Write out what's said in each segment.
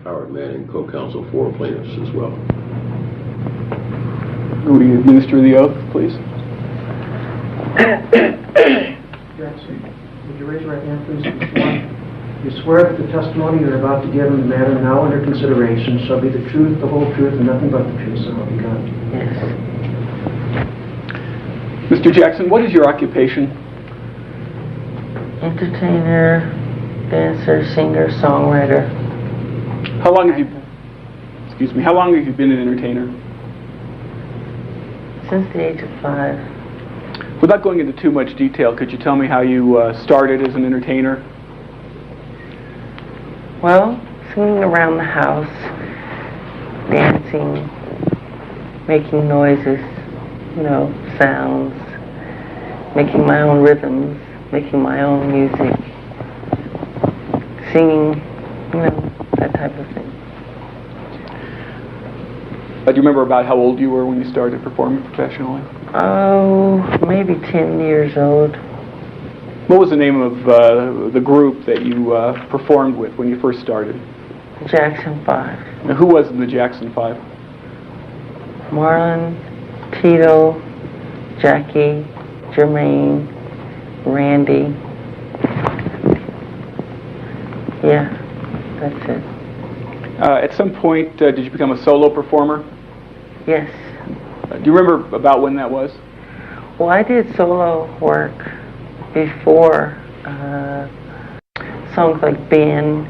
Howard Manning, co-counsel for plaintiffs as well. Would you administer the oath, please? Jackson, would you raise your right hand, please? You swear that the testimony you're about to give in the matter now under consideration shall be the truth, the whole truth, and nothing but the truth, so help you God. Yes. Mr. Jackson, what is your occupation? Entertainer, dancer, singer, songwriter. How long have you been an entertainer? Since the age of 5. Without going into too much detail, could you tell me how you started as an entertainer? Well, singing around the house, dancing, making noises, sounds, making my own rhythms, making my own music, singing, that type of thing. Do you remember about how old you were when you started performing professionally? Oh, maybe 10 years old. What was the name of the group that you performed with when you first started? Jackson 5. Now, who was in the Jackson 5? Marlon, Tito, Jackie, Jermaine, Randy. Yeah, that's it. At some point, did you become a solo performer? Yes. Do you remember about when that was? Well, I did solo work before. Songs like Ben,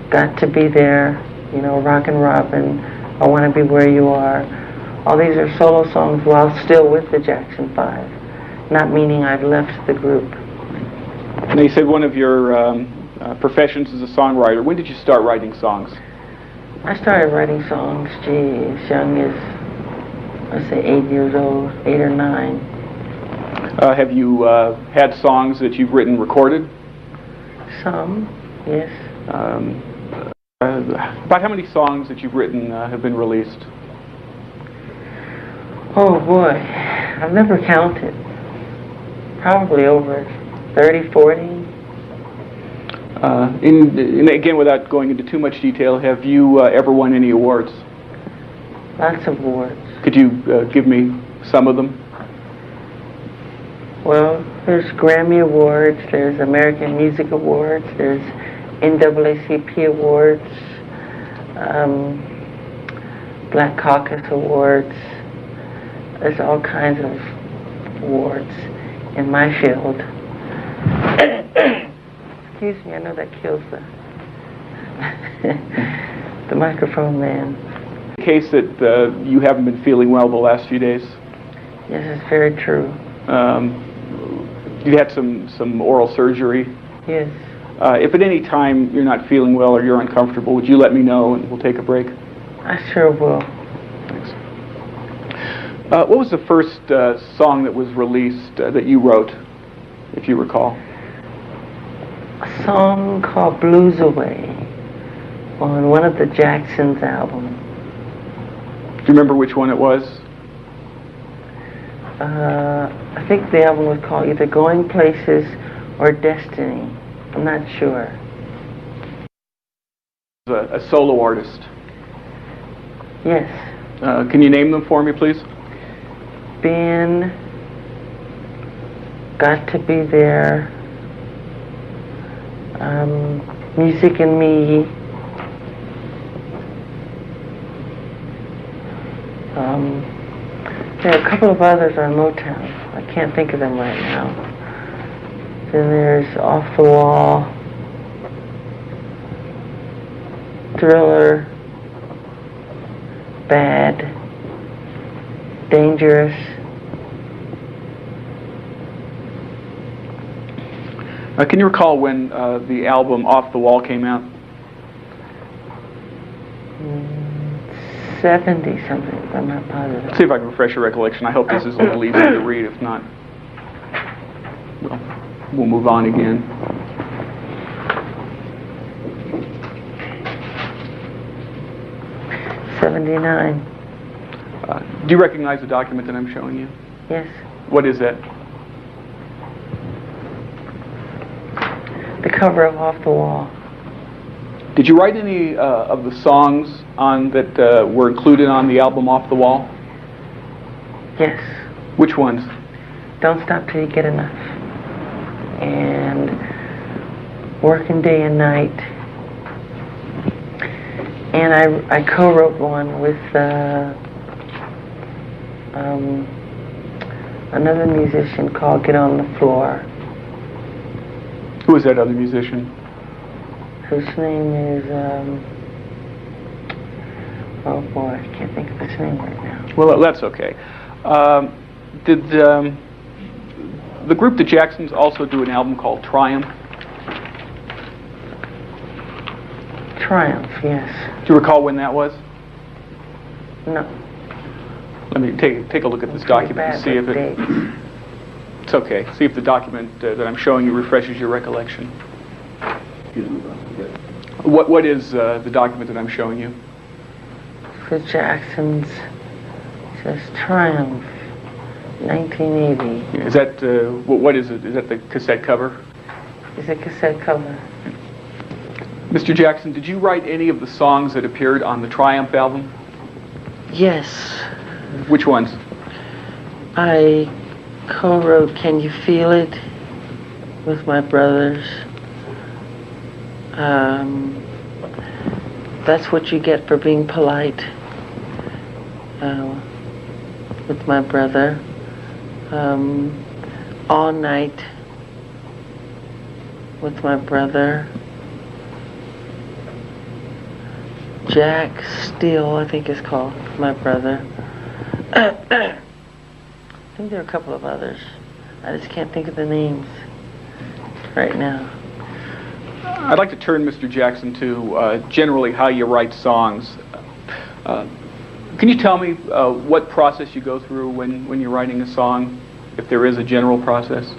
Got to Be There, Rockin' Robin, I Want to Be Where You Are. All these are solo songs while still with the Jackson 5, not meaning I've left the group. Now, you said one of your professions is a songwriter. When did you start writing songs? I started writing songs, as young as, let's say, 8 years old, 8 or 9. Have you had songs that you've written recorded? Some, yes. About how many songs that you've written have been released? Oh boy, I've never counted. Probably over 30, 40. And again, without going into too much detail, have you ever won any awards? Lots of awards. Could you give me some of them? Well, there's Grammy Awards, there's American Music Awards, there's NAACP Awards, Black Caucus Awards. There's all kinds of awards in my field. Excuse me, I know that kills the microphone man. In case that you haven't been feeling well the last few days? Yes, it's very true. You had some oral surgery? Yes. If at any time you're not feeling well or you're uncomfortable, would you let me know and we'll take a break? I sure will. Thanks. What was the first song that was released that you wrote, if you recall? A song called Blues Away on one of the Jacksons' albums. Do you remember which one it was? I think the album was called either Going Places or Destiny. I'm not sure. A solo artist. Yes. Can you name them for me, please? Ben, Got to Be There, Music and Me, there are a couple of others on Motown. I can't think of them right now. Then there's Off the Wall, Thriller, Bad, Dangerous. Can you recall when the album Off the Wall came out? 70 something, if I'm not positive. Let's see if I can refresh your recollection. I hope this is a little easier to read. If not, we'll move on again. '79. Do you recognize the document that I'm showing you? Yes. What is that? The cover of Off the Wall. Did you write any of the songs that were included on the album Off the Wall? Yes. Which ones? Don't Stop Till You Get Enough. And Working Day and Night. And I co-wrote one with another musician called Get on the Floor. Who is that other musician? Whose name is, oh boy, I can't think of his name right now. Well, that's okay. Did the group The Jacksons also do an album called Triumph? Triumph, yes. Do you recall when that was? No. Let me take a look at this document and see if it... It's okay. See if the document that I'm showing you refreshes your recollection. What is the document that I'm showing you? The Jacksons, it says Triumph, 1980. Is that, what is it? Is that the cassette cover? It's a cassette cover. Mr. Jackson, did you write any of the songs that appeared on the Triumph album? Yes. Which ones? I co-wrote Can You Feel It with my brothers. That's What You Get for Being Polite with my brother. All Night with my brother. Jack Steele, I think it's called, my brother. I think there are a couple of others. I just can't think of the names right now. I'd like to turn, Mr. Jackson, to generally how you write songs. Can you tell me what process you go through when you're writing a song, if there is a general process?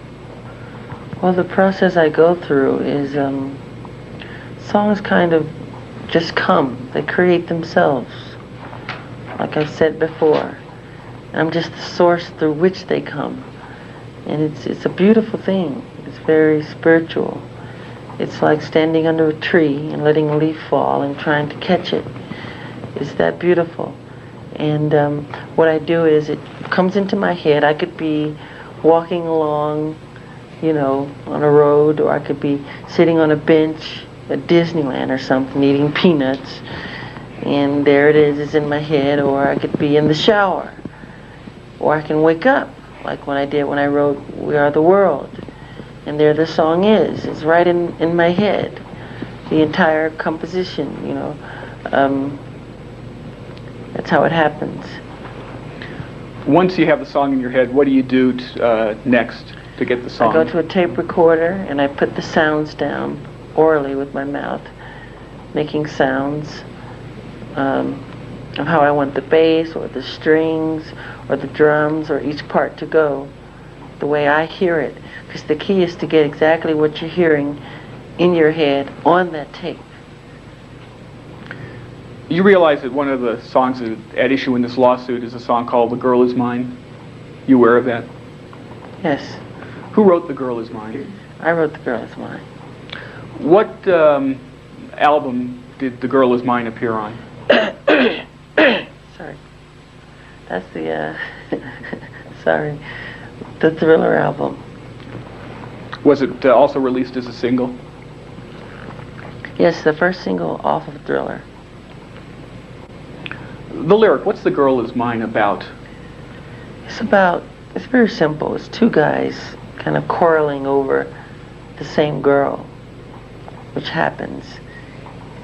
Well, the process I go through is songs kind of just come. They create themselves. Like I said before, I'm just the source through which they come. And it's a beautiful thing. It's very spiritual. It's like standing under a tree and letting a leaf fall and trying to catch it. It's that beautiful. And what I do is it comes into my head. I could be walking along, you know, on a road, or I could be sitting on a bench at Disneyland or something, eating peanuts, and there it is, it's in my head. Or I could be in the shower, or I can wake up, like when I did when I wrote We Are the World, and there the song is. It's right in my head, the entire composition, you know. That's how it happens. Once you have the song in your head, what do you do next to get the song? I go to a tape recorder and I put the sounds down orally with my mouth, making sounds of how I want the bass or the strings or the drums or each part to go, the way I hear it. Because the key is to get exactly what you're hearing in your head on that tape. You realize that one of the songs at issue in this lawsuit is a song called The Girl Is Mine? You aware of that? Yes. Who wrote The Girl Is Mine? I wrote The Girl Is Mine. What album did The Girl Is Mine appear on? Sorry. That's the, sorry, the Thriller album. Was it also released as a single? Yes, the first single off of Thriller. The lyric, what's The Girl Is Mine about? It's very simple. It's two guys kind of quarreling over the same girl, which happens.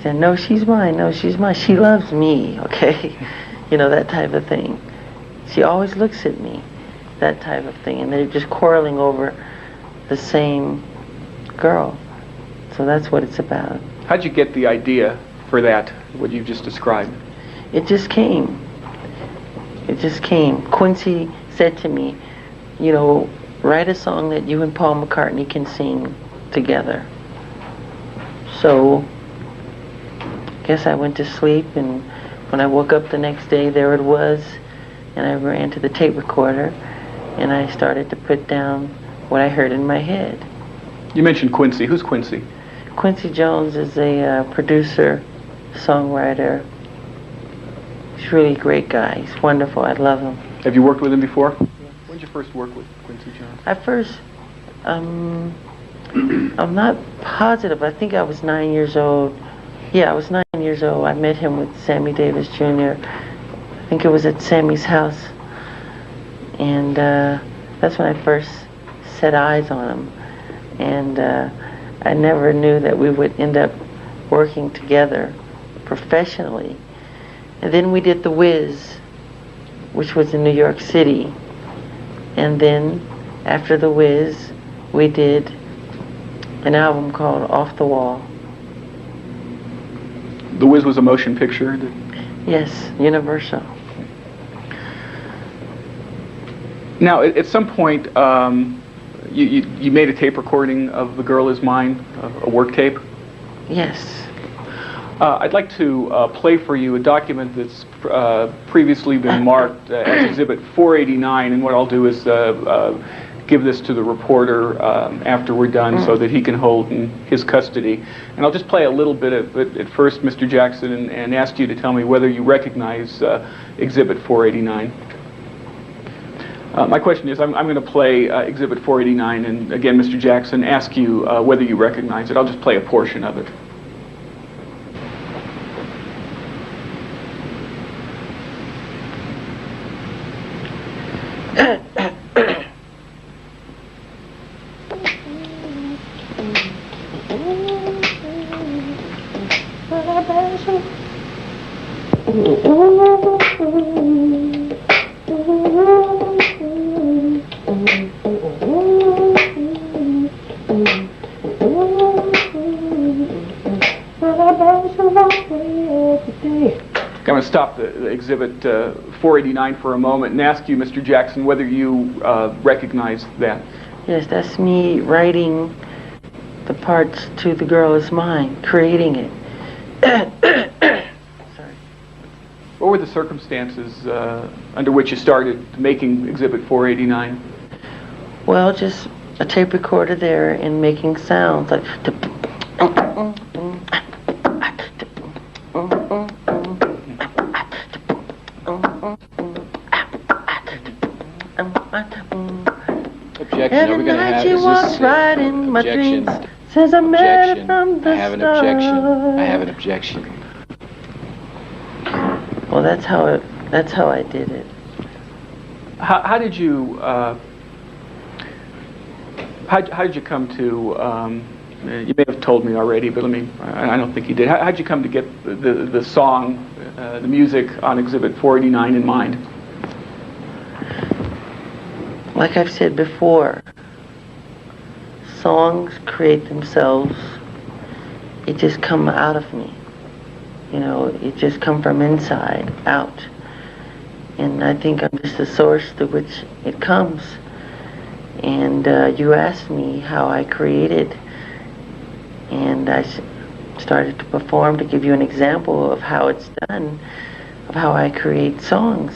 And no, she's mine, no, she's mine. She loves me, okay? You know, that type of thing. She always looks at me, that type of thing. And they're just quarreling over the same girl. So that's what it's about. How'd you get the idea for that, what you've just described? It just came. It just came. Quincy said to me, you know, write a song that you and Paul McCartney can sing together. So, I guess I went to sleep, and when I woke up the next day, there it was, and I ran to the tape recorder, and I started to put down what I heard in my head. You mentioned Quincy. Who's Quincy? Quincy Jones is a producer, songwriter. He's a really great guy. He's wonderful. I love him. Have you worked with him before? When did you first work with Quincy Jones? I first, I'm not positive. I think I was 9 years old. Yeah, I was 9 years old. I met him with Sammy Davis Jr. I think it was at Sammy's house. And that's when I first set eyes on him. And I never knew that we would end up working together professionally. And then we did The Wiz, which was in New York City. And then after The Wiz, we did an album called Off the Wall. The Wiz was a motion picture? Yes, Universal. Now, at some point, you made a tape recording of The Girl Is Mine, a work tape? Yes. I'd like to play for you a document that's previously been marked as Exhibit 489, and what I'll do is give this to the reporter after we're done so that he can hold in his custody. And I'll just play a little bit of it at first, Mr. Jackson, and ask you to tell me whether you recognize Exhibit 489. My question is, I'm going to play Exhibit 489, and again, Mr. Jackson, ask you whether you recognize it. I'll just play a portion of it. I'm going to stop the Exhibit 489 for a moment and ask you, Mr. Jackson, whether you recognize that. Yes, that's me writing the parts to The Girl Is Mine, creating it. Sorry. What were the circumstances under which you started making Exhibit 489? Well, just a tape recorder there and making sounds like Objection. Are we going to have right in my dreams since I met her from the I have an objection. I have an objection. Well, that's how I did it. How did you how did you come to you may have told me already, but I don't think you did. How did you come to get the song, the music on Exhibit 489 in mind? Like I've said before, songs create themselves. It just come out of me. You know, it just come from inside out. And I think I'm just the source through which it comes. And you asked me how I created, and I started to perform to give you an example of how it's done, of how I create songs.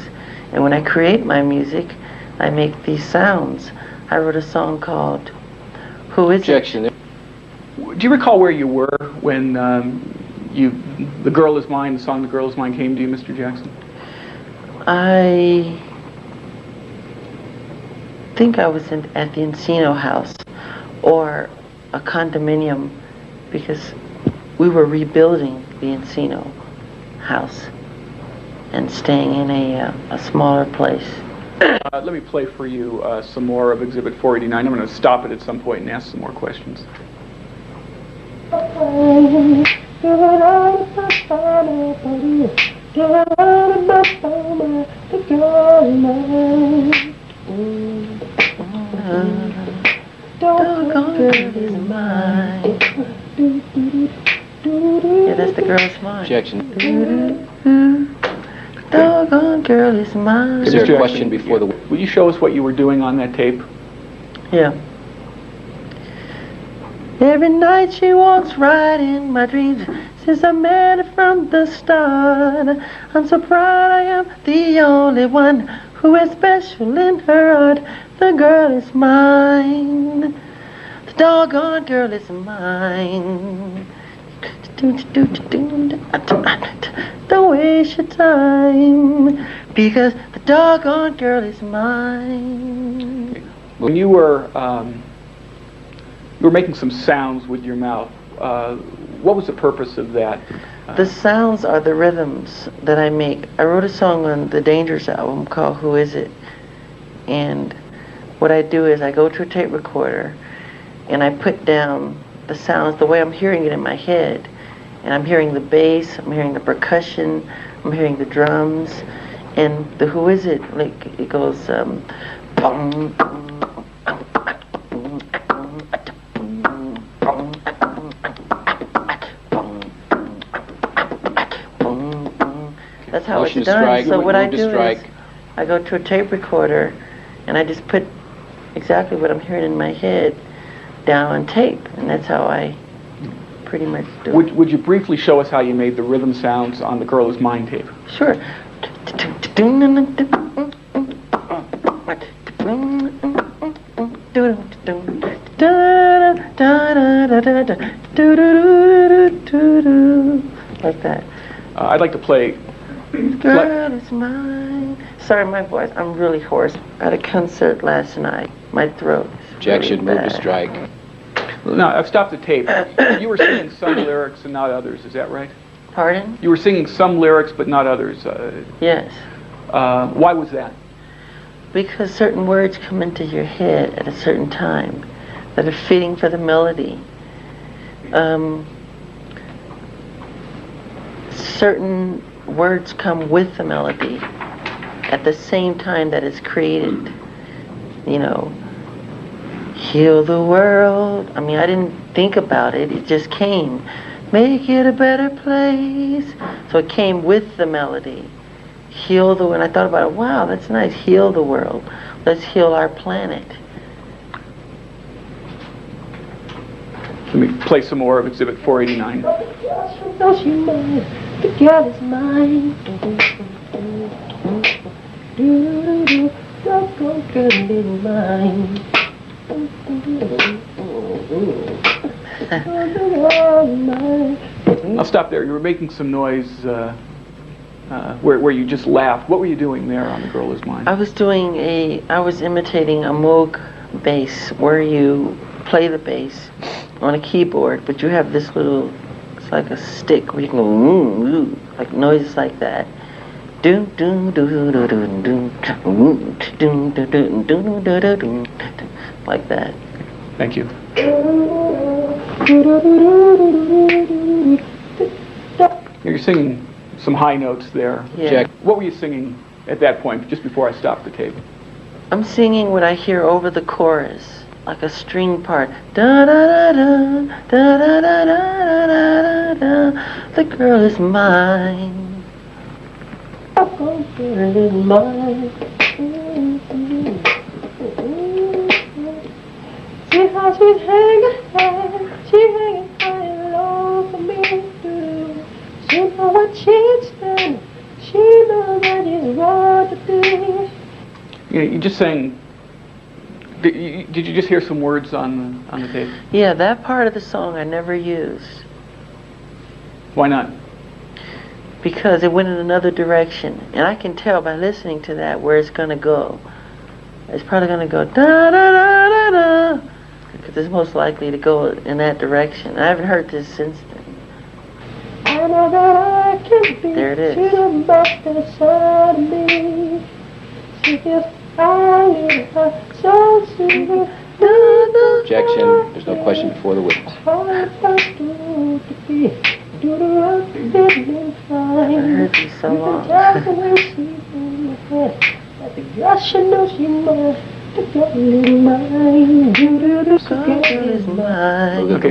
And when I create my music, I make these sounds. I wrote a song called Who Is Objection. It? Do you recall where you were when The Girl Is Mine, the song The Girl Is Mine came to you, Mr. Jackson? I think I was at the Encino house or a condominium, because we were rebuilding the Encino house and staying in a smaller place. Let me play for you some more of Exhibit 489. I'm going to stop it at some point and ask some more questions. Yeah, that's The Girl Is Mine. Objection. Doggone girl is mine. Is there a question before the... Will you show us what you were doing on that tape? Yeah. Every night she walks right in my dreams since I met her from the start. I'm so proud I am the only one who is special in her heart. The girl is mine. doggone girl is mine. Don't waste your time, because the doggone girl is mine. When you were making some sounds with your mouth, what was the purpose of that? The sounds are the rhythms that I make. I wrote a song on the Dangerous album called Who Is It? And what I do is I go to a tape recorder and I put down the sounds the way I'm hearing it in my head. And I'm hearing the bass, I'm hearing the percussion, I'm hearing the drums. And the Who Is It? Like it goes boom. That's how Motion it's to done. strike, So what I move to do is strike. I go to a tape recorder and I just put exactly what I'm hearing in my head down on tape, and that's how I pretty much do it. Would you briefly show us how you made the rhythm sounds on the Girl Is Mine tape? Sure. Like that. I'd like to play. Girl is mine. Sorry, my voice. I'm really hoarse. At a concert last night. My throat is Objection, really move to bad. strike. No, I've stopped the tape. You were singing some lyrics and not others. Is that right? Pardon? You were singing some lyrics but not others. Yes. Why was that? Because certain words come into your head at a certain time that are fitting for the melody. Certain words come with the melody at the same time that it's created. You know, heal the world. I mean, I didn't think about it. It just came. Make it a better place. So it came with the melody. Heal the world. And I thought about it. Wow, that's nice. Heal the world. Let's heal our planet. Let me play some more of Exhibit 489. No, she mine. The girl is mine. The girl is mine. I'll stop there. You were making some noise where you just laughed. What were you doing there on The Girl Is Mine? I was imitating a Moog bass where you play the bass on a keyboard, but you have this little, it's like a stick where you can go like noises like that. Like that. Thank you. You're singing some high notes there. Yeah. Jack. What were you singing at that point, just before I stopped the tape? I'm singing what I hear over the chorus, like a string part. Da da da da da da da da da da. The girl is mine. The girl is mine. See how she's hanging high low for me. She know what she's done. She knows that it's wrong to do. You just sang. Did you just hear some words on the tape? Yeah, that part of the song I never used Why not? because it went in another direction, and I can tell by listening to that where it's gonna go. It's probably gonna go da da da da da, because it's most likely to go in that direction. I haven't heard this since then. I know that I can be. There it is. Objection, there's no question before the witness. I haven't heard these so long. Okay.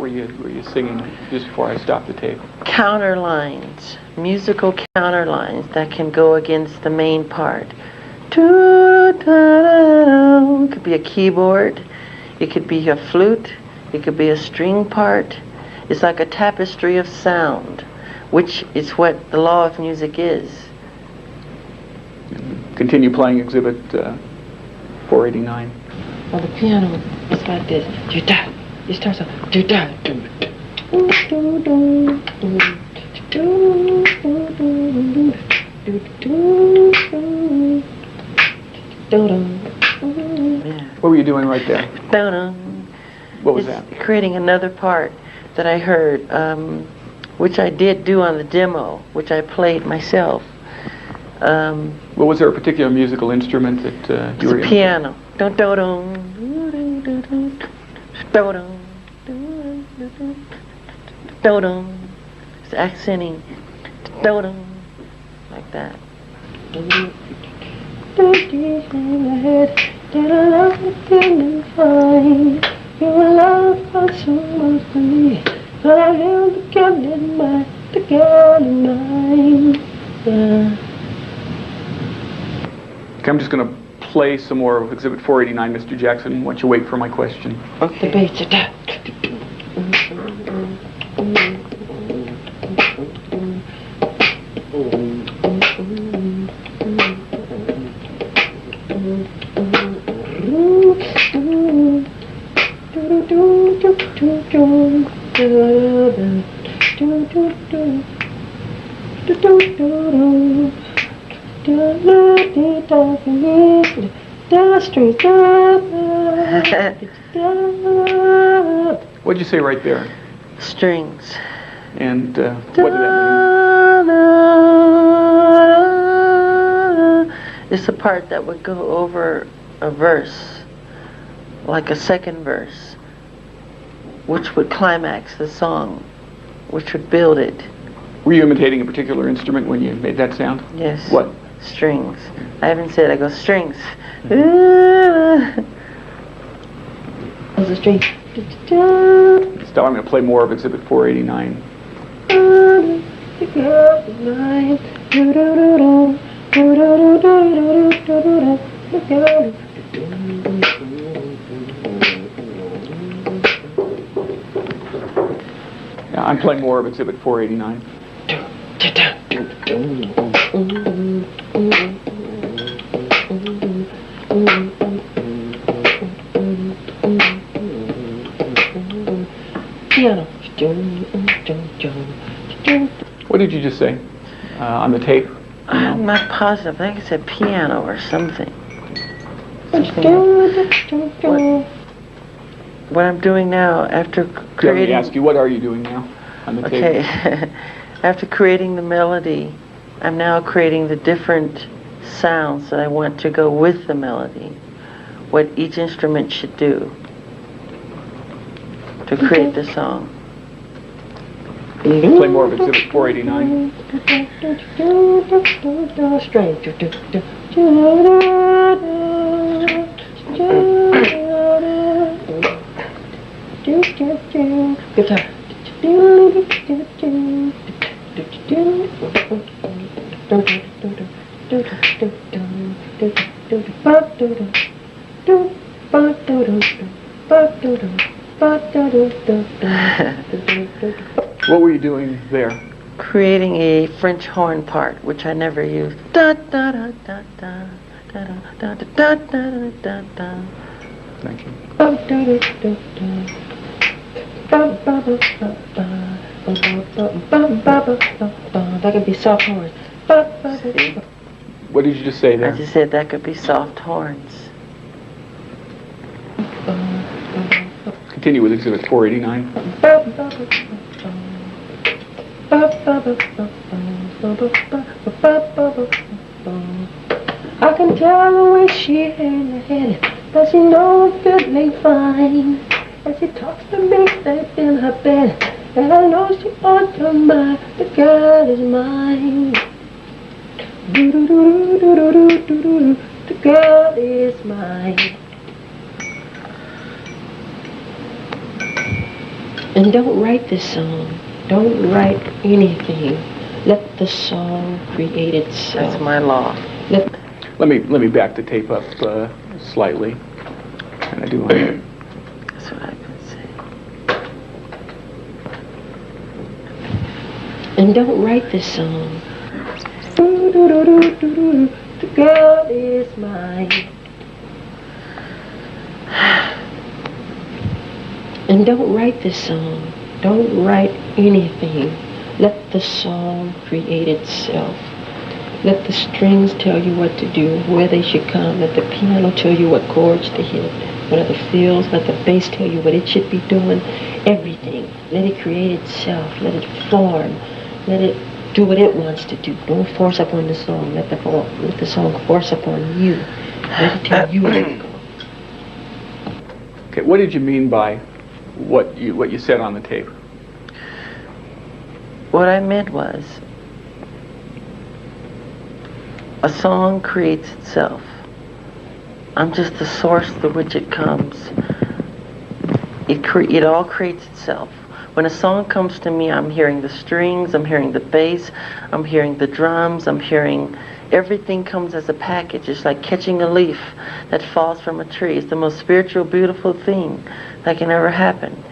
were you singing just before I stopped the tape? Counter lines, musical counter lines that can go against the main part. It could be a keyboard, it could be a flute, it could be a string part. It's like a tapestry of sound, which is what the law of music is. Continue playing exhibit 489. On the piano, it's like this. It starts off. What were you doing right there? What was that? Creating another part that I heard, which I did do on the demo, which I played myself. Well, was there a particular musical instrument that you were It's a piano. It's accenting. Like that. Okay, I'm just going to play some more of exhibit 489, Mr. Jackson. Why don't you wait for my question? Okay. The bass. What'd you say right there? Strings. And what did that mean? It's the part that would go over a verse, like a second verse, which would climax the song, which would build it. Were you imitating a particular instrument when you made that sound? Yes. What? Strings. I haven't said, I go strings. Those are strings. So I'm going to play more of exhibit 489. Yeah, I'm playing more of exhibit 489. Piano. What did you just say on the tape? I'm not positive. I think it said piano or something. What I'm doing now after Let me creating... ask you, what are you doing now on the tape? Okay. After creating the melody, I'm now creating the different sounds that I want to go with the melody. What each instrument should do to create the song. Play more of exhibit 489. Guitar. What were you doing there? Creating a French horn part, which I never used. Da da da da da da da da da da da da. Thank you. That could be soft horns. What did you just say I there? just said that could be soft horns. Continue with exhibit 489. I can tell the way she headed, but she knows goodly fine. And she talks to me safe in her bed, and I know she ought to mind. The girl is mine. Do do do do do do do do. The girl is mine. And don't write this song. Don't write anything. Let the song create itself. That's my law. Let me back the tape up slightly. And I do want to. That's what I've been saying. And don't write this song. The girl is mine. And don't write this song. Don't write anything. Let the song create itself. Let the strings tell you what to do, where they should come. Let the piano tell you what chords to hit. What are the fills? Let the bass tell you what it should be doing. Everything. Let it create itself. Let it form. Let it do what it wants to do. Don't force upon the song. Let the song force upon you. Let it tell you where to go. Okay, what did you mean by what you said on the tape? What I meant was, a song creates itself. I'm just the source through which it comes. It all creates itself. When a song comes to me, I'm hearing the strings, I'm hearing the bass, I'm hearing the drums, I'm hearing everything comes as a package. It's like catching a leaf that falls from a tree. It's the most spiritual, beautiful thing that can ever happen.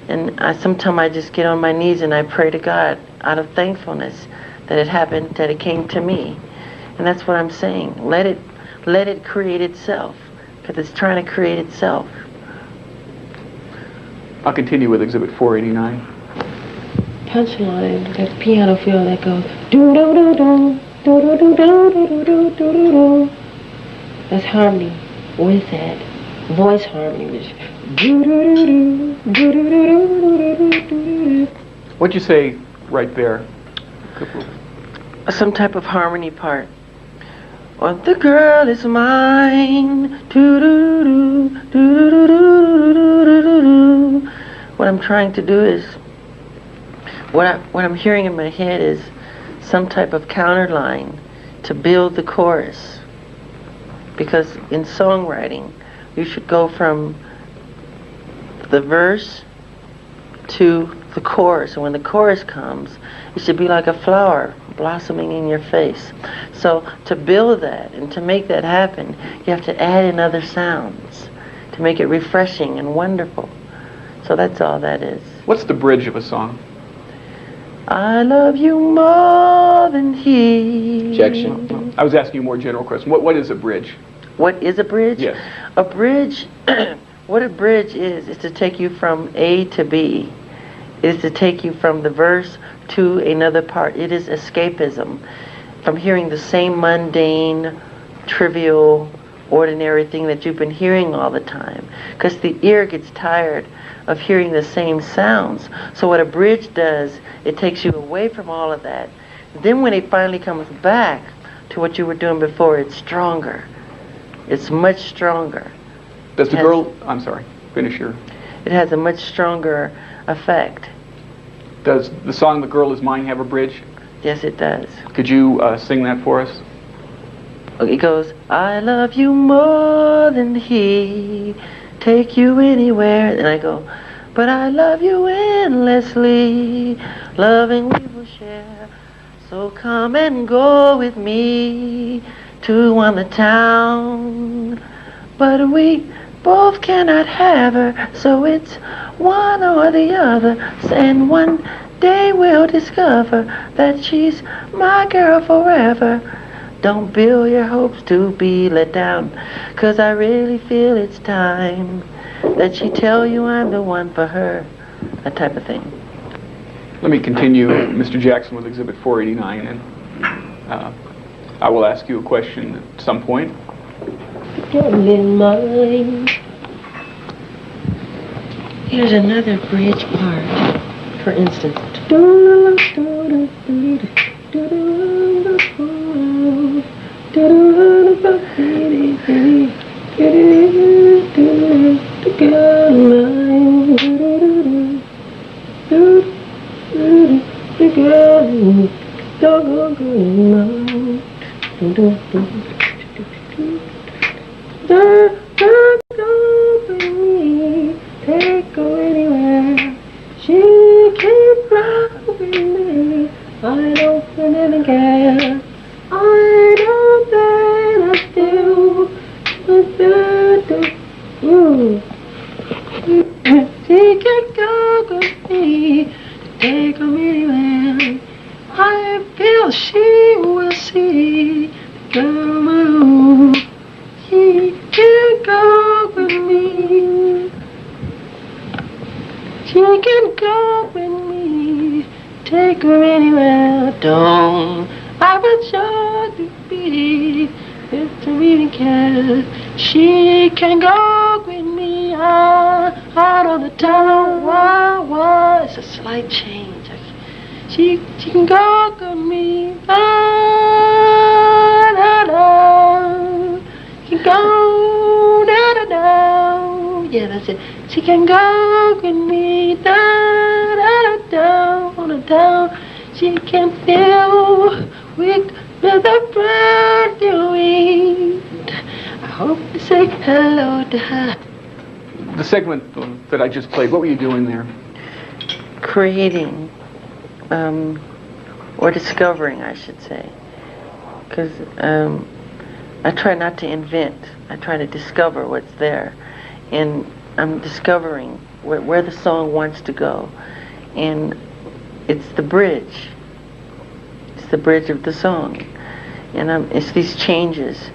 And sometimes I just get on my knees and I pray to God out of thankfulness that it happened, that it came to me. And that's what I'm saying. Let it create itself, because it's trying to create itself. I'll continue with Exhibit 489. Punchline, that piano feel that goes do do do do do do do do do do do do. That's harmony with that voice harmony. Which do do do do do do do do do. What'd you say right there? Some type of harmony part. Or the girl is mine. Do do do do do do do do do. What I'm trying to do is, what I'm hearing in my head is some type of counter line to build the chorus. Because in songwriting, you should go from the verse to the chorus. And when the chorus comes, it should be like a flower blossoming in your face. So to build that and to make that happen, you have to add in other sounds to make it refreshing and wonderful. So that's all that is. What's the bridge of a song? I love you more than he. Objection. I was asking you a more general question. What is a bridge? What is a bridge? Yes. A bridge, what a bridge is to take you from A to B. It is to take you from the verse to another part. It is escapism from hearing the same mundane, trivial, ordinary thing that you've been hearing all the time. Because the ear gets tired of hearing the same sounds. So what a bridge does, it takes you away from all of that. Then when it finally comes back to what you were doing before, it's stronger. It's much stronger. Does the girl... I'm sorry. Finish your... It has a much stronger effect. Does the song The Girl Is Mine have a bridge? Yes, it does. Could you sing that for us? It goes, I love you more than he, take you anywhere. And I go, but I love you endlessly, loving we will share. So come and go with me to the town. But we both cannot have her, so it's one or the other. And one day we'll discover that she's my girl forever. Don't build your hopes to be let down, 'cause I really feel it's time that she tell you I'm the one for her. That type of thing. Let me continue, Mr. Jackson, with Exhibit 489, and I will ask you a question at some point. Girl in mine. Here's another bridge part. For instance. Take go anywhere. She I don't really care. I know that I still she can go with me to take me anywhere. I feel she will see the girl on my own. She can go with me. She can go with me, take her anywhere. Don't I would sure to be if I really care. She can go with me out on the town. Why? It's a slight change. She can go with me. Da, da, da. She can go da da da. Yeah, that's it. She can go with me. Da da da da on the town. She can feel with the breath you wind. I hope you say hello to her. The segment that I just played, what were you doing there? Creating, or discovering, I should say. Because I try not to invent. I try to discover what's there. And I'm discovering where the song wants to go. And it's the bridge. It's the bridge of the song. And it's these changes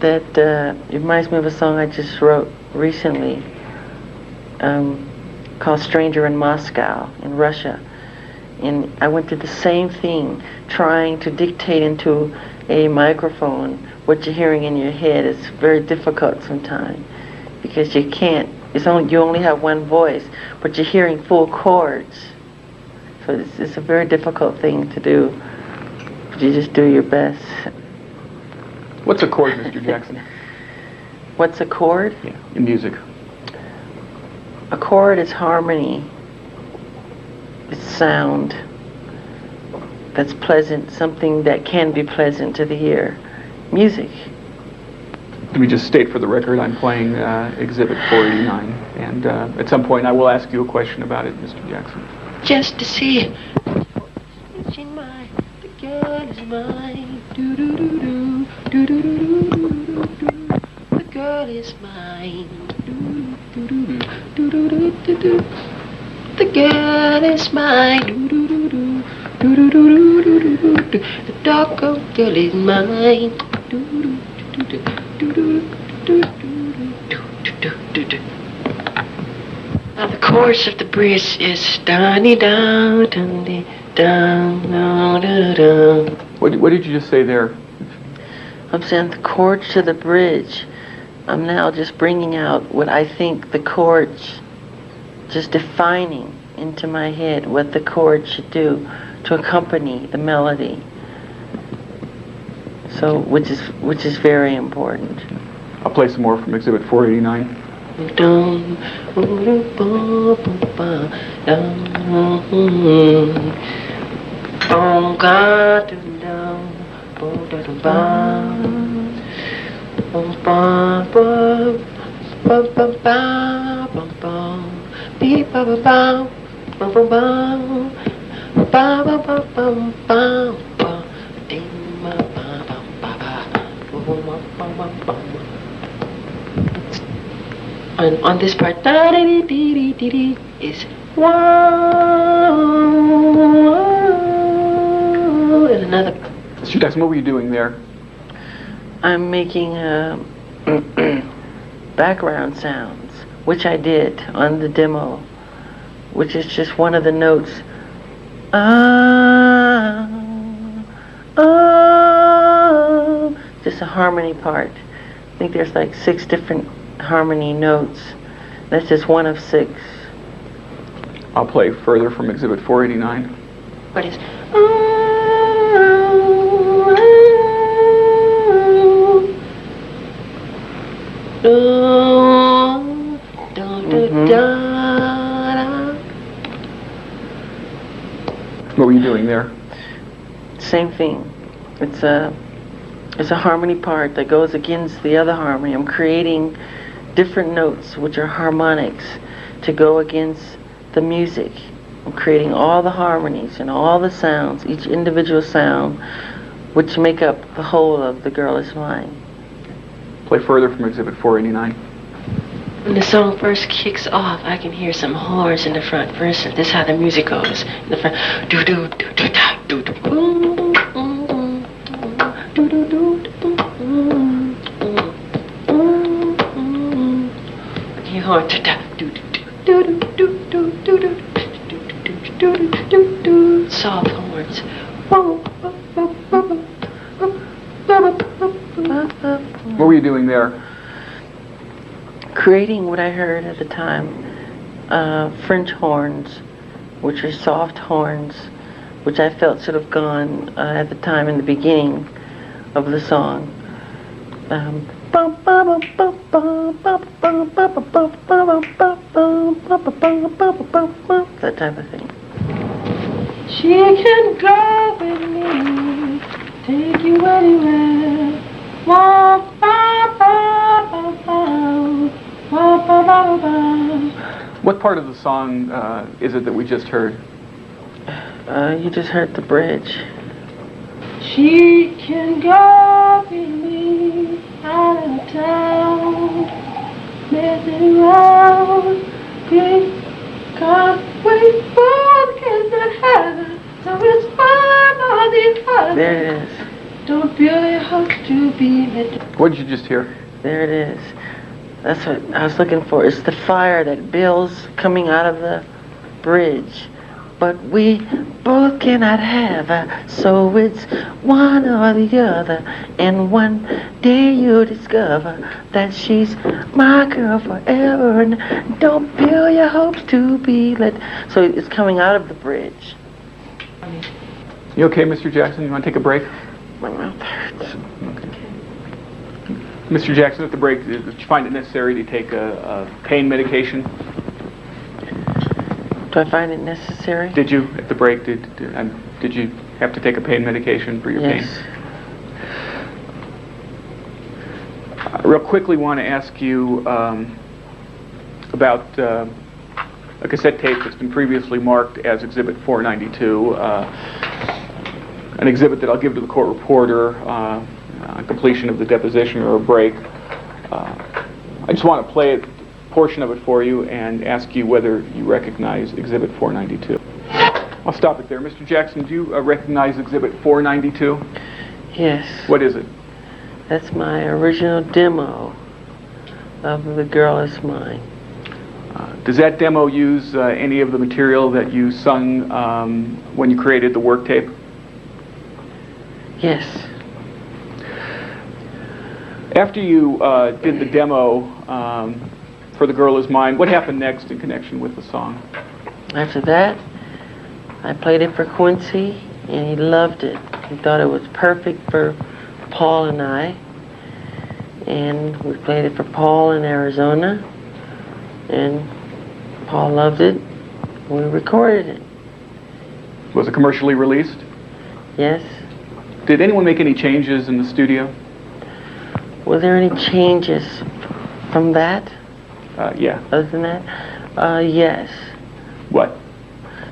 that it reminds me of a song I just wrote recently called Stranger in Moscow in Russia. And I went through the same thing, trying to dictate into a microphone what you're hearing in your head. It's very difficult sometimes because you can't, you only have one voice, but you're hearing full chords. So it's a very difficult thing to do, but you just do your best. What's a chord, Mr. Jackson? What's a chord? Yeah, in music. A chord is harmony. It's sound that's pleasant, something that can be pleasant to the ear. Music. Let me just state for the record, I'm playing Exhibit 489, and at some point I will ask you a question about it, Mr. Jackson. Just to see it's in mine, the girl is mine. Do do do do do do do do do. The girl is mine. Do do do do do do do do. The girl is mine. Do do do do do do do do do do do. The dark girl is mine. Do do do do do do do do do do. Now the chorus of the bridge is da-dee da, da-dee da, da-da-da. What did you just say there? I'm saying the chords to the bridge. I'm now just bringing out what I think the chords, just defining into my head what the chords should do to accompany the melody. So, which is very important. I'll play some more from Exhibit 489. And on this part, is wow, and another. Mr. Jackson, what were you doing there? I'm making background sounds, which I did on the demo, which is just one of the notes. Just a harmony part. I think there's like 6 different harmony notes. That's just one of 6. I'll play further from Exhibit 489. What is? What were you doing there? Same thing. It's a harmony part that goes against the other harmony. I'm creating different notes, which are harmonics, to go against the music, I'm creating all the harmonies and all the sounds, each individual sound, which make up the whole of The Girl Is Mine. Play further from Exhibit 489. When the song first kicks off, I can hear some horns in the front. For instance, this is how the music goes. In the front, do do do do da do do boom boom boom do do do boom boom boom. I can hear horns da do do do do do do do do do do do. Soft horns. What were you doing there? Creating what I heard at the time, French horns, which are soft horns, which I felt should have gone at the time in the beginning of the song. That type of thing. She can go with me, take you anywhere. Wah, ba, ba, ba, ba. Wah, ba, ba, ba. What part of the song is it that we just heard? You just heard the bridge. She can go with me out of town, messing around. Because we both cannot have her, so it's fine on the other. There it is. Don't build your hopes to be met. What did you just hear? There it is. That's what I was looking for. It's the fire that builds coming out of the bridge. But we both cannot have her, so it's one or the other. And one day you'll discover that she's my girl forever. And don't build your hopes to be let. So it's coming out of the bridge. You okay, Mr. Jackson? You want to take a break? My mouth hurts. Mr. Jackson, at the break, did you find it necessary to take a pain medication? Do I find it necessary? Did you, at the break, did you have to take a pain medication for your pain? Yes. I real quickly want to ask you about a cassette tape that's been previously marked as Exhibit 492, an exhibit that I'll give to the court reporter on completion of the deposition or a break. I just want to play a portion of it for you and ask you whether you recognize Exhibit 492. I'll stop it there. Mr. Jackson, do you recognize Exhibit 492? Yes. What is it? That's my original demo of The Girl Is Mine. Does that demo use any of the material that you sung when you created the work tape? Yes. After you did the demo for The Girl Is Mine, what happened next in connection with the song? After that, I played it for Quincy, and he loved it. He thought it was perfect for Paul and I. And we played it for Paul in Arizona, and Paul loved it. We recorded it. Was it commercially released? Yes. Did anyone make any changes in the studio? Were there any changes from that? Yeah. Other than that? Yes. What?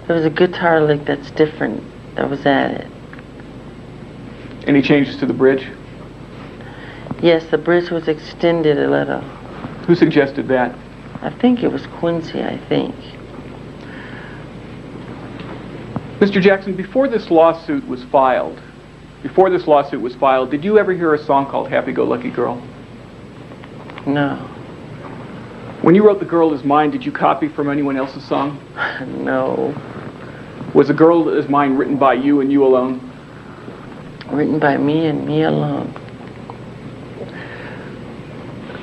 There was a guitar lick that's different that was added. Any changes to the bridge? Yes, the bridge was extended a little. Who suggested that? I think it was Quincy, I think. Mr. Jackson, before this lawsuit was filed, did you ever hear a song called Happy Go Lucky Girl? No. When you wrote The Girl Is Mine, did you copy from anyone else's song? No. Was The Girl Is Mine written by you and you alone? Written by me and me alone.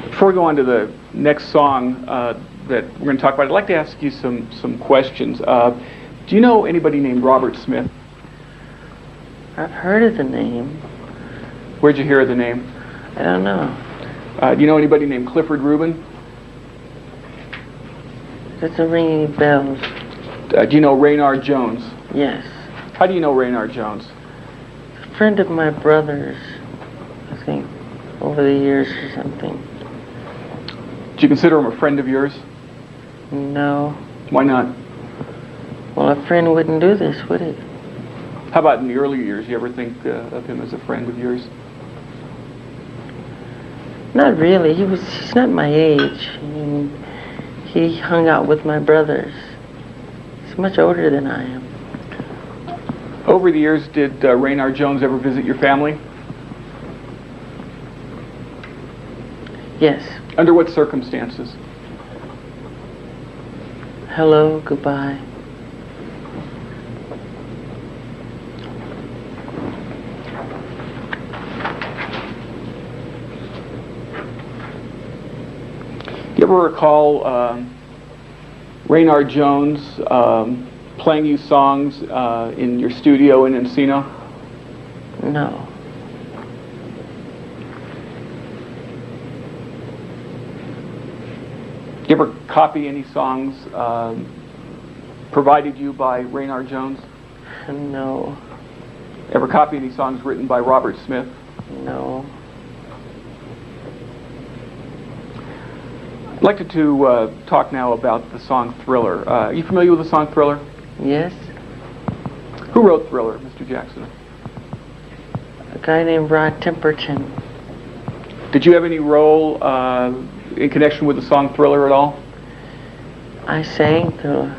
Before we go on to the next song that we're going to talk about, I'd like to ask you some questions. Do you know anybody named Robert Smith? I've heard of the name. Where'd you hear of the name? I don't know. Do you know anybody named Clifford Rubin? Doesn't ring any bells. Do you know Raynard Jones? Yes. How do you know Raynard Jones? A friend of my brother's, I think, over the years or something. Do you consider him a friend of yours? No. Why not? Well, a friend wouldn't do this, would he? How about in the earlier years? You ever think of him as a friend of yours? Not really. He's not my age. I mean, he hung out with my brothers. He's much older than I am. Over the years, did Raynard Jones ever visit your family? Yes. Under what circumstances? Hello, goodbye. Do you ever recall Raynard Jones playing you songs in your studio in Encino? No. Do you ever copy any songs provided you by Raynard Jones? No. Ever copy any songs written by Robert Smith? No. I'd like to talk now about the song Thriller. Are you familiar with the song Thriller? Yes. Who wrote Thriller, Mr. Jackson? A guy named Rod Temperton. Did you have any role in connection with the song Thriller at all? I sang Thriller.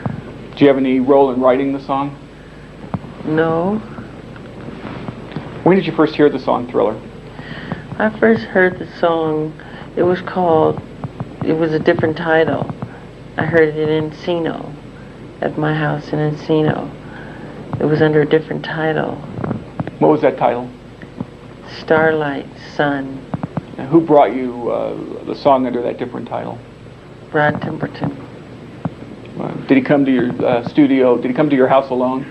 Did you have any role in writing the song? No. When did you first hear the song Thriller? I first heard the song, it was a different title. I heard it in Encino, at my house in Encino. It was under a different title. What was that title? Starlight, Sun. And who brought you the song under that different title? Rod Temperton. Did he come to your studio? Did he come to your house alone?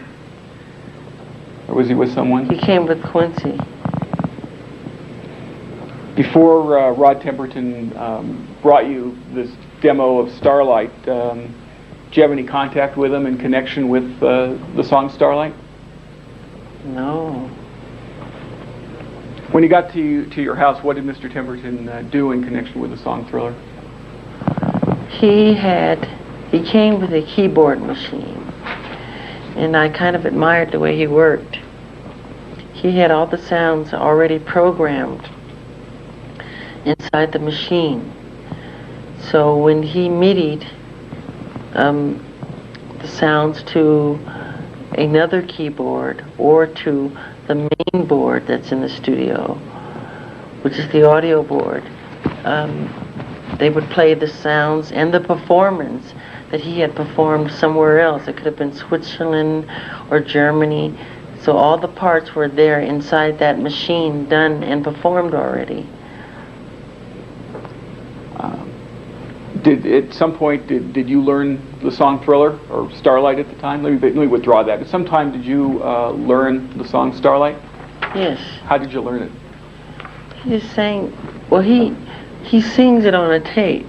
Or was he with someone? He came with Quincy. Before Rod Temperton brought you this demo of Starlight, did you have any contact with him in connection with the song Starlight? No. When he got to your house, what did Mr. Temperton do in connection with the song Thriller? He came with a keyboard machine, and I kind of admired the way he worked. He had all the sounds already programmed inside the machine. So when he MIDI'd the sounds to another keyboard or to the main board that's in the studio, which is the audio board, they would play the sounds and the performance that he had performed somewhere else. It could have been Switzerland or Germany. So all the parts were there inside that machine, done and performed already. At some point, did you learn the song Thriller or Starlight at the time? Let me withdraw that. At some time, did you learn the song Starlight? Yes. How did you learn it? He just sang, well, he sings it on a tape,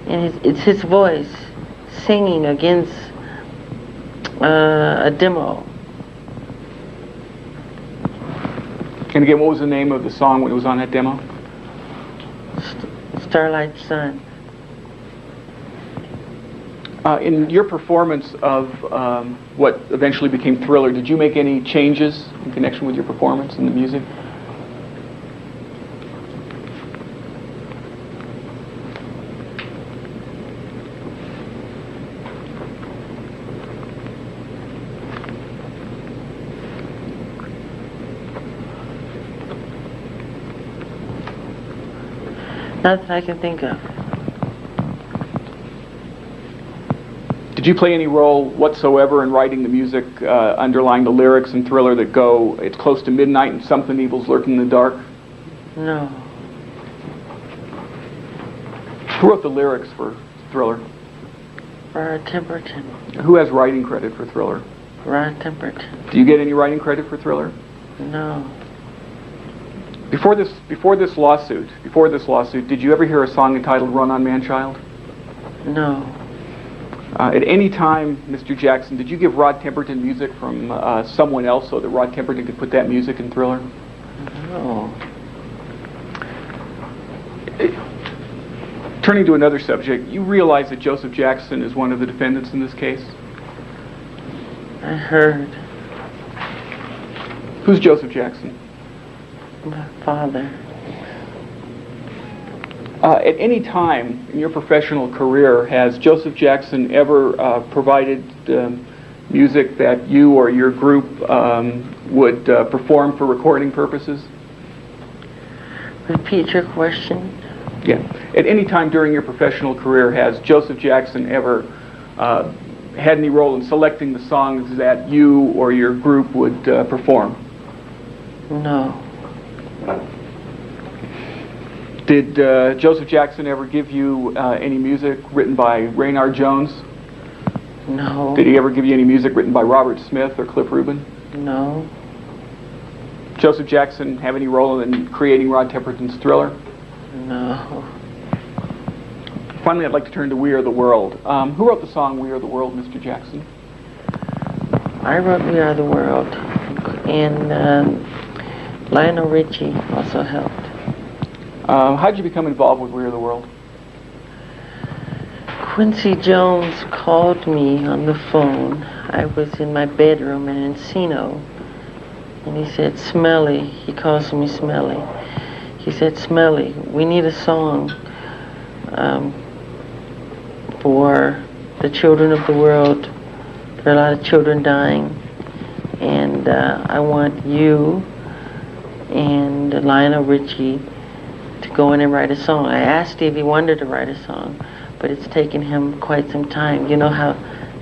and it's his voice singing against a demo. And again, what was the name of the song when it was on that demo? Starlight Sun. In your performance of what eventually became Thriller, did you make any changes in connection with your performance in the music? Not that I can think of. Did you play any role whatsoever in writing the music underlying the lyrics in Thriller that go, it's close to midnight and something evil's lurking in the dark? No. Who wrote the lyrics for Thriller? Rod Temperton. Who has writing credit for Thriller? Rod Temperton. Do you get any writing credit for Thriller? No. Before this lawsuit, did you ever hear a song entitled Run on Man-Child? No. At any time, Mr. Jackson, did you give Rod Temperton music from someone else so that Rod Temperton could put that music in Thriller? No. Turning to another subject, you realize that Joseph Jackson is one of the defendants in this case? I heard Who's Joseph Jackson? my father. At any time in your professional career, has Joseph Jackson ever provided music that you or your group would perform for recording purposes? Repeat your question. Yeah. At any time during your professional career, has Joseph Jackson ever had any role in selecting the songs that you or your group would perform? No. Did Joseph Jackson ever give you any music written by Raynard Jones? No. Did he ever give you any music written by Robert Smith or Cliff Rubin? No. Joseph Jackson have any role in creating Rod Temperton's Thriller? No. Finally, I'd like to turn to We Are the World. Who wrote the song We Are the World, Mr. Jackson? I wrote We Are the World, and Lionel Richie also helped. How did you become involved with We Are the World? Quincy Jones called me on the phone. I was in my bedroom in Encino, and he said, Smelly, he calls me Smelly. He said, Smelly, we need a song for the children of the world. There are a lot of children dying, and I want you and Lionel Richie to go in and write a song. I asked Stevie Wonder to write a song, but it's taken him quite some time. You know how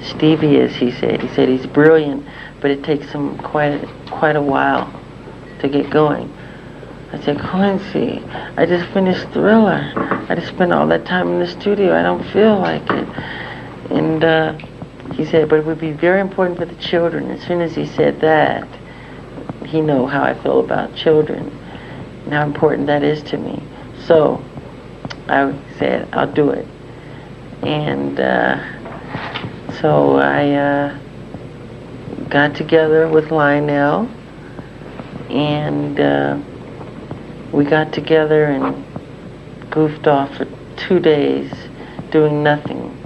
Stevie is, he said. He said he's brilliant, but it takes him quite a while to get going. I said, Quincy, I just finished Thriller. I just spent all that time in the studio. I don't feel like it. And he said, but it would be very important for the children. As soon as he said that, he knew how I feel about children and how important that is to me. So I said, I'll do it. And so I got together with Lionel, and we got together and goofed off for 2 days doing nothing,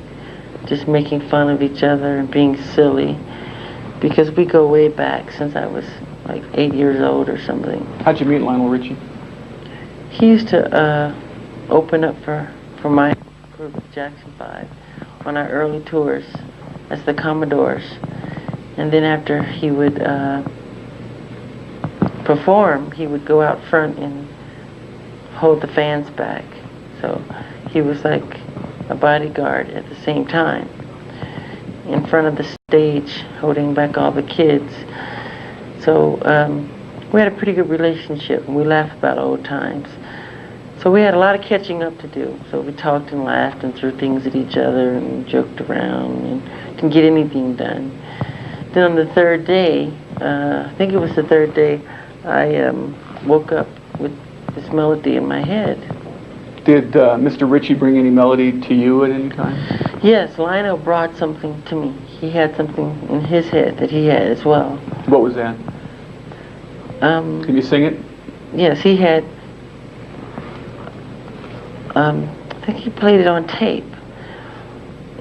just making fun of each other and being silly, because we go way back since I was like 8 years old or something. How'd you meet Lionel Richie? He used to open up for my group, Jackson 5, on our early tours as the Commodores. And then after he would perform, he would go out front and hold the fans back. So he was like a bodyguard at the same time, in front of the stage, holding back all the kids. So we had a pretty good relationship, and we laughed about old times. So we had a lot of catching up to do. So we talked and laughed and threw things at each other and joked around and didn't get anything done. Then on the third day, I think it was the third day, I woke up with this melody in my head. Did Mr. Richie bring any melody to you at any time? Yes, Lionel brought something to me. He had something in his head that he had as well. What was that? Can you sing it? Yes, he had, I think he played it on tape,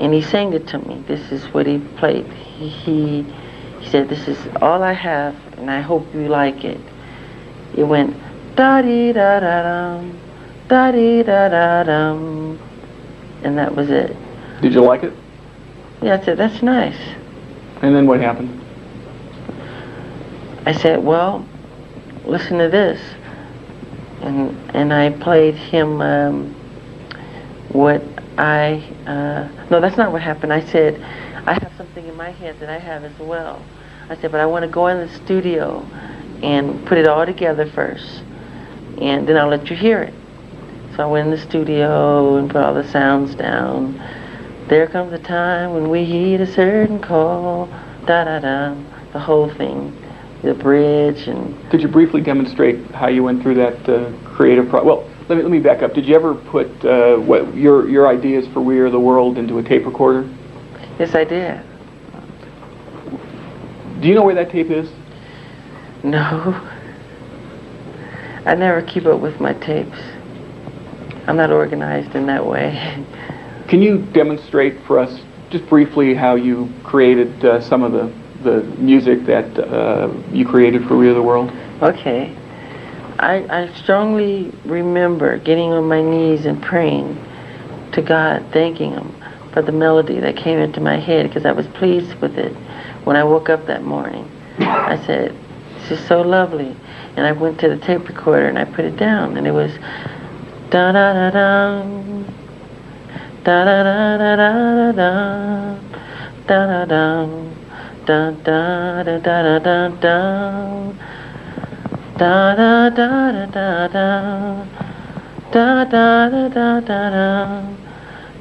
and he sang it to me. This is what he played. He said, this is all I have, and I hope you like it. It went, da-dee-da-da-dum, da-dee-da-da-dum, and that was it. Did you like it? Yeah, I said, that's nice. And then what happened? I said, well, listen to this. And I played him what I, no, that's not what happened. I said, I have something in my head that I have as well. I said, but I want to go in the studio and put it all together first, and then I'll let you hear it. So I went in the studio and put all the sounds down. There comes a time when we heed a certain call, da-da-da, the whole thing, the bridge. And Could you briefly demonstrate how you went through that creative process? Well, let me back up. Did you ever put what your ideas for We Are the World into a tape recorder? yes, I did. Do you know where that tape is? No. I never keep up with my tapes. I'm not organized in that way. Can you demonstrate for us just briefly how you created some of the music that you created for We Are the World? Okay. I strongly remember getting on my knees and praying to God, thanking Him for the melody that came into my head, because I was pleased with it when I woke up that morning. I said, this is so lovely. And I went to the tape recorder and I put it down, and it was da da da da da da da da da da da da da da da da da da da. Da da da da da da da da da da da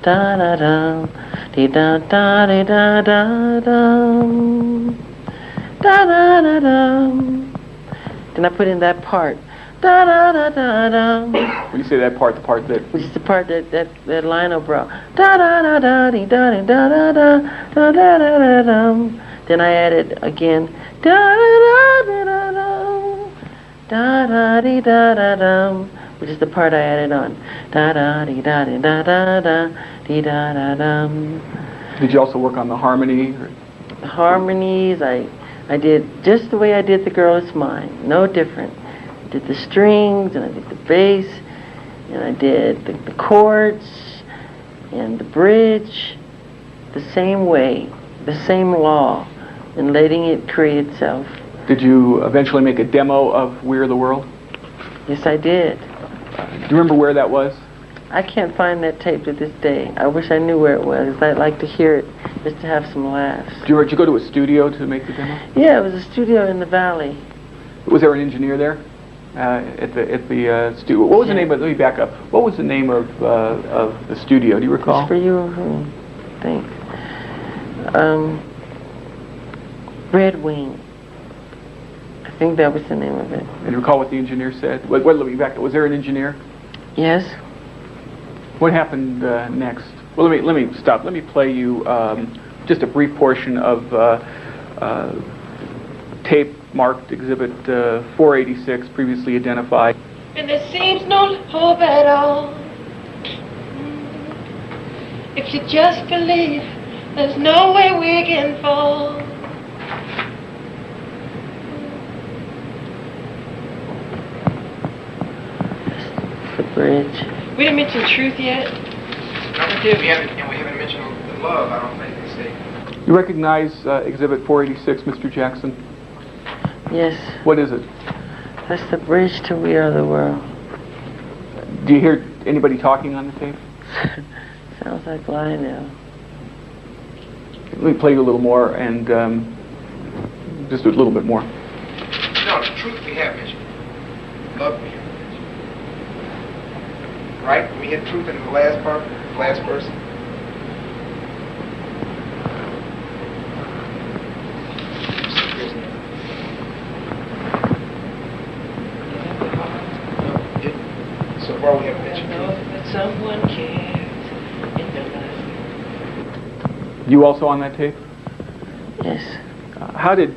da da da dee da da dee da da da da da da da. Then I put in that part. Da da da da da. When you say that part, the part that... Which is the part that Lionel brought. Da da da da dee da dee da da da da da da da da. Then I added again. Da da da da da. Da da dee da da da, which is the part I added on. Da da dee da dee da da da dee da da da. Did you also work on the harmony? The harmonies, I did just the way I did The Girl Is Mine, no different. I did the strings, and I did the bass, and I did the chords, and the bridge, the same way, the same law, and letting it create itself. Did you eventually make a demo of We're the World? Yes, I did. Do you remember where that was? I can't find that tape to this day. I wish I knew where it was. I'd like to hear it just to have some laughs. Did you go to a studio to make the demo? Yeah, it was a studio in the valley. Was there an engineer there at the studio? What was the name of? Let me back up. What was the name of the studio? Do you recall? It's for you, thanks. Red Wing. I think that was the name of it. And you recall what the engineer said? Let me back up. Was there an engineer? Yes. What happened next? Well, let me stop. Let me play you just a brief portion of tape marked Exhibit 486, previously identified. And there seems no hope at all. If you just believe, there's no way we can fall. The bridge. We didn't mention truth yet. No, we did. We haven't mentioned the love. I don't think they say. You recognize Exhibit 486, Mr. Jackson? Yes. What is it? That's the bridge to We Are the World. Do you hear anybody talking on the tape? Sounds like Lionel. Let me play you a little more, and just a little bit more. No, the truth we have mentioned. Love we have mentioned. Right? We hit truth in the last part, the last verse. So far we haven't mentioned truth. That someone cares in their life. You also on that tape? Yes. How did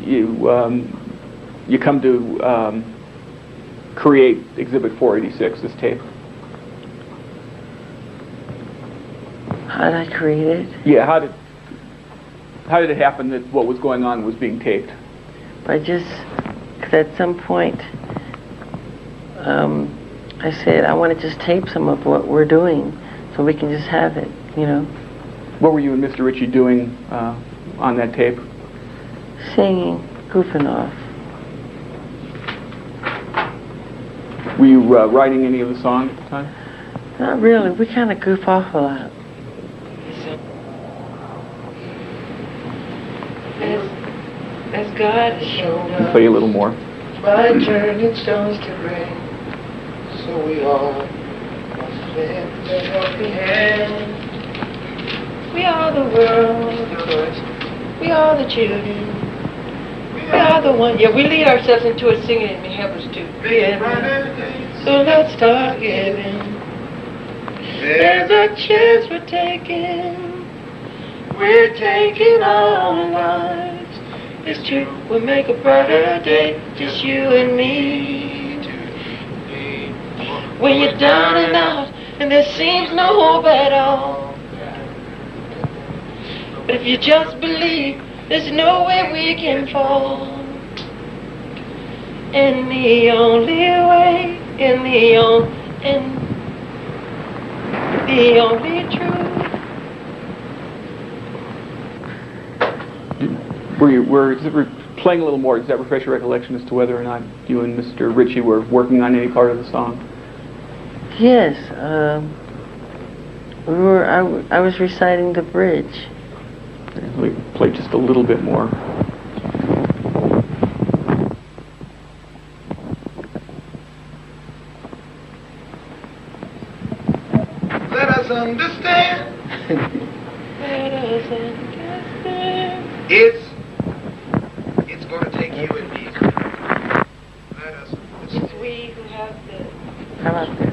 you come to create Exhibit 486, this tape? How did I create it? Yeah, how did it happen that what was going on was being taped? By just, because at some point, I said, I want to just tape some of what we're doing so we can just have it, you know. What were you and Mr. Ritchie doing on that tape? Singing, goofing off. Were you writing any of the songs at the time? Not really. We kind of goof off a lot. As God has shown us, Play a little more. by turning stones to bread, so we all must lend a helping hand. We are the world, of course. We are the children. We are the one. Yeah, we lead ourselves into it singing and may help us to give. So let's start giving. There's a chance we're taking. We're taking our lives. It's true, we'll make a brighter day, just you and me. When you're down and out, and there seems no hope at all. But if you just believe, There's no way we can fall. And the only way, and the only truth. We're playing a little more. Does that refresh your recollection as to whether or not you and Mr. Ritchie were working on any part of the song? Yes, I was reciting the bridge. We play just a little bit more. Let us understand. Let us understand. It's going to take you and me. Let us It's understand. we who have the How about that?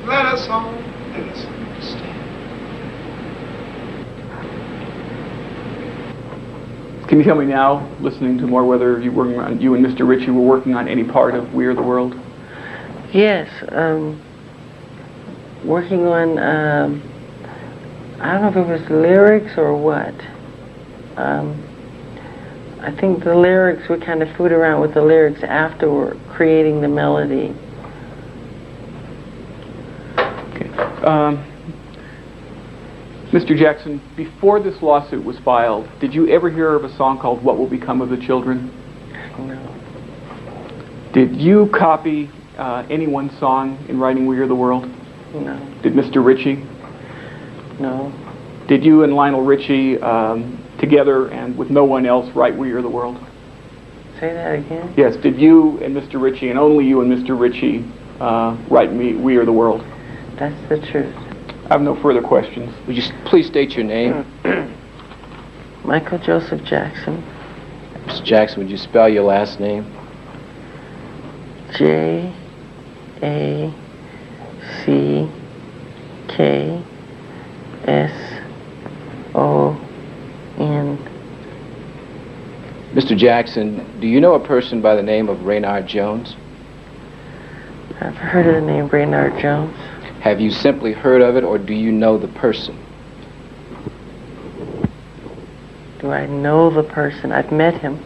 Let us all. Let us understand. Can you tell me now, listening to more, whether you and Mr. Ritchie were working on any part of We Are the World? Yes, working on, I don't know if it was lyrics or what. I think the lyrics, we kind of fooled around with the lyrics after creating the melody. Okay. Mr. Jackson, before this lawsuit was filed, did you ever hear of a song called What Will Become of the Children? No. Did you copy anyone's song in writing We Are the World? No. Did Mr. Ritchie? No. Did you and Lionel Richie together and with no one else write We Are the World? Say that again? Yes. Did you and Mr. Ritchie, and only you and Mr. Ritchie, write We Are the World? That's the truth. I have no further questions. Would you please state your name? Michael Joseph Jackson. Mr. Jackson, would you spell your last name? Jackson. Mr. Jackson, do you know a person by the name of Raynard Jones? I've heard of the name Raynard Jones. Have you simply heard of it, or do you know the person? Do I know the person? I've met him.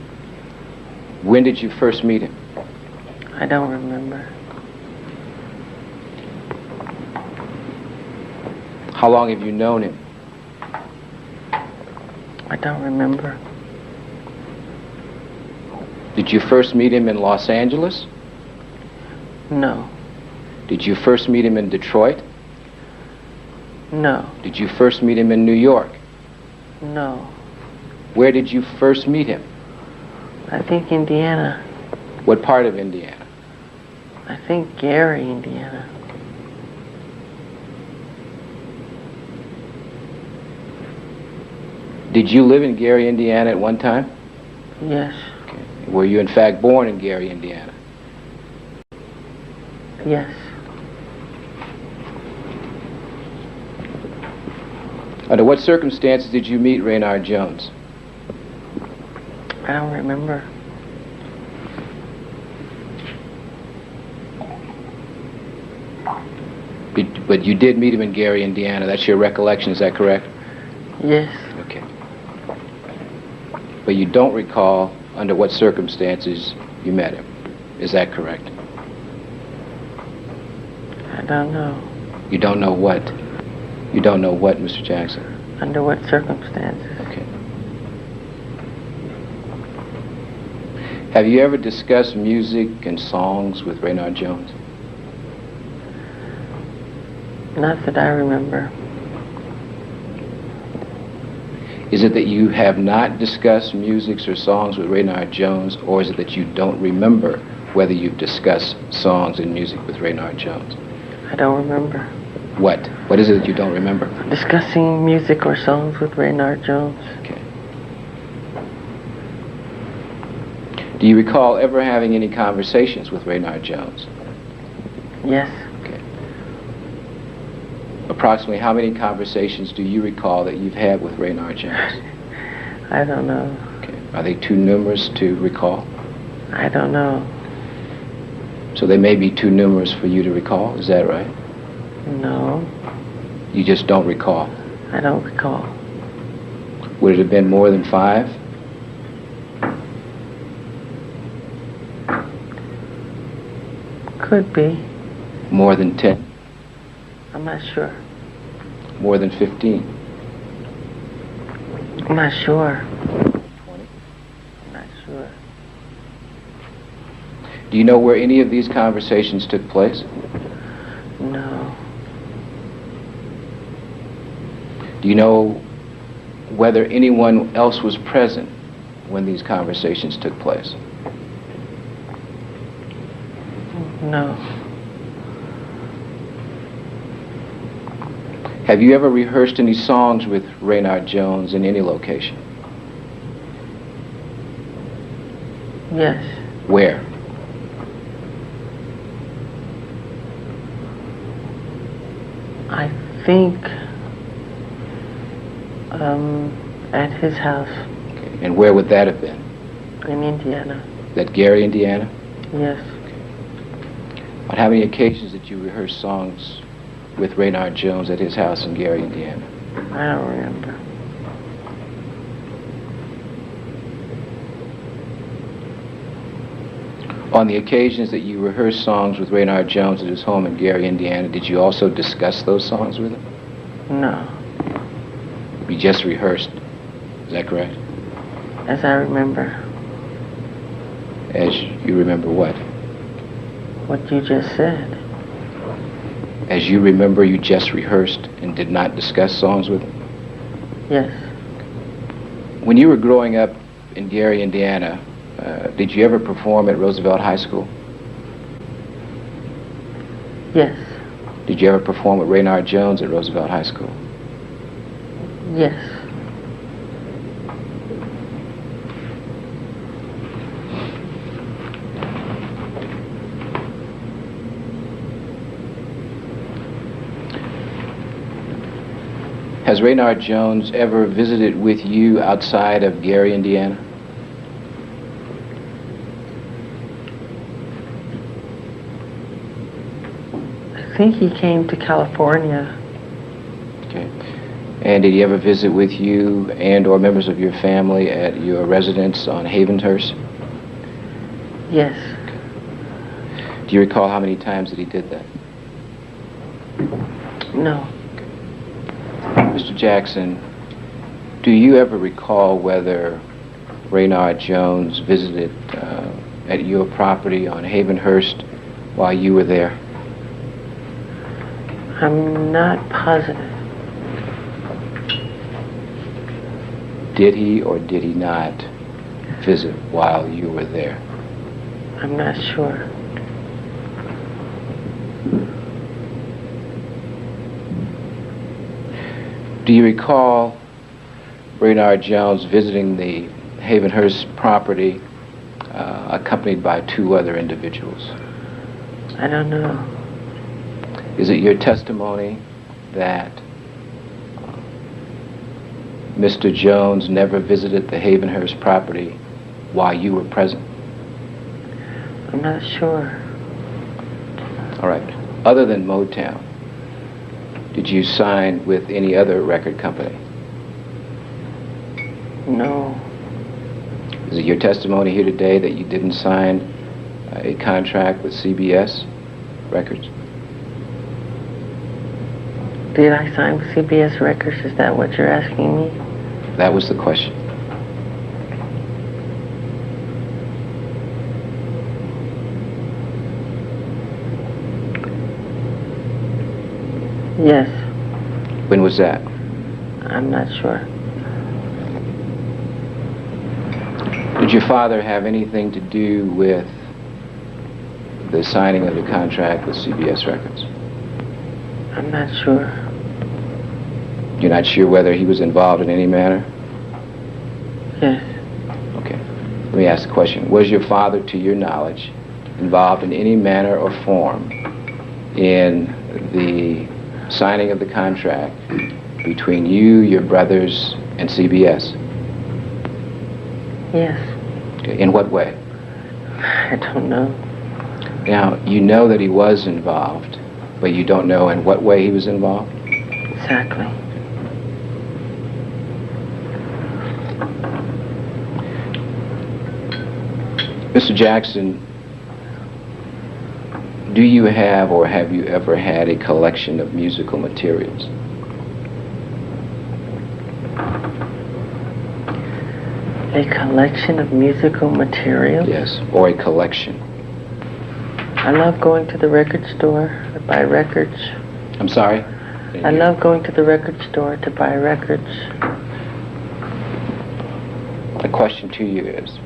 When did you first meet him? I don't remember. How long have you known him? I don't remember. Did you first meet him in Los Angeles? No. Did you first meet him in Detroit? No. Did you first meet him in New York? No. Where did you first meet him? I think Indiana. What part of Indiana? I think Gary, Indiana. Did you live in Gary, Indiana at one time? Yes. Okay. Were you in fact born in Gary, Indiana? Yes. Under what circumstances did you meet Raynard Jones? I don't remember. But you did meet him in Gary, Indiana. That's your recollection, is that correct? Yes. Okay. But you don't recall under what circumstances you met him. Is that correct? I don't know. You don't know what? You don't know what, Mr. Jackson? Under what circumstances? Okay. Have you ever discussed music and songs with Raynard Jones? Not that I remember. Is it that you have not discussed music or songs with Raynard Jones, or is it that you don't remember whether you've discussed songs and music with Raynard Jones? I don't remember. What? What is it that you don't remember? Discussing music or songs with Raynard Jones. Okay. Do you recall ever having any conversations with Raynard Jones? Yes. Okay. Approximately how many conversations do you recall that you've had with Raynard Jones? I don't know. Okay. Are they too numerous to recall? I don't know. So they may be too numerous for you to recall, is that right? No. You just don't recall. I don't recall. Would it have been more than 5? Could be. More than 10? I'm not sure. More than 15? I'm not sure. 20? I'm not sure. Do you know where any of these conversations took place? No. Do you know whether anyone else was present when these conversations took place? No. Have you ever rehearsed any songs with Raynard Jones in any location? Yes. Where? I think at his house Okay. And where would that have been? in Indiana. That Gary, Indiana? Yes. On how many occasions did you rehearse songs with Raynard Jones at his house in Gary, Indiana? I don't remember. On the occasions that you rehearsed songs with Raynard Jones at his home in Gary, Indiana, did you also discuss those songs with him? No. You just rehearsed. Is that correct? As I remember. As you remember what? What you just said. As you remember, you just rehearsed and did not discuss songs with him? Yes. When you were growing up in Gary, Indiana, did you ever perform at Roosevelt High School? Yes. Did you ever perform with Raynard Jones at Roosevelt High School? Yes. Has Raynard Jones ever visited with you outside of Gary, Indiana? I think he came to California. Okay. And did he ever visit with you and or members of your family at your residence on Havenhurst? Yes. Do you recall how many times that he did that? No. Mr. Jackson, do you ever recall whether Raynard Jones visited at your property on Havenhurst while you were there? I'm not positive. Did he or did he not visit while you were there? I'm not sure. Do you recall Raynard Jones visiting the Havenhurst property accompanied by 2 other individuals? I don't know. Is it your testimony that Mr. Jones never visited the Havenhurst property while you were present? I'm not sure. All right. Other than Motown, did you sign with any other record company? No. Is it your testimony here today that you didn't sign a contract with CBS Records? Did I sign with CBS Records? Is that what you're asking me? That was the question. Yes. When was that? I'm not sure. Did your father have anything to do with the signing of the contract with CBS Records? I'm not sure. You're not sure whether he was involved in any manner? Yes. Okay. Let me ask the question. Was your father, to your knowledge, involved in any manner or form in the signing of the contract between you, your brothers, and CBS? Yes. Okay. In what way? I don't know. Now, you know that he was involved, but you don't know in what way he was involved? Exactly. Mr. Jackson, do you have or have you ever had a collection of musical materials? A collection of musical materials? Yes, or a collection. I love going to the record store to buy records. I'm sorry? I love going to the record store to buy records. The question to you is,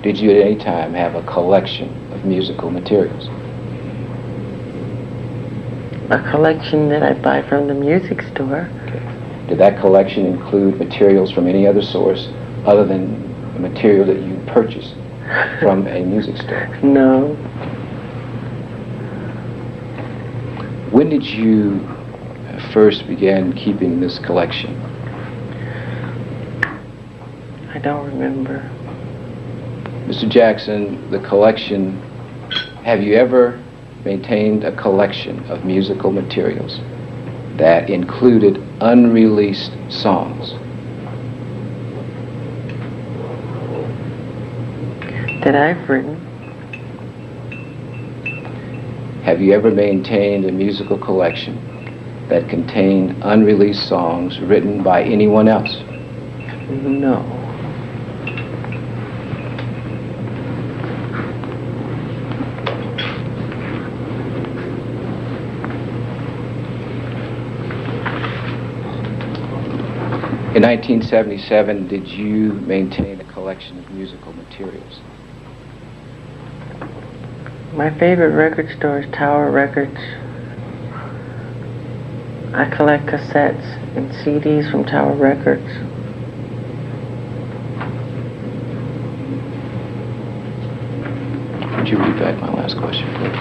did you at any time have a collection of musical materials? A collection that I buy from the music store. Okay. Did that collection include materials from any other source other than the material that you purchased from a music store? No. When did you first begin keeping this collection? I don't remember. Mr. Jackson, the collection, have you ever maintained a collection of musical materials that included unreleased songs? That I've written. Have you ever maintained a musical collection that contained unreleased songs written by anyone else? No. In 1977, did you maintain a collection of musical materials? My favorite record store is Tower Records. I collect cassettes and CDs from Tower Records. Would you read back my last question, please?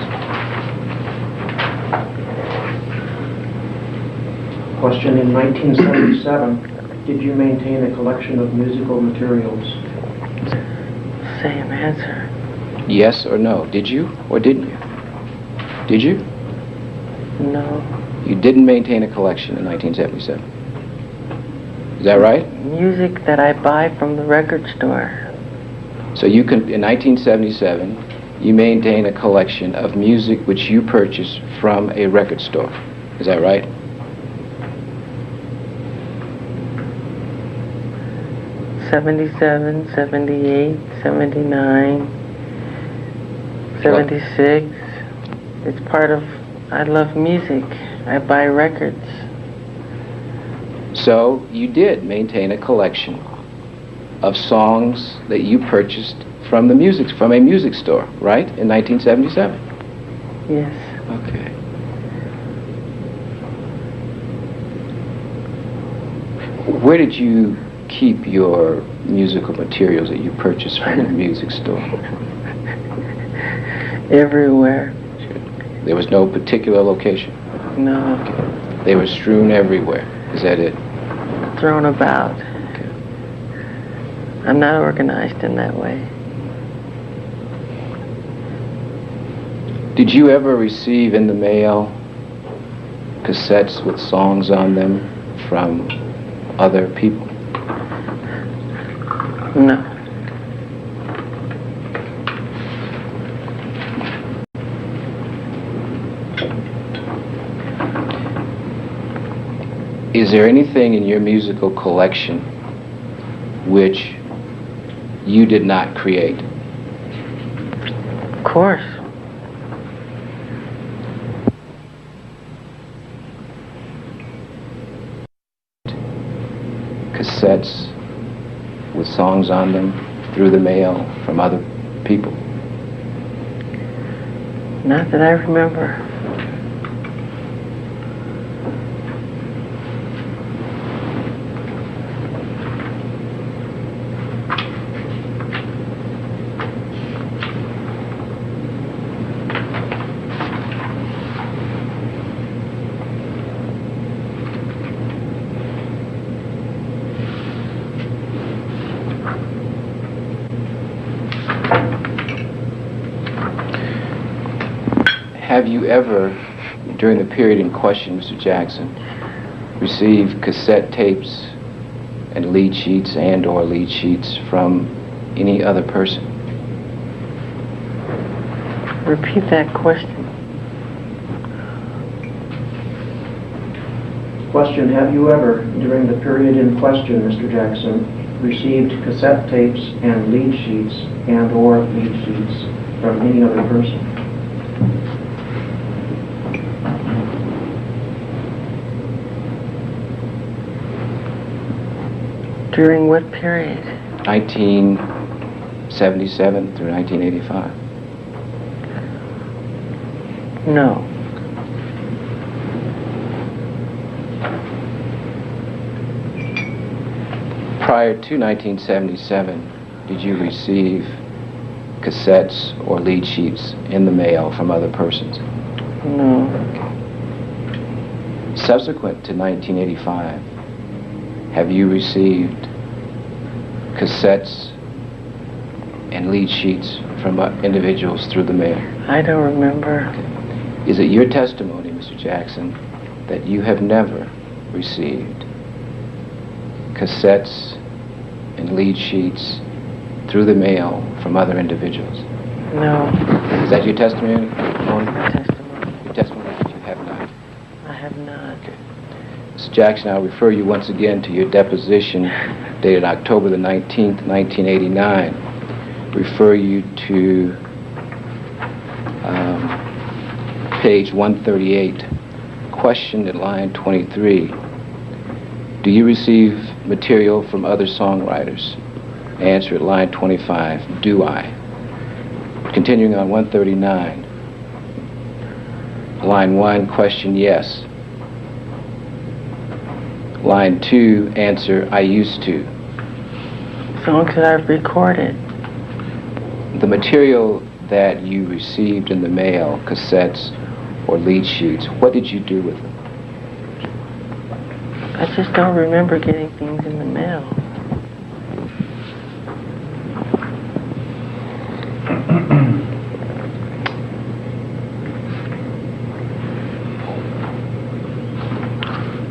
Question: in 1977, did you maintain a collection of musical materials? Same answer. Yes or no? Did you or didn't you? Did you? No. You didn't maintain a collection in 1977. Is that right? Music that I buy from the record store. So you can, in 1977, you maintain a collection of music which you purchased from a record store. Is that right? '77, '78, '79, '76. It's part of, I love music. I buy records. So you did maintain a collection of songs that you purchased from a music store, right? In 1977. Yes. Okay. Where did you keep your musical materials that you purchased from the music store? Everywhere. There was no particular location? No. Okay. They were strewn everywhere. Is that it? Thrown about. Okay. I'm not organized in that way. Did you ever receive in the mail cassettes with songs on them from other people? No. Is there anything in your musical collection which you did not create? Of course. Cassettes with songs on them through the mail from other people? Not that I remember. Have you ever, during the period in question, Mr. Jackson, received cassette tapes and lead sheets and/or lead sheets from any other person? Repeat that question. Question, have you ever, during the period in question, Mr. Jackson, received cassette tapes and lead sheets and/or lead sheets from any other person? During what period? 1977 through 1985. No. Prior to 1977, did you receive cassettes or lead sheets in the mail from other persons? No. Subsequent to 1985, have you received cassettes and lead sheets from individuals through the mail? I don't remember. Is it your testimony, Mr. Jackson, that you have never received cassettes and lead sheets through the mail from other individuals? No. Is that your testimony? Testimony. Your testimony that you have not? I have not. Okay. Mr. Jackson, I'll refer you once again to your deposition dated October the 19th, 1989. Refer you to page 138, question at line 23. Do you receive material from other songwriters? Answer at line 25, do I? Continuing on 139, line 1, question, yes. Line 2, answer, I used to. Songs that I've recorded. The material that you received in the mail, cassettes or lead sheets, what did you do with them? I just don't remember getting things in the mail.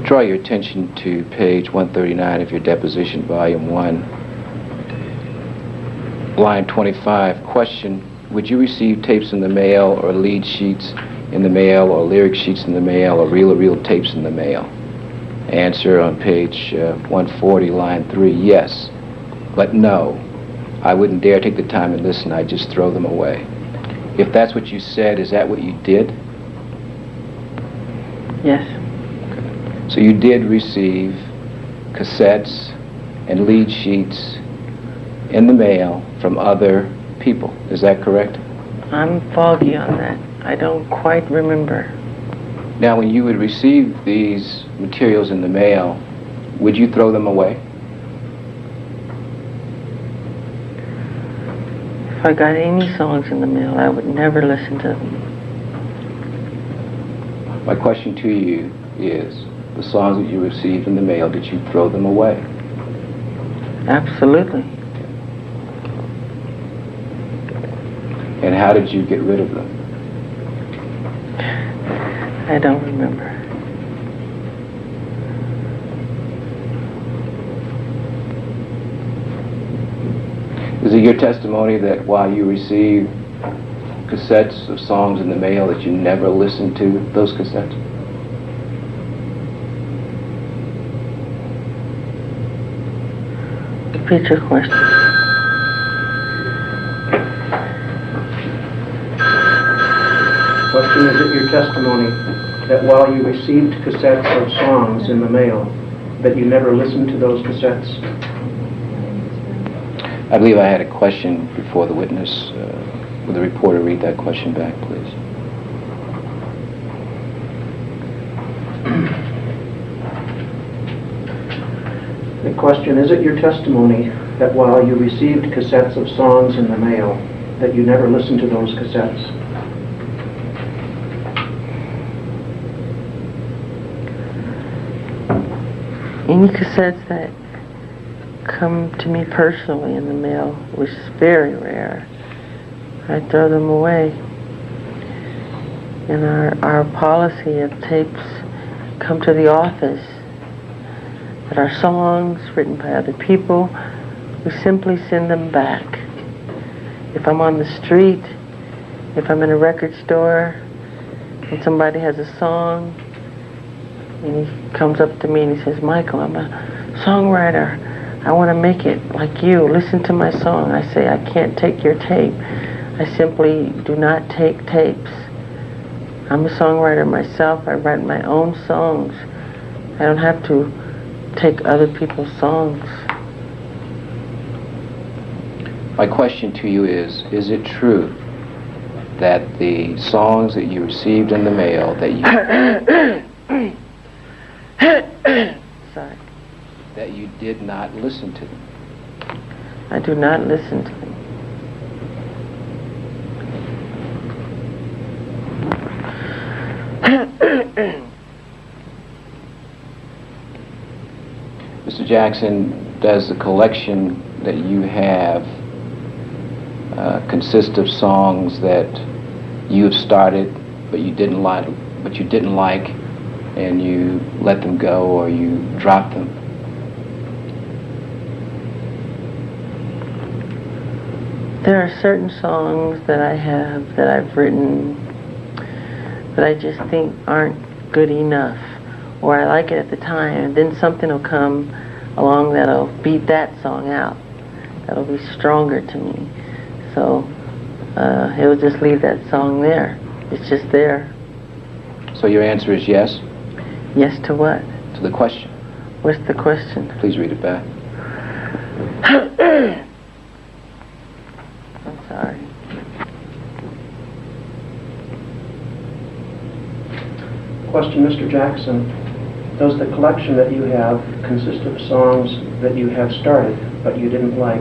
Draw your attention to page 139 of your deposition, volume 1. Line 25, question, would you receive tapes in the mail or lead sheets in the mail or lyric sheets in the mail or reel-to-reel tapes in the mail? Answer on page 140, line 3, yes. But no, I wouldn't dare take the time and listen, I'd just throw them away. If that's what you said, is that what you did? Yes. Okay. So you did receive cassettes and lead sheets in the mail from other people, is that correct? I'm foggy on that. I don't quite remember. Now, when you would receive these materials in the mail, would you throw them away? If I got any songs in the mail, I would never listen to them. My question to you is, the songs that you received in the mail, did you throw them away? Absolutely. And how did you get rid of them? I don't remember. Is it your testimony that while you received cassettes of songs in the mail that you never listened to those cassettes? Repeat your question. Question, is it your testimony that while you received cassettes of songs in the mail, that you never listened to those cassettes? I believe I had a question before the witness. Would the reporter read that question back, please? The question, is it your testimony that while you received cassettes of songs in the mail, that you never listened to those cassettes? Any cassettes that come to me personally in the mail, which is very rare, I throw them away. And our policy of tapes come to the office that are songs written by other people, we simply send them back. If I'm on the street if I'm in a record store and somebody has a song and he comes up to me and he says, Michael, I'm a songwriter. I want to make it like you. Listen to my song. I say, I can't take your tape. I simply do not take tapes. I'm a songwriter myself. I write my own songs. I don't have to take other people's songs. My question to you is it true that the songs that you received in the mail that you Sorry. that you did not listen to them? I do not listen to them. Mr. Jackson, does the collection that you have consist of songs that you have started but you didn't like, and you let them go or you dropped them? There are certain songs that I have that I've written that I just think aren't good enough, or I like it at the time, and then something will come along that'll beat that song out, that'll be stronger to me. So it'll just leave that song there. It's just there. So your answer is yes? Yes to what? To the question. What's the question? Please read it back. I'm sorry. Question, Mr. Jackson. Does the collection that you have consist of songs that you have started but you didn't like,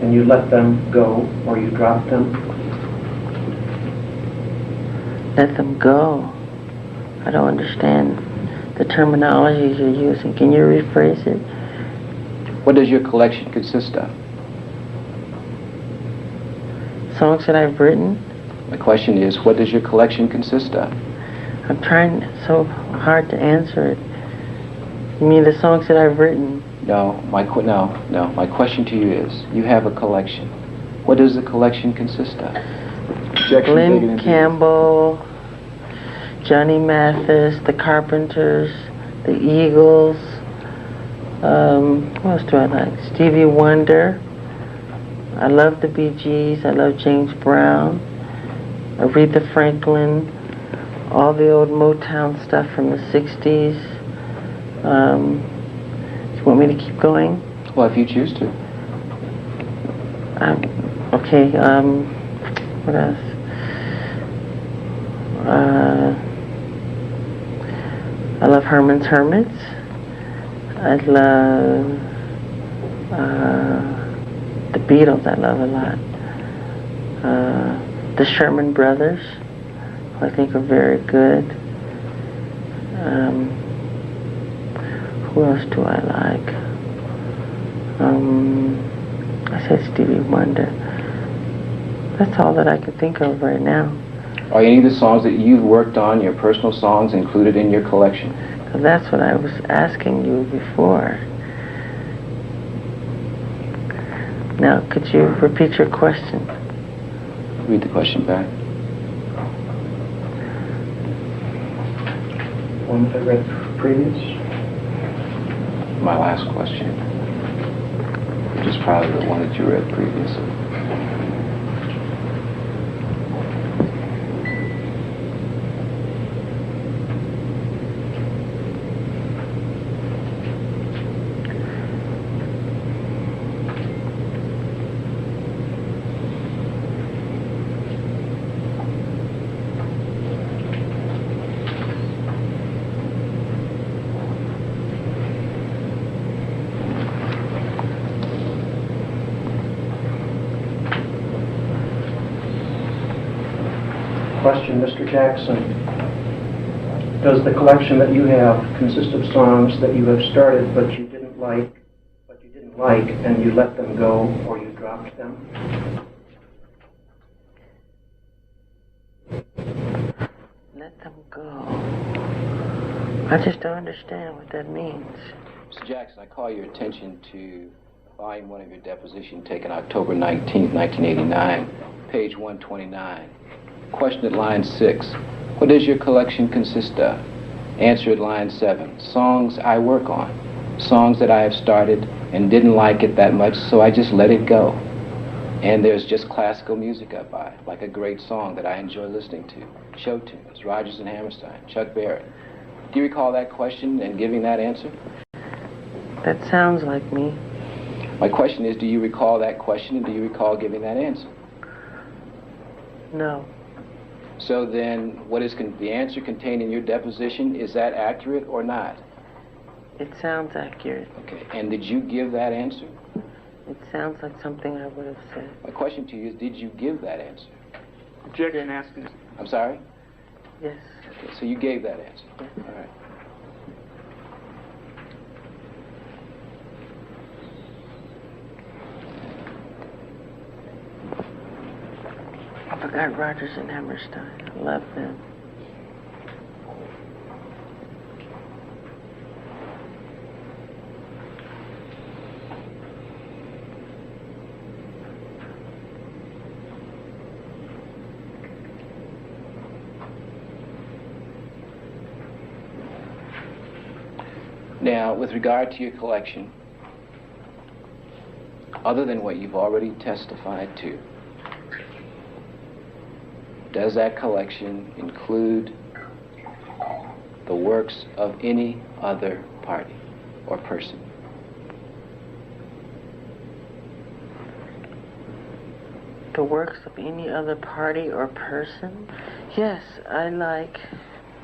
and you let them go or you dropped them? Let them go. I don't understand the terminology you're using. Can you rephrase it? What does your collection consist of? Songs that I've written? My question is, what does your collection consist of? I'm trying so hard to answer it. You mean the songs that I've written? No. My question to you is, you have a collection. What does the collection consist of? Glenn Campbell, Johnny Mathis, the Carpenters, the Eagles. What else do I like? Stevie Wonder. I love the Bee Gees. I love James Brown, Aretha Franklin, all the old Motown stuff from the 60s. You want me to keep going? Well, if you choose to. Okay, what else? I love Herman's Hermits. I love the Beatles. I love a lot. The Sherman Brothers, who I think are very good. Who else do I like? I said Stevie Wonder. That's all that I can think of right now. Are any of the songs that you've worked on, your personal songs, included in your collection? So that's what I was asking you before. Now, could you repeat your question? Read the question back. One that I read previous. My last question, which is probably the one that you read previously. Question, Mr. Jackson. Does the collection that you have consist of songs that you have started but you didn't like, and you let them go or you dropped them? Let them go. I just don't understand what that means. Mr. Jackson, I call your attention to Volume 1 of your deposition taken October 19th, 1989, page 129. Question at line 6. What does your collection consist of? Answer at line 7. Songs I work on. Songs that I have started and didn't like it that much, so I just let it go. And there's just classical music I buy, like a great song that I enjoy listening to. Show tunes, Rodgers and Hammerstein, Chuck Berry. Do you recall that question and giving that answer? That sounds like me. My question is, do you recall that question and do you recall giving that answer? No. So then, what is the answer contained in your deposition? Is that accurate or not? It sounds accurate. Okay, and did you give that answer? It sounds like something I would have said. My question to you is, did you give that answer? Objection asking. I'm sorry? Yes. Okay, so you gave that answer. Yes. All right. I forgot Rodgers and Hammerstein. I love them. Now, with regard to your collection, other than what you've already testified to, does that collection include the works of any other party or person? The works of any other party or person? Yes, I like.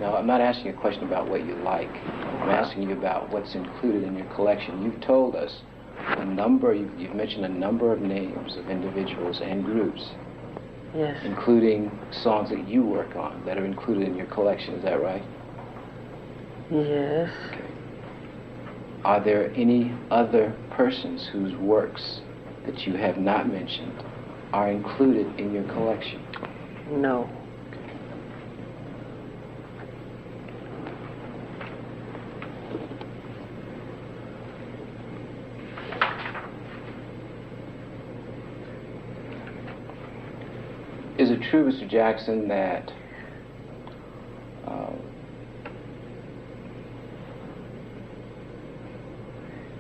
No, I'm not asking you a question about what you like. I'm asking you about what's included in your collection. You've told us a number, you've mentioned a number of names of individuals and groups. Yes. Including songs that you work on that are included in your collection, is that right? Yes. Okay. Are there any other persons whose works that you have not mentioned are included in your collection? No. Is it true, Mr. Jackson, that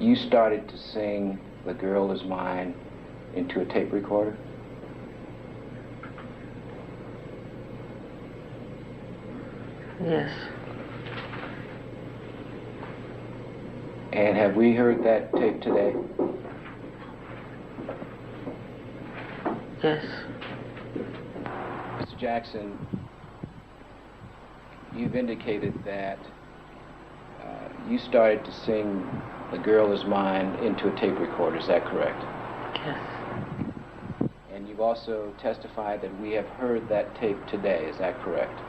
you started to sing "The Girl Is Mine" into a tape recorder? Yes. And have we heard that tape today? Yes. Mr. Jackson, you've indicated that you started to sing "The Girl Is Mine" into a tape recorder, is that correct? Yes. And you've also testified that we have heard that tape today, is that correct?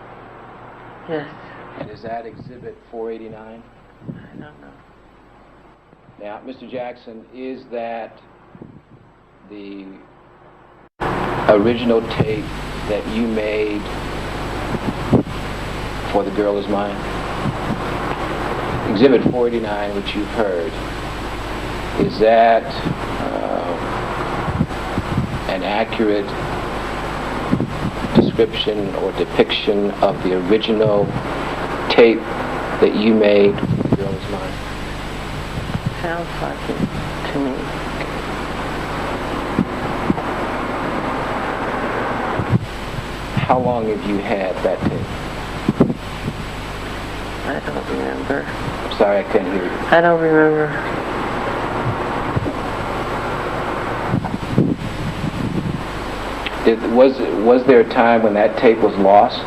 Yes. And is that Exhibit 489? I don't know. Now, Mr. Jackson, is that the original tape that you made for "The Girl Is Mine"? Exhibit 489, which you've heard, is that an accurate description or depiction of the original tape that you made for "The Girl Is Mine"? Sounds like it to me. How long have you had that tape? I don't remember. I'm sorry, I couldn't hear you. I don't remember. Was there a time when that tape was lost?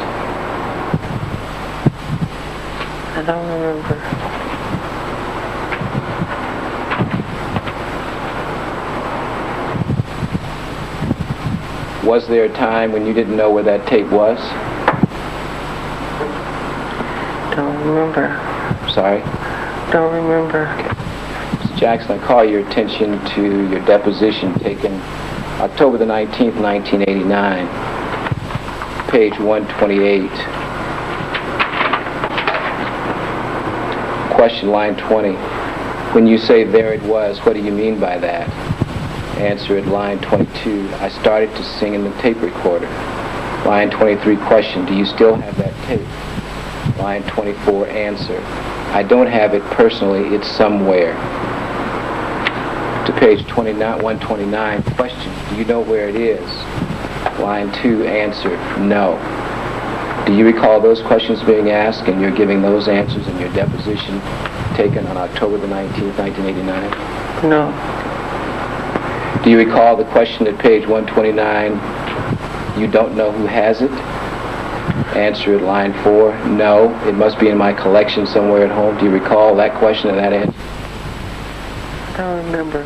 I don't remember. Was there a time when you didn't know where that tape was? Don't remember. Sorry? Don't remember. Mr. Jackson, I call your attention to your deposition taken October the 19th, 1989, page 128. Question, line 20. When you say "there it was," what do you mean by that? Answer at line 22, I started to sing in the tape recorder. Line 23, question, do you still have that tape? Line 24, answer, I don't have it personally, it's somewhere. To page 129, question, do you know where it is? Line 2, answer, no. Do you recall those questions being asked and you're giving those answers in your deposition taken on October the 19th, 1989? No. Do you recall the question at page 129, you don't know who has it? Answer at line 4, no, it must be in my collection somewhere at home. Do you recall that question and that answer? I don't remember.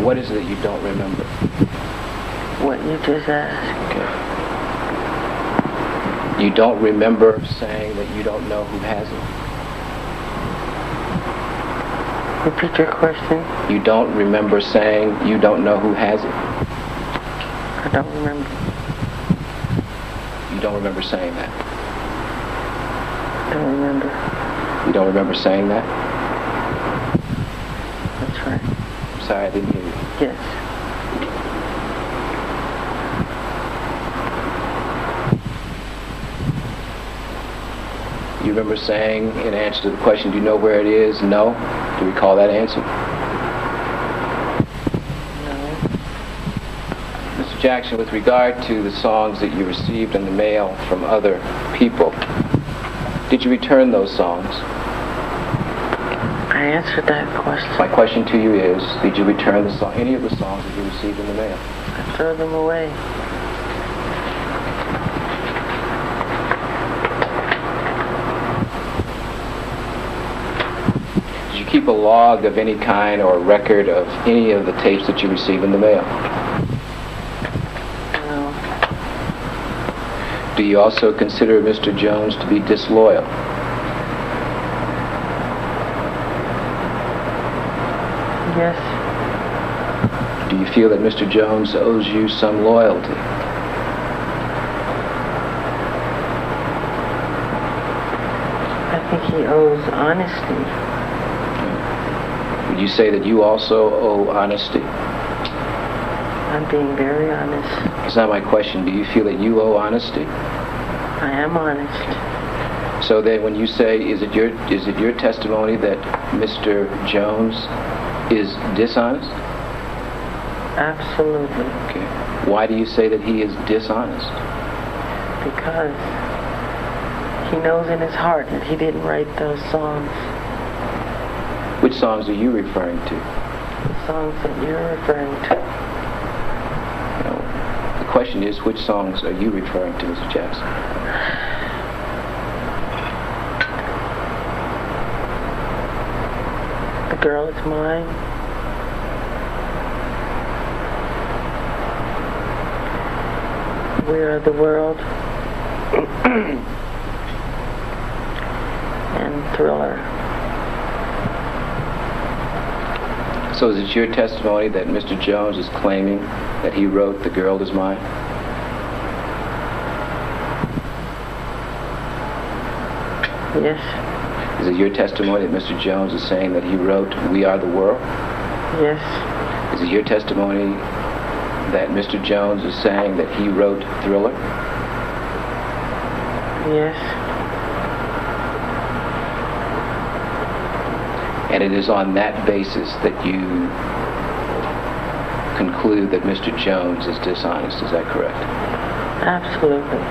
What is it that you don't remember? What you just asked. Okay. You don't remember saying that you don't know who has it? Repeat your question. You don't remember saying you don't know who has it? I don't remember. You don't remember saying that? I don't remember. You don't remember saying that? That's right. I'm sorry, I didn't hear you. Yes. You remember saying in answer to the question, do you know where it is? No? Do you recall that answer? No. Mr. Jackson, with regard to the songs that you received in the mail from other people, did you return those songs? I answered that question. My question to you is, did you return any of the songs that you received in the mail? I threw them away. Did you keep a log of any kind or a record of any of the tapes that you received in the mail? No. Do you also consider Mr. Jones to be disloyal? Yes. Do you feel that Mr. Jones owes you some loyalty? I think he owes honesty. Would you say that you also owe honesty? I'm being very honest. That's not my question. Do you feel that you owe honesty? I am honest. So then when you say, is it your testimony that Mr. Jones is dishonest? Absolutely. Okay. Why do you say that he is dishonest? Because he knows in his heart that he didn't write those songs. Which songs are you referring to? The songs that you're referring to. No. The question is, which songs are you referring to, Mr. Jackson? The Girl Is Mine. We Are the World. And Thriller. So is it your testimony that Mr. Jones is claiming that he wrote The Girl Is Mine? Yes. Is it your testimony that Mr. Jones is saying that he wrote We Are the World? Yes. Is it your testimony that Mr. Jones is saying that he wrote Thriller? Yes. And it is on that basis that you conclude that Mr. Jones is dishonest, is that correct? Absolutely.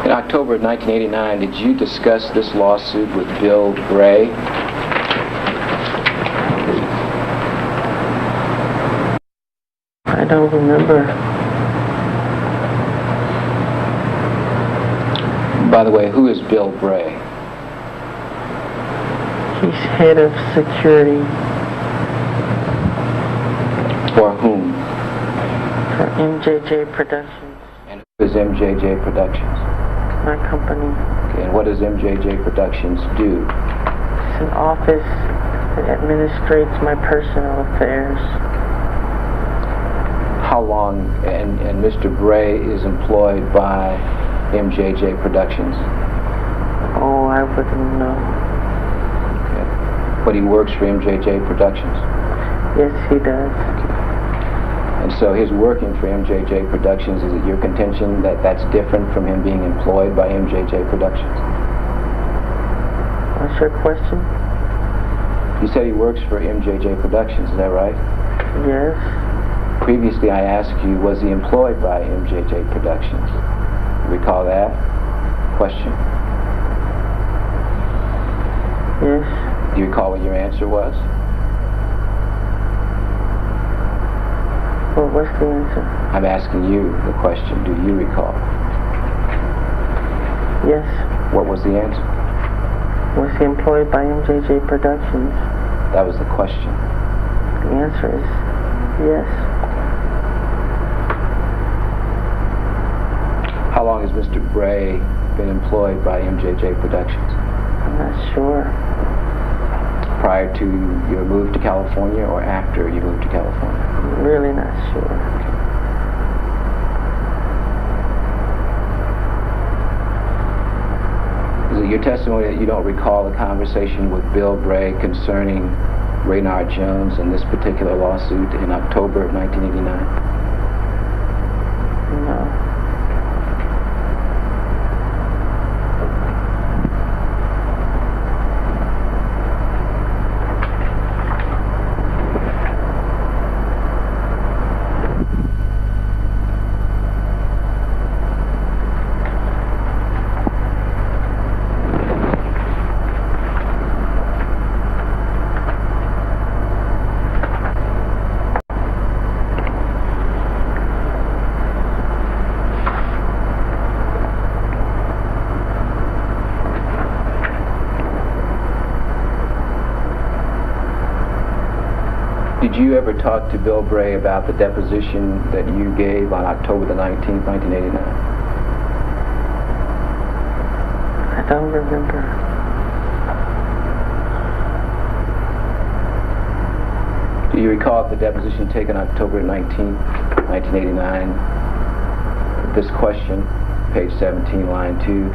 In October of 1989, did you discuss this lawsuit with Bill Gray? I don't remember. By the way, who is Bill Gray? He's head of security. For whom? For MJJ Productions, And who is MJJ Productions? my company. Okay, and what does MJJ Productions do? It's an office that administrates my personal affairs. How long, and Mr. Bray is employed by MJJ Productions? Oh, I wouldn't know. Okay. But he works for MJJ Productions? Yes, he does. And so his working for MJJ Productions, is it your contention that that's different from him being employed by MJJ Productions? What's your question? You said he works for MJJ Productions, is that right? Yes. Previously I asked you, was he employed by MJJ Productions? You recall that? Question. Yes. Do you recall what your answer was? Well, what's the answer? I'm asking you the question. Do you recall? Yes. What was the answer? Was he employed by MJJ Productions? That was the question. The answer is yes. How long has Mr. Bray been employed by MJJ Productions? I'm not sure. Prior to your move to California or after you moved to California? I'm really not sure. Is it your testimony that you don't recall a conversation with Bill Bray concerning Raynard Jones and this particular lawsuit in October of 1989? No. Did you ever talk to Bill Bray about the deposition that you gave on October the 19th, 1989? I don't remember. Do you recall the deposition taken October 19th, 1989? This question, page 17, line 2.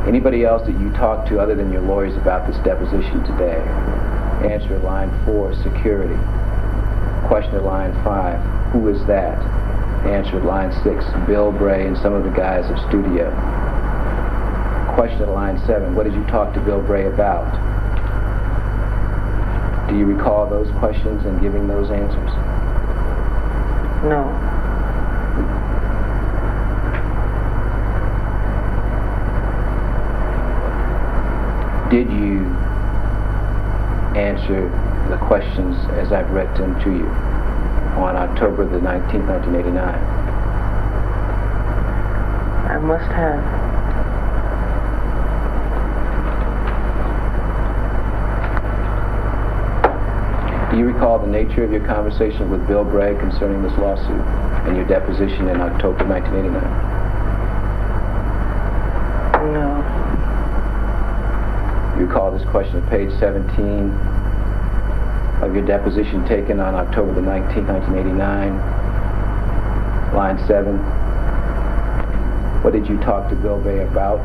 Anybody else that you talked to other than your lawyers about this deposition today? Answer at line 4, security. Question at line 5, who is that? Answer at line 6, Bill Bray and some of the guys of studio. Question at line 7, what did you talk to Bill Bray about? Do you recall those questions and giving those answers? No. Did you answer the questions as I've read them to you on October the 19th, 1989? I must have. Do you recall the nature of your conversation with Bill Bray concerning this lawsuit and your deposition in October 1989? No. You recall this question at page 17 of your deposition taken on October the 19th, 1989, line 7. What did you talk to Bill Bray about?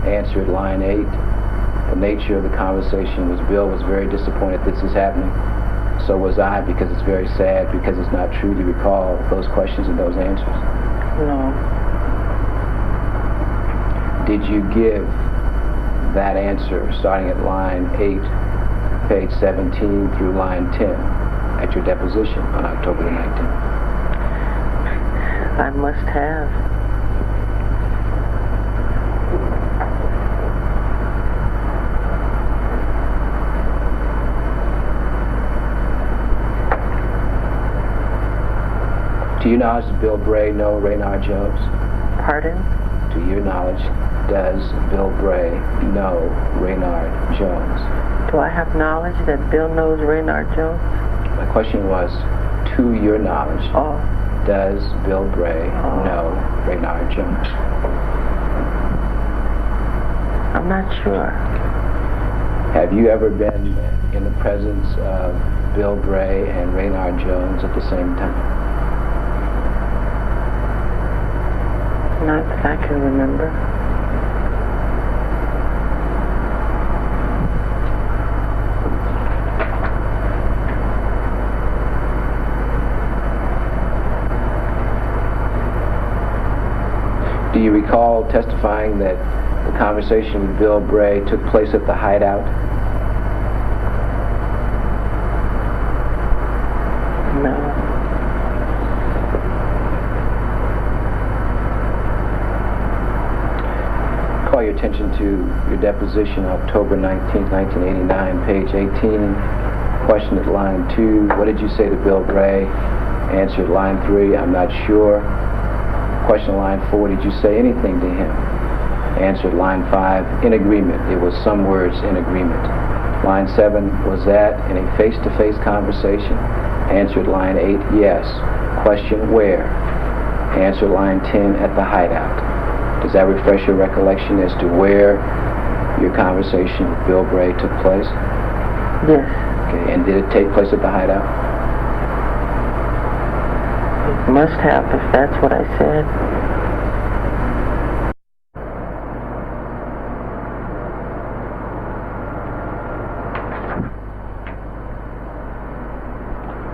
Answer at line 8. The nature of the conversation was Bill was very disappointed this is happening. So was I, because it's very sad, because it's not true. Do you recall those questions and those answers? No. Did you give that answer starting at line 8, page 17 through line 10 at your deposition on October the 19th? I must have. To your knowledge, does Bill Bray know Raynard Jones? Pardon? To your knowledge, does Bill Bray know Raynard Jones? Do I have knowledge that Bill knows Raynard Jones? My question was, to your knowledge, Oh, does Bill Bray know Raynard Jones? I'm not sure. Have you ever been in the presence of Bill Bray and Raynard Jones at the same time? Not that I can remember. Do you recall testifying that the conversation with Bill Bray took place at the Hideout? No. Call your attention to your deposition, October 19th, 1989, page 18. Question at line 2. What did you say to Bill Bray? Answer at line 3. I'm not sure. Question line 4, did you say anything to him? Answered line 5, in agreement. It was some words in agreement. Line 7, was that in a face-to-face conversation? Answered line 8, yes. Question, where? Answered line 10, at the Hideout. Does that refresh your recollection as to where your conversation with Bill Bray took place? Yes. Okay, and did it take place at the Hideout? Must have, if that's what I said.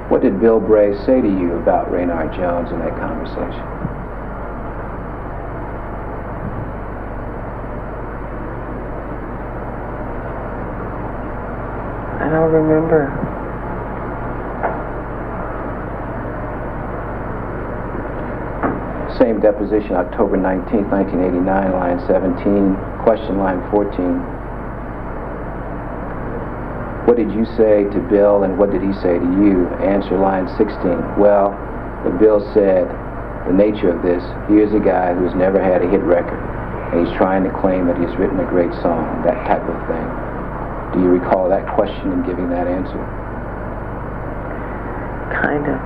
What did Bill Bray say to you about Raynard Jones in that conversation? I don't remember. Same deposition, October 19th, 1989, line 17. Question, line 14. What did you say to Bill and what did he say to you? Answer, line 16. Well, Bill said, the nature of this, here's a guy who's never had a hit record, and he's trying to claim that he's written a great song, that type of thing. Do you recall that question and giving that answer? Kind of.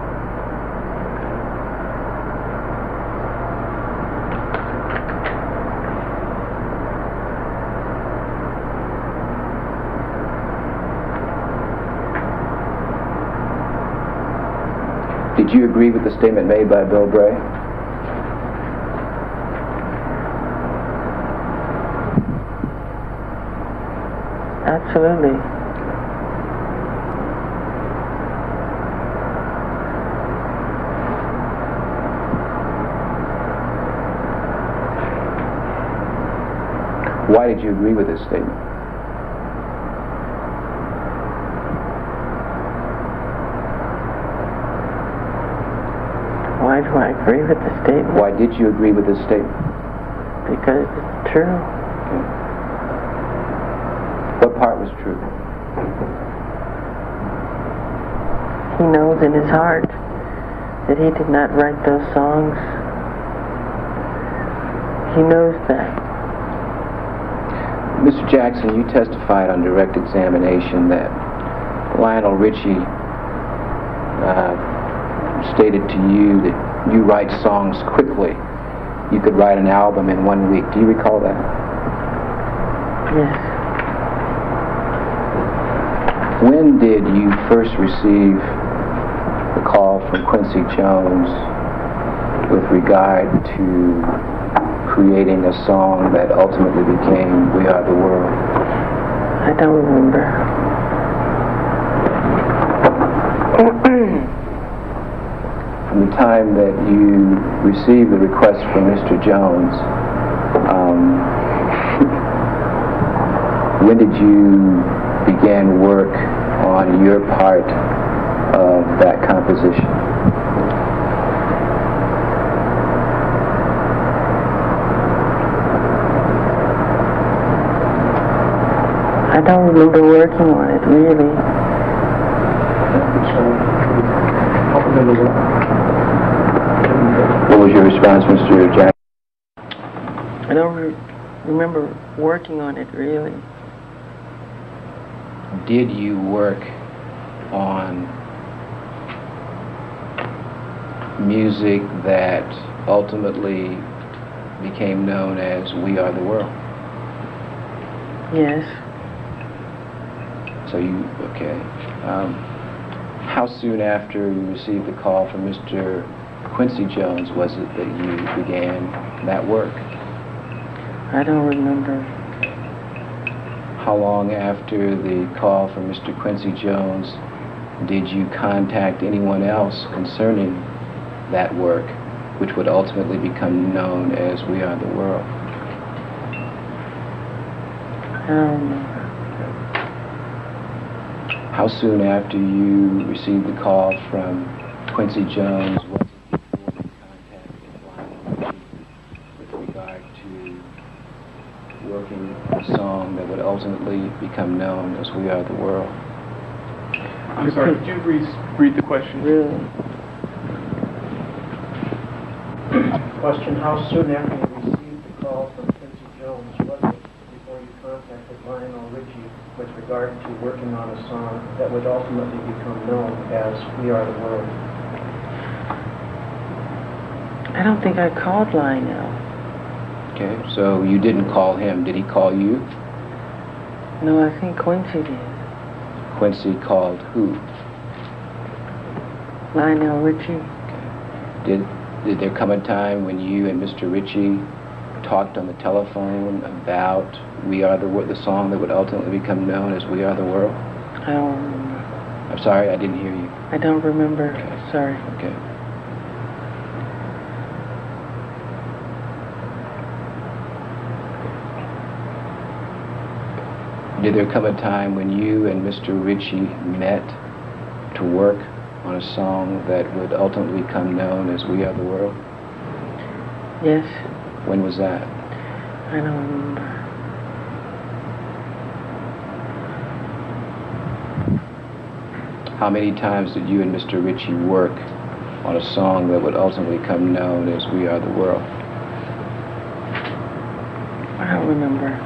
Did you agree with the statement made by Bill Bray? Absolutely. Why did you agree with this statement? Why do I agree with the statement? Why did you agree with this statement? Because it's true. Okay. What part was true? He knows in his heart that he did not write those songs. He knows that. Mr. Jackson, you testified on direct examination that Lionel Richie stated to you that you write songs quickly. You could write an album in 1 week. Do you recall that? Yes. When did you first receive the call from Quincy Jones with regard to creating a song that ultimately became We Are the World? I don't remember. From the time that you received the request from Mr. Jones, when did you begin work on your part of that composition? I don't remember working on it, really. What was your response, Mr. Jackson? I don't remember working on it, really. Did you work on music that ultimately became known as We Are the World? Yes. So you, okay. How soon after you received the call from Mr. Quincy Jones was it that you began that work? I don't remember. How long after the call from Mr. Quincy Jones did you contact anyone else concerning that work, which would ultimately become known as We Are the World? I don't remember. How soon after you received the call from Quincy Jones was it before you contacted Lionel with regard to working a song that would ultimately become known as We Are the World? I'm sorry, could you read the question? Really? Question, how soon after you received the call from Quincy Jones was it before you contacted Lionel Richie with regard to working on a song that would ultimately become known as We Are the World? I don't think I called Lionel. Okay, so you didn't call him. Did he call you? No, I think Quincy did. Quincy called who? Lionel Richie. Did there come a time when you and Mr. Ritchie talked on the telephone about We Are the song that would ultimately become known as We Are the World? I don't remember. I'm sorry, I didn't hear you. I don't remember. Okay. Sorry. Okay. Did there come a time when you and Mr. Ritchie met to work on a song that would ultimately become known as We Are the World? Yes. When was that? I don't remember. How many times did you and Mr. Ritchie work on a song that would ultimately become known as We Are the World? I don't remember.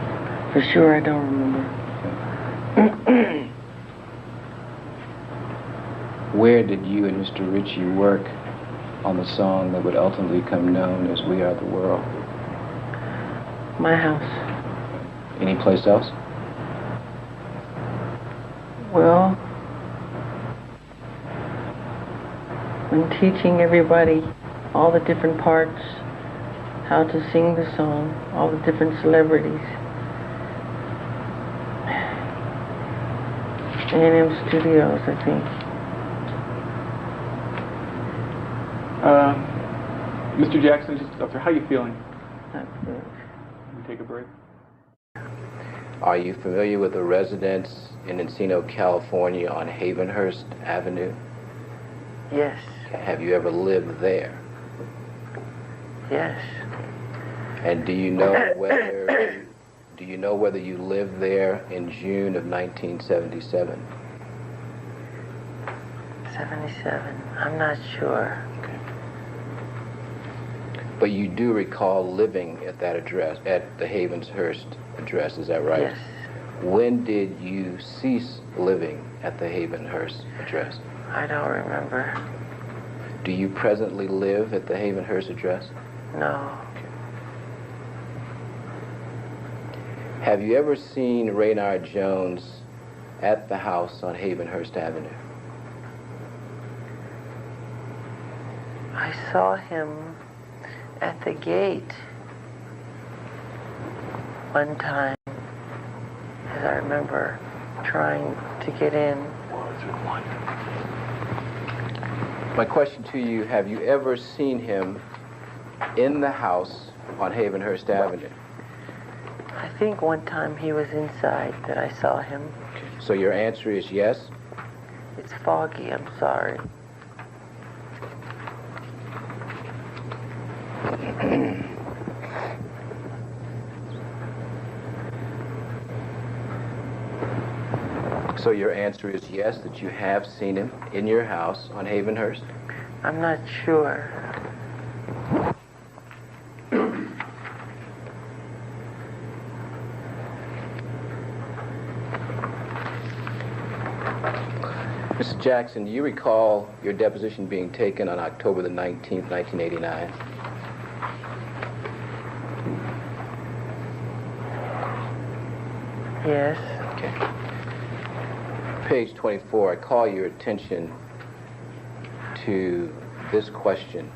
For sure, I don't remember. Where did you and Mr. Ritchie work on the song that would ultimately become known as We Are the World? My house. Any place else? Well, when teaching everybody all the different parts, how to sing the song, all the different celebrities. A&M Studios, I think. Mr. Jackson, just up there, how are you feeling? Not good. Can we take a break? Are you familiar with the residence in Encino, California on Havenhurst Avenue? Yes. Have you ever lived there? Yes. And do you know whether you lived there in June of 1977? 77. I'm not sure. But you do recall living at that address, at the Havenhurst address, is that right? Yes. When did you cease living at the Havenhurst address? I don't remember. Do you presently live at the Havenhurst address? No. Have you ever seen Raynard Jones at the house on Havenhurst Avenue? I saw him at the gate one time, as I remember trying to get in. My question to you, have you ever seen him in the house on Havenhurst Avenue? I think one time he was inside that I saw him. So your answer is yes? It's foggy, I'm sorry. So your answer is yes, that you have seen him in your house on Havenhurst? I'm not sure. Mr. Jackson, do you recall your deposition being taken on October the 19th, 1989? Yes. Okay. Page 24, I call your attention to this question,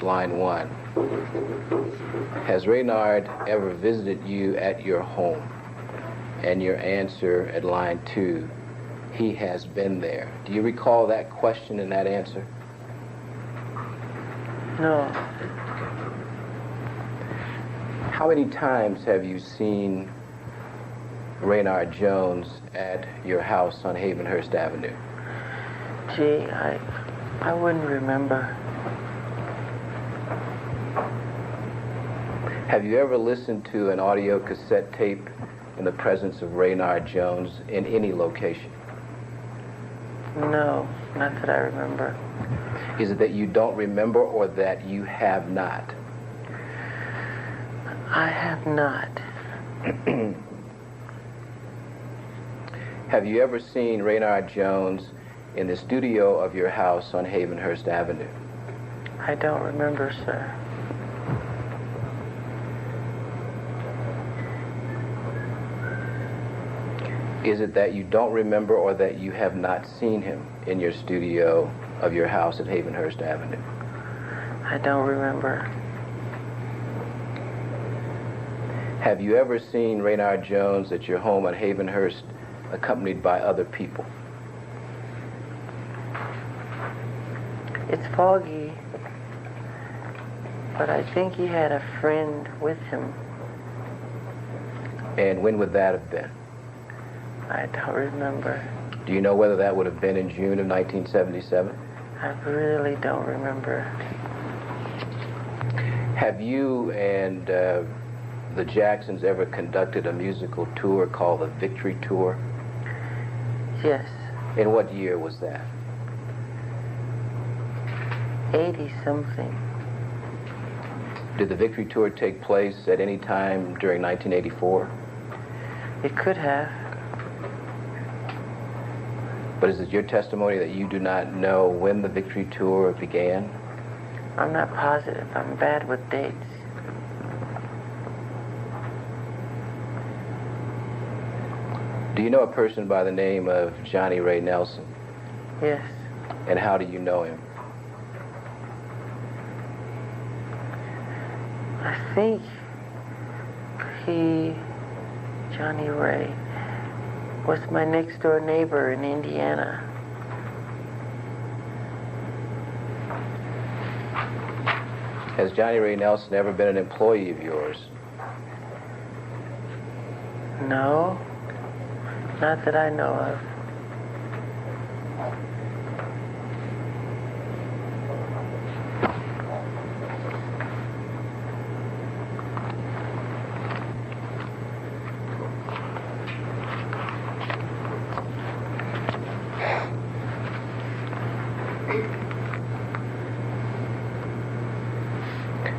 line 1. Has Reynard ever visited you at your home? And your answer at line 2, he has been there. Do you recall that question and that answer? No. How many times have you seen Reynard Jones at your house on Havenhurst Avenue? Gee, I wouldn't remember. Have you ever listened to an audio cassette tape in the presence of Reynard Jones in any location? No, not that I remember. Is it that you don't remember or that you have not? I have not. Have you ever seen Reynard Jones in the studio of your house on Havenhurst Avenue? I don't remember, sir. Is it that you don't remember or that you have not seen him in your studio of your house at Havenhurst Avenue? I don't remember. Have you ever seen Reynard Jones at your home at Havenhurst accompanied by other people? It's foggy, but I think he had a friend with him. And when would that have been? I don't remember. Do you know whether that would have been in June of 1977? I really don't remember. Have you and the Jacksons ever conducted a musical tour called the Victory Tour? Yes. In what year was that? 80-something. Did the Victory Tour take place at any time during 1984? It could have. But is it your testimony that you do not know when the Victory Tour began? I'm not positive. I'm bad with dates. Do you know a person by the name of Johnny Ray Nelson? Yes. And how do you know him? I think Johnny Ray, was my next door neighbor in Indiana. Has Johnny Ray Nelson ever been an employee of yours? No, not that I know of.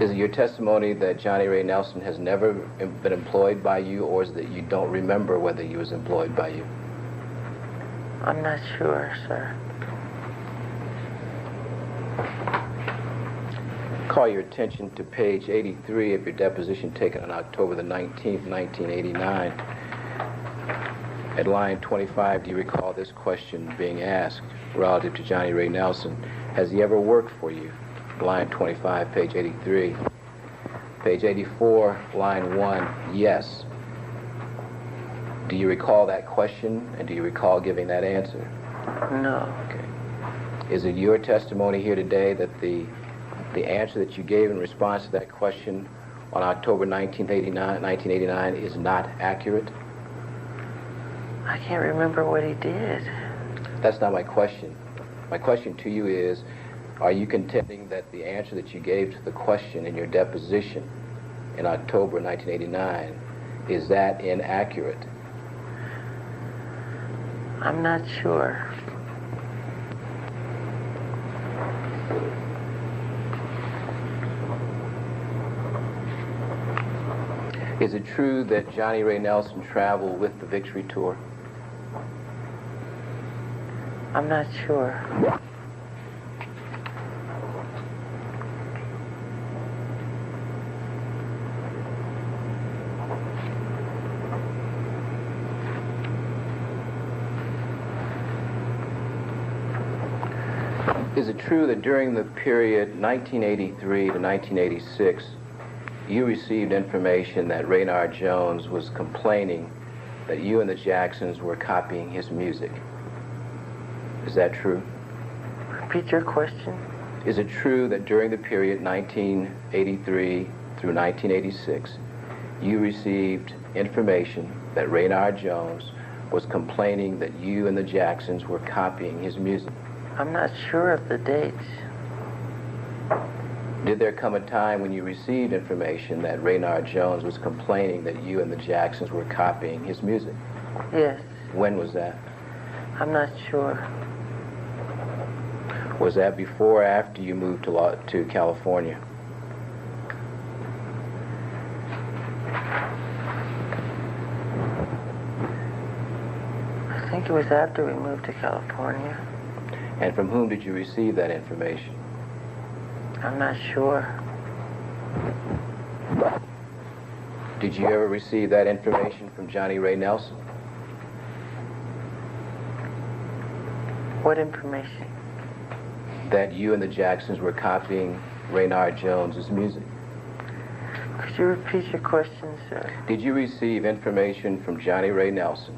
Is it your testimony that Johnny Ray Nelson has never been employed by you, or is it that you don't remember whether he was employed by you? I'm not sure, sir. Call your attention to page 83 of your deposition taken on October the 19th, 1989. At line 25, do you recall this question being asked relative to Johnny Ray Nelson? Has he ever worked for you? Line 25, page 83. Page 84, line 1, yes. Do you recall that question, and do you recall giving that answer? No. Okay. Is it your testimony here today that the answer that you gave in response to that question on October 1989 is not accurate? I can't remember what he did. That's not my question. My question to you is, are you contending that the answer that you gave to the question in your deposition in October 1989, is that inaccurate? I'm not sure. Is it true that Johnny Ray Nelson traveled with the Victory Tour? I'm not sure. Is it true that during the period 1983 to 1986, you received information that Raynard Jones was complaining that you and the Jacksons were copying his music? Is that true? Repeat your question. Is it true that during the period 1983 through 1986, you received information that Raynard Jones was complaining that you and the Jacksons were copying his music? I'm not sure of the dates. Did there come a time when you received information that Raynard Jones was complaining that you and the Jacksons were copying his music? Yes. When was that? I'm not sure. Was that before or after you moved to California? I think it was after we moved to California. And from whom did you receive that information? I'm not sure. Did you ever receive that information from Johnny Ray Nelson? What information? That you and the Jacksons were copying Raynard Jones's music. Could you repeat your question, sir? Did you receive information from Johnny Ray Nelson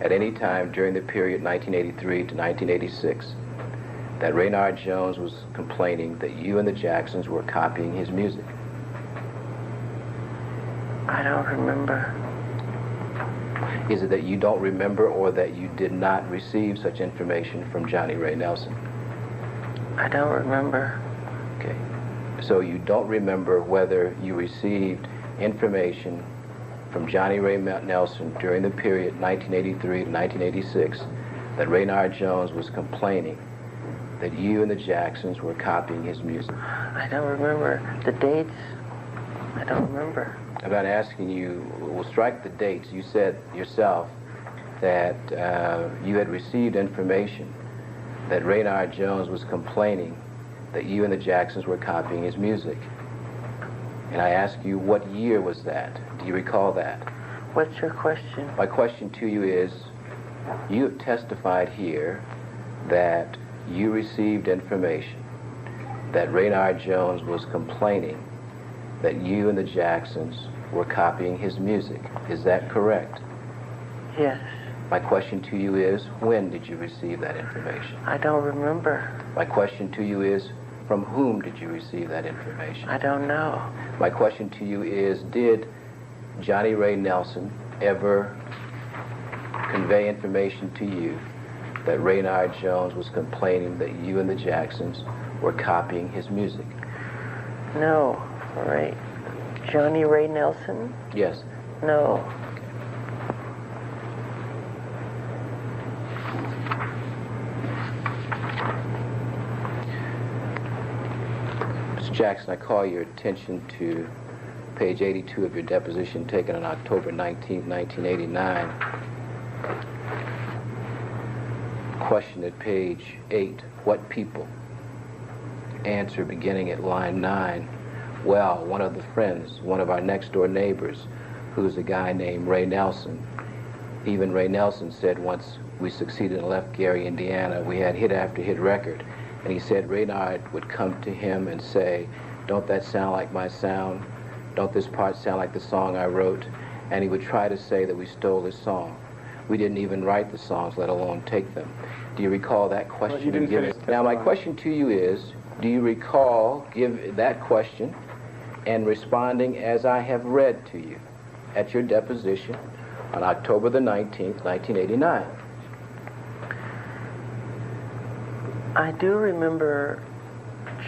at any time during the period 1983 to 1986 that Raynard Jones was complaining that you and the Jacksons were copying his music? I don't remember. Is it that you don't remember or that you did not receive such information from Johnny Ray Nelson? I don't remember. Okay. So you don't remember whether you received information from Johnny Ray Nelson during the period 1983 to 1986 that Raynard Jones was complaining that you and the Jacksons were copying his music? I don't remember. The dates, I don't remember. I'm not asking you, we'll strike the dates. You said yourself that you had received information that Raynard Jones was complaining that you and the Jacksons were copying his music. And I ask you, what year was that? Do you recall that? What's your question? My question to you is, you have testified here that you received information that Raynard Jones was complaining that you and the Jacksons were copying his music. Is that correct? Yes. My question to you is, when did you receive that information? I don't remember. My question to you is, from whom did you receive that information? I don't know. My question to you is, did Johnny Ray Nelson ever convey information to you that Raynard Jones was complaining that you and the Jacksons were copying his music? No. All right. Johnny Ray Nelson? Yes. No. Mr. Jackson, I call your attention to page 82 of your deposition taken on October 19, 1989. Question at page 8, what people? Answer beginning at line 9. Well, one of the friends, one of our next door neighbors, who's a guy named Ray Nelson. Even Ray Nelson said once we succeeded and left Gary, Indiana, we had hit after hit record. And he said Raynard would come to him and say, don't that sound like my sound? Don't this part sound like the song I wrote? And he would try to say that we stole his song. We didn't even write the songs, let alone take them. Do you recall that question? Well, you didn't finish Now, my question to you is, do you recall give that question and responding as I have read to you at your deposition on October the 19th, 1989? I do remember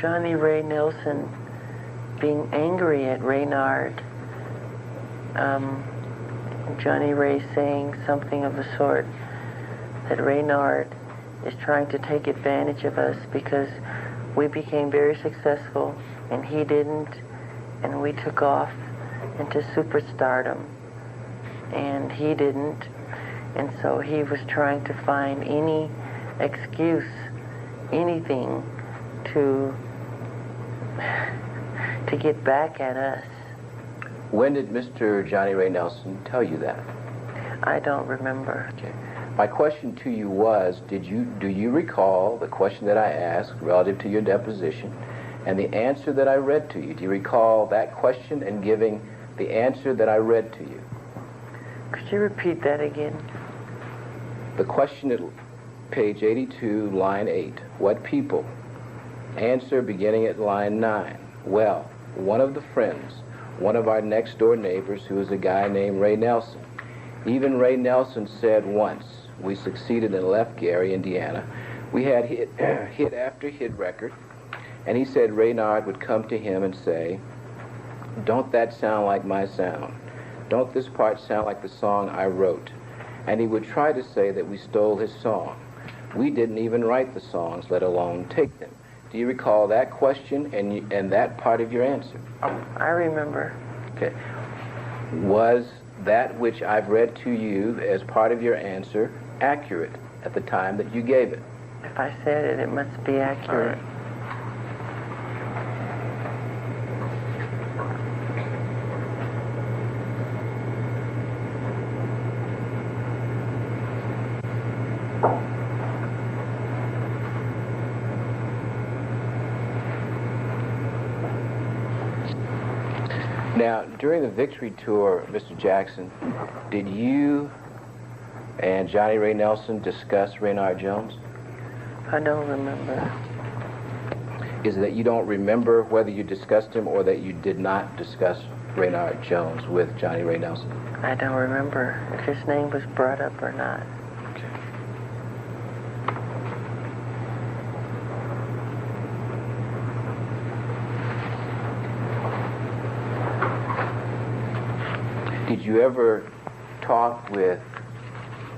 Johnny Ray Nelson being angry at Raynard. Johnny Ray saying something of the sort that Raynard is trying to take advantage of us because we became very successful and he didn't, and we took off into superstardom and he didn't, and so he was trying to find any excuse, anything to get back at us. When did Mr. Johnny Ray Nelson tell you that? I don't remember. Okay. My question to you was, do you recall the question that I asked relative to your deposition and the answer that I read to you? Do you recall that question and giving the answer that I read to you? Could you repeat that again? The question at page 82, line 8. What people? Answer beginning at line 9. Well, one of the friends, one of our next door neighbors, who is a guy named Ray Nelson. Even Ray Nelson said once, we succeeded and left Gary, Indiana. We had hit after hit record, and he said Raynard would come to him and say, don't that sound like my sound? Don't this part sound like the song I wrote? And he would try to say that we stole his song. We didn't even write the songs, let alone take them. Do you recall that question and that part of your answer? I remember. Okay. Was that which I've read to you as part of your answer accurate at the time that you gave it? If I said it, it must be accurate. All right. Now, during the victory tour, Mr. Jackson, did you and Johnny Ray Nelson discuss Raynard Jones? I don't remember. Is it that you don't remember whether you discussed him or that you did not discuss Raynard Jones with Johnny Ray Nelson? I don't remember if his name was brought up or not. Did you ever talk with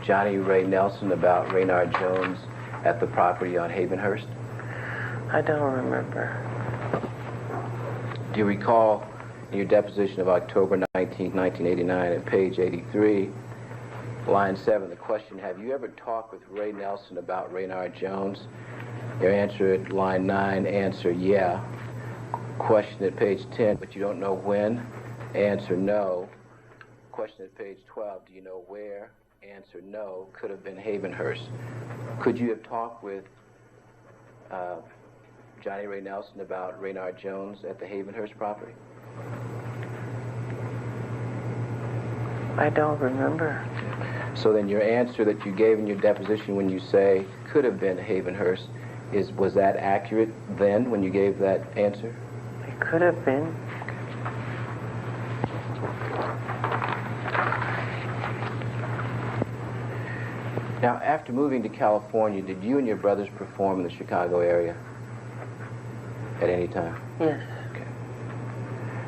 Johnny Ray Nelson about Raynard Jones at the property on Havenhurst? I don't remember. Do you recall in your deposition of October 19, 1989 at page 83, line 7, the question, have you ever talked with Ray Nelson about Raynard Jones? Your answer at line 9, answer, yeah. Question at page 10, but you don't know when? Answer, no. Question at page 12, do you know where? Answer, no. Could have been Havenhurst. Could you have talked with Johnny Ray Nelson about Raynard Jones at the Havenhurst property? I don't remember. So then your answer that you gave in your deposition when you say could have been Havenhurst, was that accurate then when you gave that answer? It could have been. Now, after moving to California, did you and your brothers perform in the Chicago area at any time? Yes. Okay.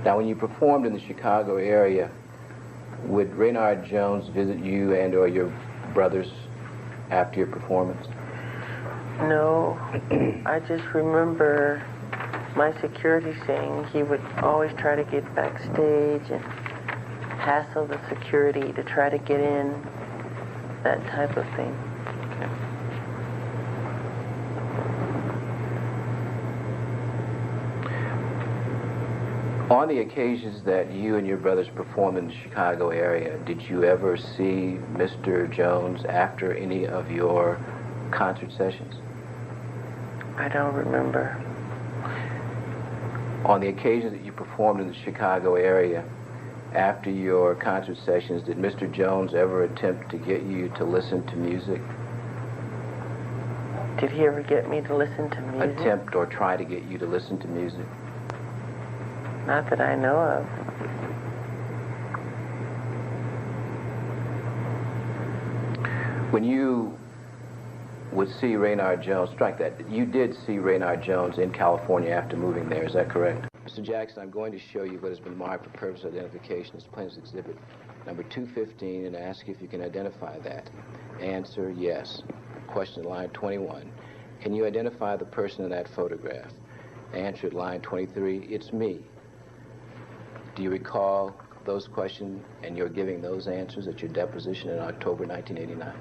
Now, when you performed in the Chicago area, would Raynard Jones visit you and or your brothers after your performance? No. I just remember my security saying he would always try to get backstage and hassle the security to try to get in. That type of thing. Okay. On the occasions that you and your brothers performed in the Chicago area, did you ever see Mr. Jones after any of your concert sessions? I don't remember. On the occasions that you performed in the Chicago area, after your concert sessions, did Mr. Jones ever attempt to get you to listen to music? Did he ever get me to listen to music? Attempt or try to get you to listen to music? Not that I know of. When you would see Raynard Jones, strike that, you did see Raynard Jones in California after moving there, is that correct? Mr. Jackson, I'm going to show you what has been marked for purpose of identification as plaintiff's exhibit number 215 and ask if you can identify that. Answer, yes. Question at line 21. Can you identify the person in that photograph? Answer at line 23, it's me. Do you recall those questions and you're giving those answers at your deposition in October 1989?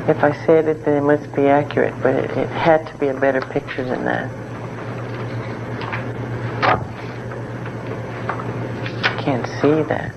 If I said it, then it must be accurate, but it had to be a better picture than that. Can't see that.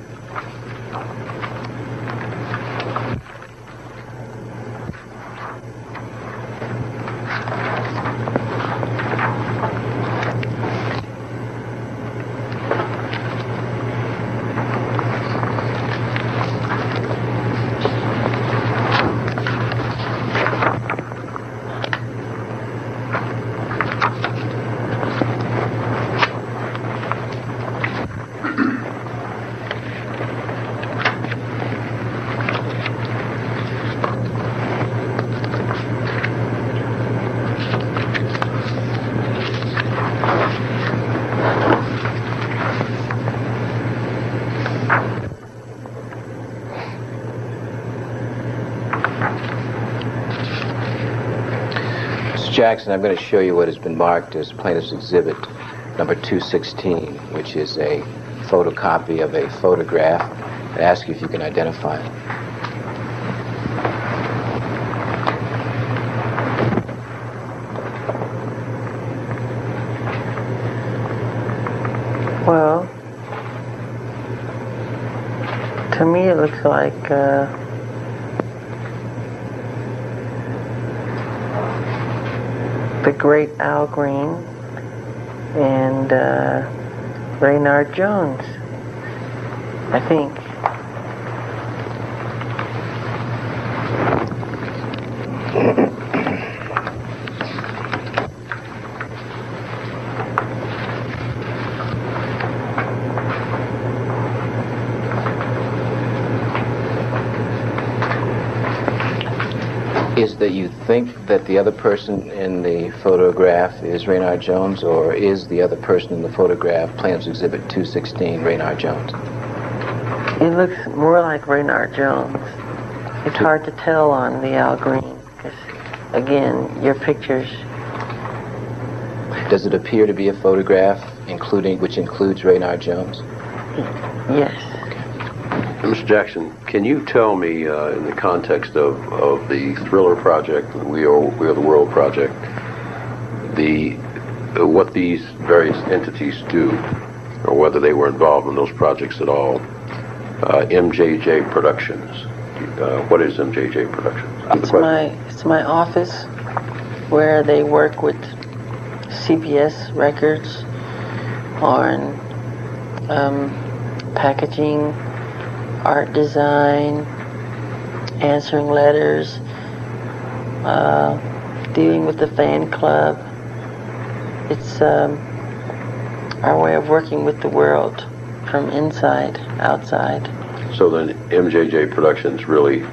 Jackson, I'm going to show you what has been marked as plaintiff's exhibit number 216, which is a photocopy of a photograph. I ask you if you can identify it. Well, to me it looks like the great Al Green and Raynard Jones, I think. Is that you think that the other person in the photograph is Raynard Jones, or is the other person in the photograph plaintiff's exhibit 216 Raynard Jones? It looks more like Raynard Jones. It's hard to tell on the Al Green, because, again, your pictures... Does it appear to be a photograph which includes Raynard Jones? Yes. Mr. Jackson, can you tell me, in the context of the Thriller project, the We Are the World project, what these various entities do, or whether they were involved in those projects at all? MJJ Productions. What is MJJ Productions? It's my office where they work with CBS Records on packaging, art design, answering letters, dealing with the fan club. It's our way of working with the world from inside, outside. So then MJJ Productions really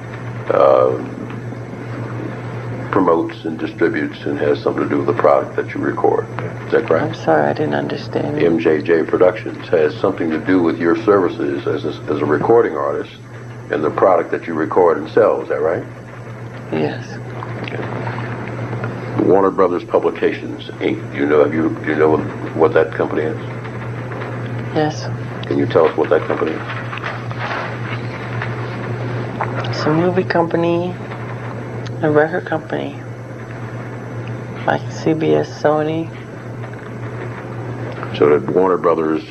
promotes and distributes and has something to do with the product that you record. Is that correct? I'm sorry, I didn't understand. MJJ Productions has something to do with your services as a recording artist and the product that you record and sell. Is that right? Yes. Okay. Warner Brothers Publications, Inc. Do you know what that company is? Yes. Can you tell us what that company is? It's a movie company, a record company, like CBS, Sony. So did Warner Brothers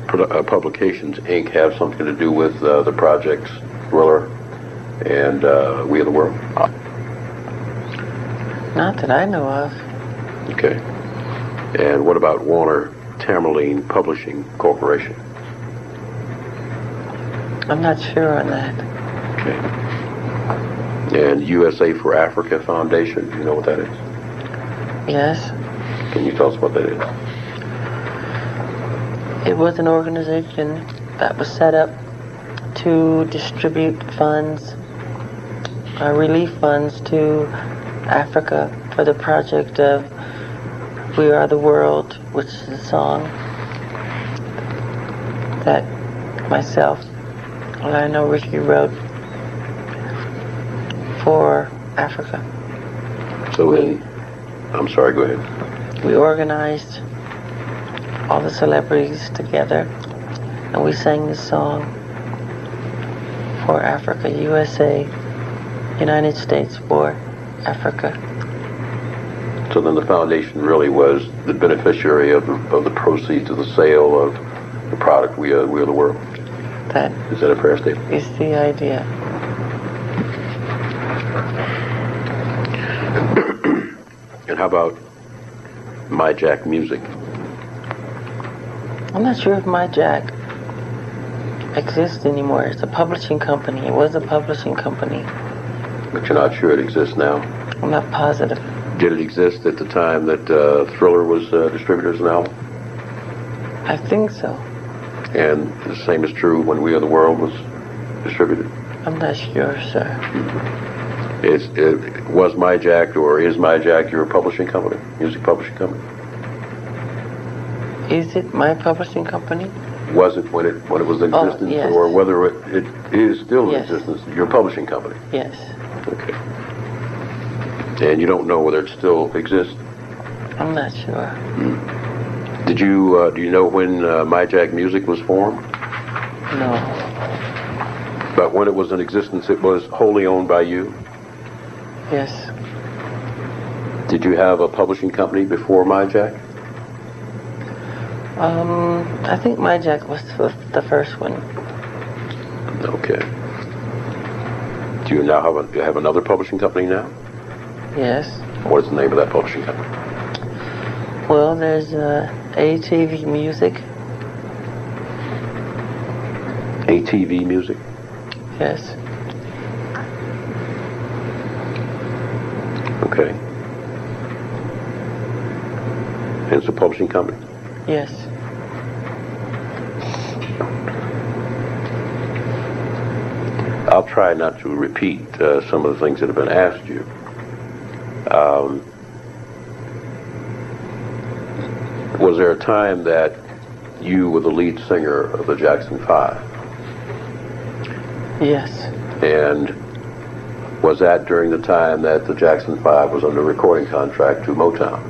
Publications, Inc. have something to do with the projects Thriller and We Are the World? Not that I know of. Okay. And what about Warner Tamerlane Publishing Corporation? I'm not sure on that. Okay. And USA for Africa Foundation, do you know what that is? Yes. Can you tell us what that is? It was an organization that was set up to distribute funds, relief funds to Africa for the project of We Are the World, which is a song that myself, Lionel Richie, wrote for Africa. So I'm sorry, go ahead. We organized all the celebrities together and we sang this song for Africa, USA, United States for Africa. So then the foundation really was the beneficiary of the proceeds of the sale of the product, We Are the World. That Is that a fair statement? is the idea. And how about My Jack Music? I'm not sure if My Jack exists anymore. It's a publishing company. It was a publishing company. But you're not sure it exists now. I'm not positive. Did it exist at the time that Thriller was distributed as an album? I think so. And the same is true when We Are the World was distributed? I'm not sure, sir. Was My Jack or is My Jack your publishing company, music publishing company? Is it my publishing company? Was it when it was in Oh, existence, yes. or whether it is still in Yes. existence, your publishing company? Yes. Okay. And you don't know whether it still exists? I'm not sure. Do you know when My Jack Music was formed? No. But when it was in existence, it was wholly owned by you? Yes. Did you have a publishing company before My Jack? I think My Jack was the first one. Okay. Do you now have another publishing company now? Yes. What is the name of that publishing company? Well, there's ATV Music. ATV Music? Yes. Okay. And it's a publishing company? Yes. I'll try not to repeat some of the things that have been asked you. Was there a time that you were the lead singer of the Jackson 5? Yes. And was that during the time that the Jackson 5 was under recording contract to Motown?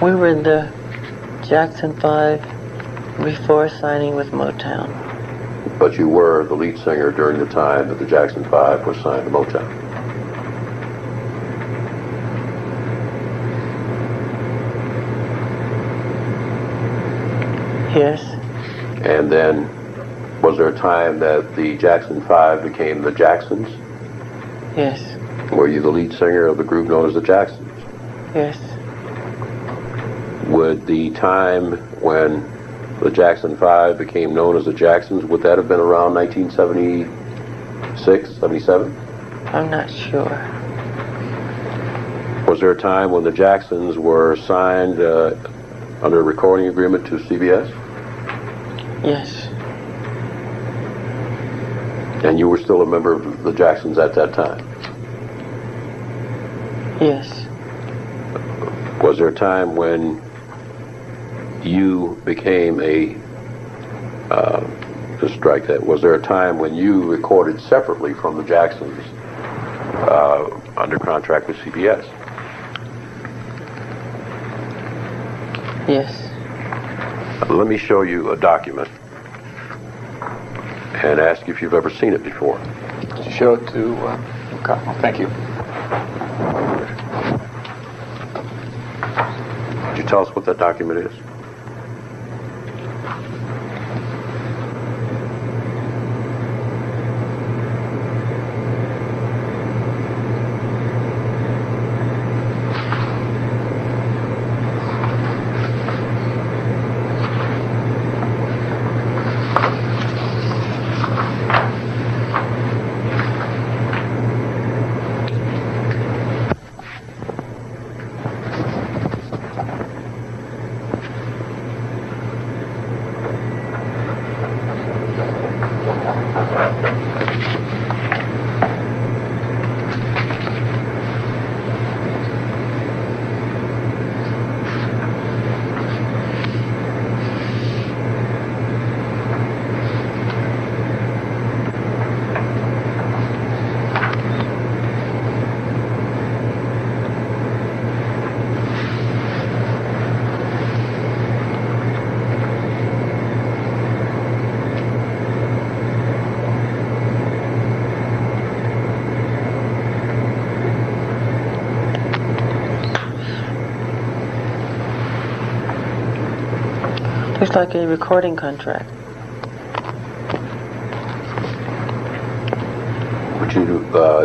We were in the Jackson 5 before signing with Motown. But you were the lead singer during the time that the Jackson 5 was signed to Motown? Yes. And then, was there a time that the Jackson 5 became the Jacksons? Yes. Were you the lead singer of the group known as the Jacksons? Yes. Would the time when the Jackson 5 became known as the Jacksons, would that have been around 1976, 77? I'm not sure. Was there a time when the Jacksons were signed under a recording agreement to CBS? Yes. And you were still a member of the Jacksons at that time? Yes. Was there a time when you became just strike that, was there a time when you recorded separately from the Jacksons under contract with CBS? Yes. Let me show you a document and ask if you've ever seen it before. Show it to, okay, well, thank you. Could you tell us what that document is? Looks like a recording contract. Would you,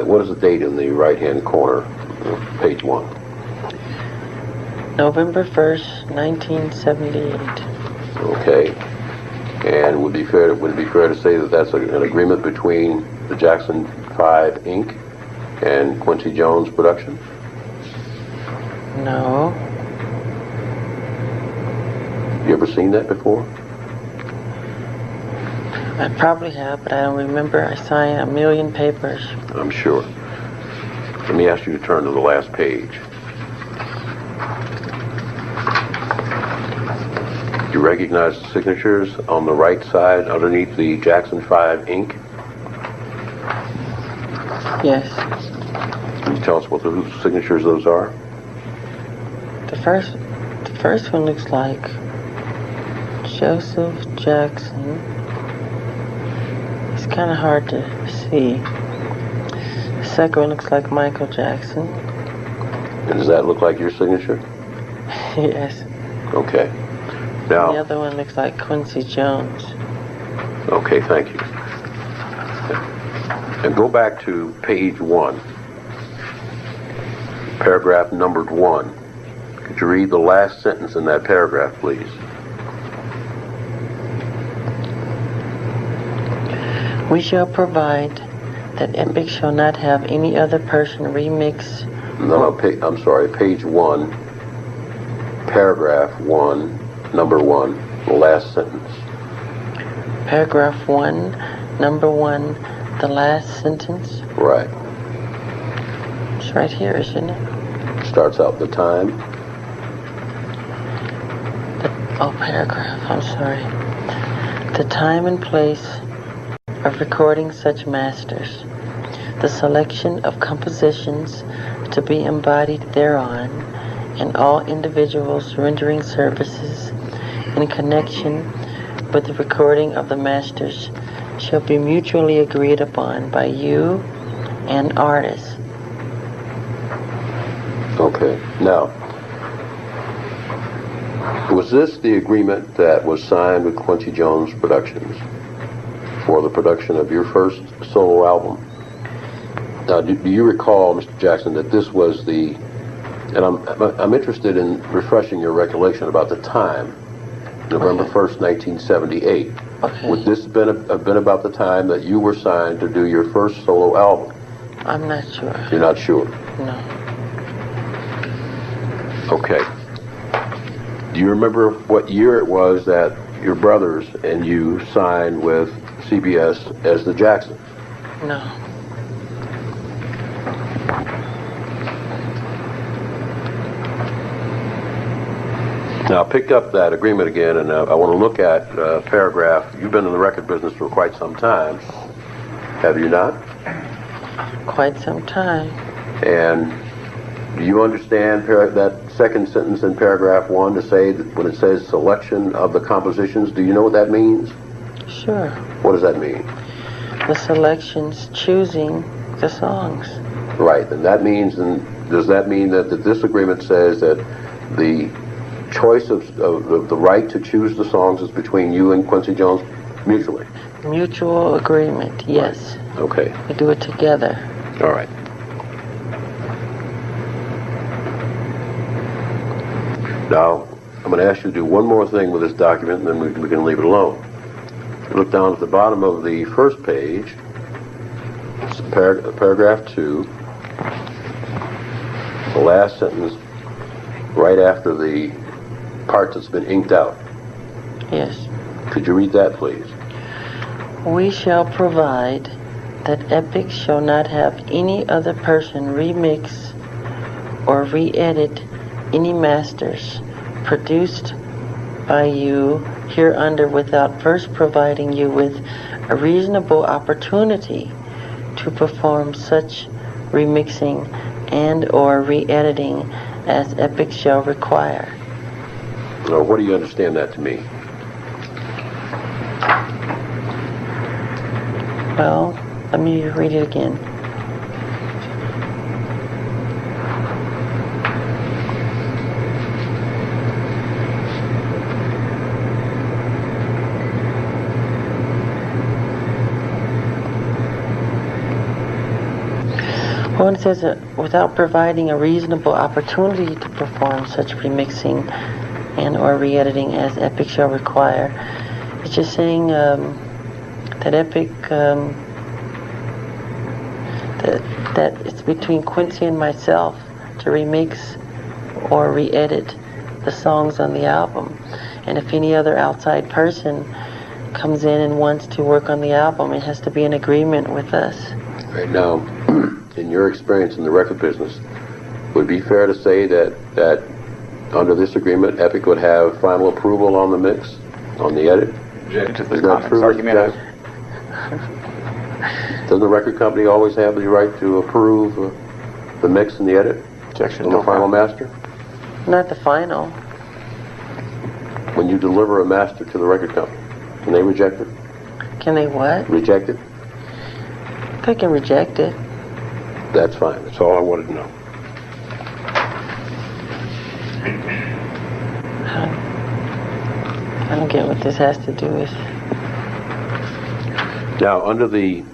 what is the date in the right-hand corner, page 1? November 1st, 1978. Okay. And would it be fair to say that that's an agreement between the Jackson 5 Inc. and Quincy Jones Production? No. You ever seen that before? I probably have, but I don't remember. I signed a million papers. I'm sure. Let me ask you to turn to the last page. You recognize the signatures on the right side underneath the Jackson 5 Inc.? Yes. Can you tell us what the signatures those are? The first one looks like Joseph Jackson. It's kind of hard to see. The second one looks like Michael Jackson. And does that look like your signature? Yes. Okay. Now, the other one looks like Quincy Jones. okay, thank you. And go back to page 1, paragraph numbered 1. Could you read the last sentence in that paragraph, please? We shall provide that Epic shall not have any other person remix. No, I'm sorry, page 1, paragraph 1, number 1, the last sentence. Paragraph 1, number 1, the last sentence. Right. It's right here, isn't it? Starts out the time. Paragraph, I'm sorry. The time and place of recording such masters, the selection of compositions to be embodied thereon, and all individuals rendering services in connection with the recording of the masters shall be mutually agreed upon by you and artists. Okay. Now, was this the agreement that was signed with Quincy Jones Productions for the production of your first solo album? Now, do you recall, Mr. Jackson, that this was the, and I'm interested in refreshing your recollection about the time, November 1st, 1978. Okay. Would this have been about the time that you were signed to do your first solo album? I'm not sure. You're not sure? No. Okay. Do you remember what year it was that your brothers and you signed with CBS as the Jacksons? No. Now, pick up that agreement again, and I want to look at paragraph. You've been in the record business for quite some time, have you not? Quite some time. And do you understand that second sentence in paragraph 1 to say that when it says selection of the compositions, do you know what that means? Sure. What does that mean? The selections choosing the songs. Right, and that means, and does that mean that this agreement says that the choice of the right to choose the songs is between you and Quincy Jones mutually? Mutual agreement, yes. Right. Okay. We do it together. All right. Now, I'm going to ask you to do one more thing with this document, and then we can leave it alone. Look down at the bottom of the first page, it's paragraph 2, the last sentence, right after the part that's been inked out. Yes. Could you read that, please? We shall provide that Epic shall not have any other person remix or re-edit any masters produced by you hereunder without first providing you with a reasonable opportunity to perform such remixing and or re-editing as Epic shall require. Now, what do you understand that to mean? Well, let me read it again. Well, it says without providing a reasonable opportunity to perform such remixing and or re-editing as Epic shall require. It's just saying that Epic, that it's between Quincy and myself to remix or re-edit the songs on the album. And if any other outside person comes in and wants to work on the album, it has to be in agreement with us. Right now, in your experience in the record business, would it be fair to say that under this agreement, Epic would have final approval on the mix, on the edit? Object to Is that true, Mr. Jackson? Doesn't the record company always have the right to approve the mix and the edit? Objection. On the final master? Not the final. When you deliver a master to the record company, can they reject it? Can they what? Reject it? They can reject it. That's fine. That's all I wanted to know. I don't get what this has to do with. Now, under the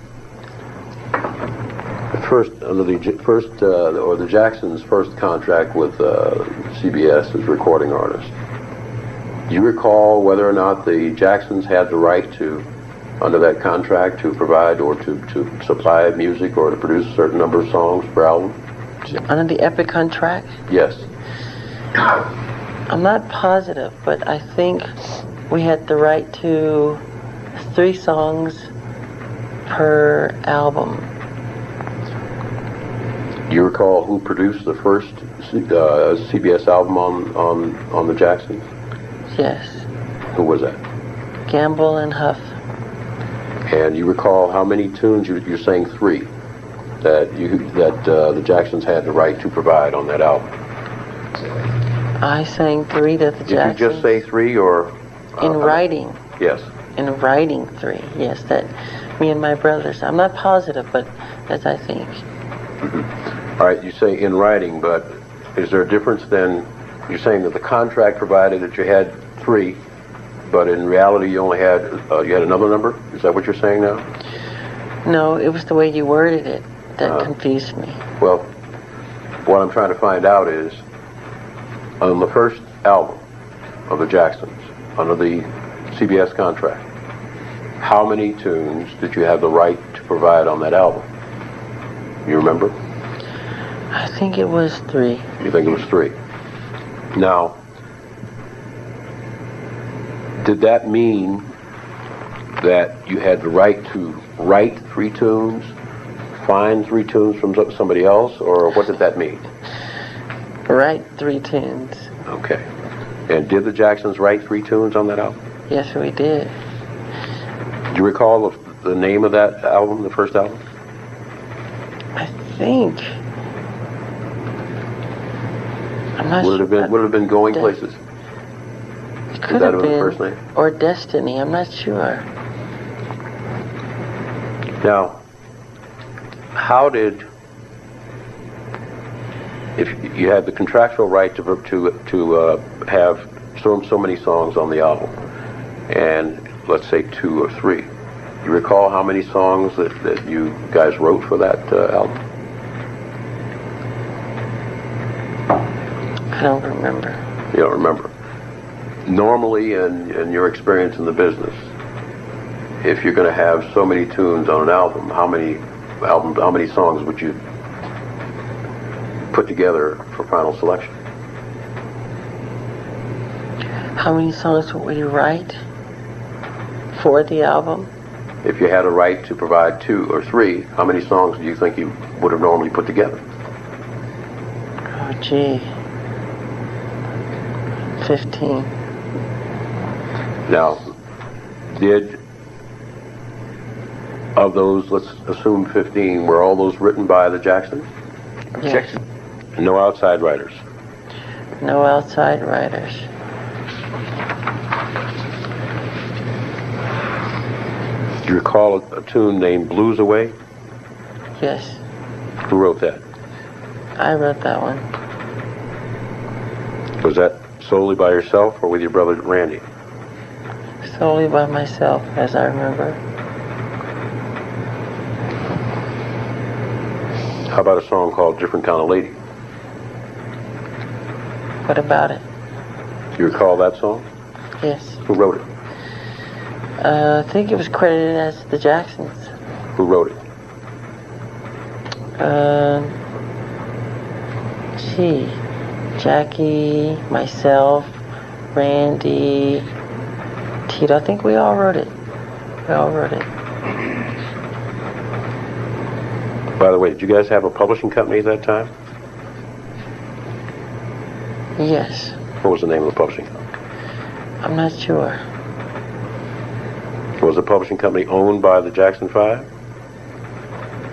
Jackson's first contract with CBS as recording artist, do you recall whether or not the Jacksons had the right to, under that contract, to provide or to supply music or to produce a certain number of songs per album? Under the Epic contract? Yes. I'm not positive, but I think we had the right to 3 songs per album. Do you recall who produced the first CBS album on the Jacksons? Yes. Who was that? Gamble and Huff. And you recall how many tunes? You're saying 3 that the Jacksons had the right to provide on that album. I sang 3 that the Jacksons... Did you just say 3 or... in writing. Yes. In writing 3, yes, that me and my brothers. I'm not positive, but that's I think. Mm-hmm. All right, you say in writing, but is there a difference then? You're saying that the contract provided that you had 3, but in reality you only had another number? Is that what you're saying now? No, it was the way you worded it that confused me. Well, what I'm trying to find out is, on the first album of the Jacksons, under the CBS contract, how many tunes did you have the right to provide on that album? You remember? I think it was 3. You think it was 3. Now, did that mean that you had the right to write 3 tunes, find 3 tunes from somebody else, or what did that mean? Write 3 tunes. Okay. And did the Jacksons write 3 tunes on that album? Yes, we did. Do you recall the name of that album, the first album? I think. I'm not Would it have been Going Places? It could that have the been. first name? Or Destiny. I'm not sure. Now, how did, if you had the contractual right to have so many songs on the album, and let's say 2 or 3, do you recall how many songs that you guys wrote for that album? I don't remember. You don't remember. Normally, in your experience in the business, if you're going to have so many tunes on an album, how many songs would you put together for final selection? How many songs would we write for the album? If you had a right to provide 2 or 3, how many songs do you think you would have normally put together? Oh, gee. 15. Now, did, of those, let's assume 15, were all those written by the Jacksons? Yes. No outside writers? No outside writers. Do you recall a tune named Blues Away? Yes. Who wrote that? I wrote that one. Was that solely by yourself or with your brother Randy? Solely by myself, as I remember. How about a song called Different Kind of Lady? What about it? Do you recall that song? Yes. Who wrote it? I think it was credited as the Jacksons. Who wrote it? Jackie, myself, Randy, Tito. I think we all wrote it. We all wrote it. By the way, did you guys have a publishing company at that time? Yes. What was the name of the publishing company? I'm not sure. Was the publishing company owned by the Jackson 5?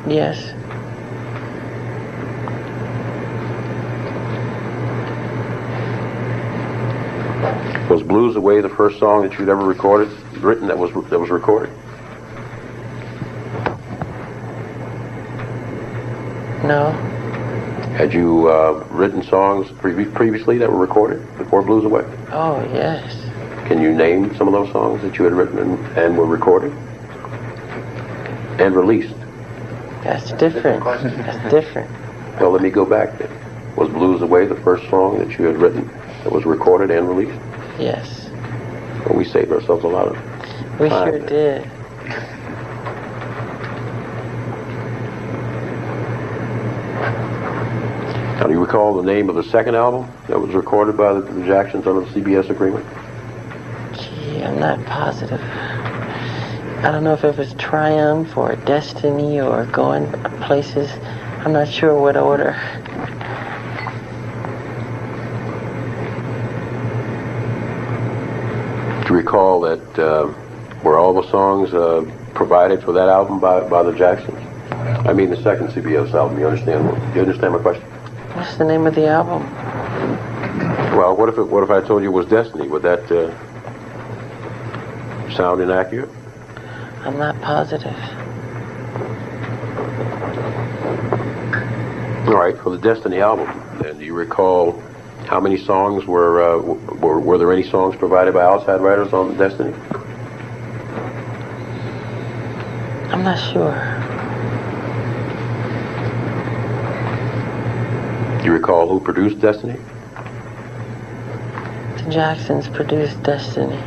Yes. Was Blues Away the first song that you'd ever written that was recorded? No. Had you written songs previously that were recorded before Blues Away? Oh, yes. Can you name some of those songs that you had written and were recorded and released? That's different. That's different. Well, let me go back then. Was Blues Away the first song that you had written that was recorded and released? Yes. Well, we saved ourselves a lot of We time sure there. did. Now, do you recall the name of the second album that was recorded by the Jacksons under the CBS agreement? Gee, I'm not positive. I don't know if it was Triumph or Destiny or Going Places. I'm not sure what order. Do you recall that were all the songs provided for that album by the Jacksons? I mean the second CBS album. You understand my question? What's the name of the album? Well, what if I told you it was Destiny? Would that sound inaccurate? I'm not positive. All right, for the Destiny album, then, do you recall how many songs were there any songs provided by outside writers on Destiny? I'm not sure. Do you recall who produced Destiny? The Jacksons produced Destiny.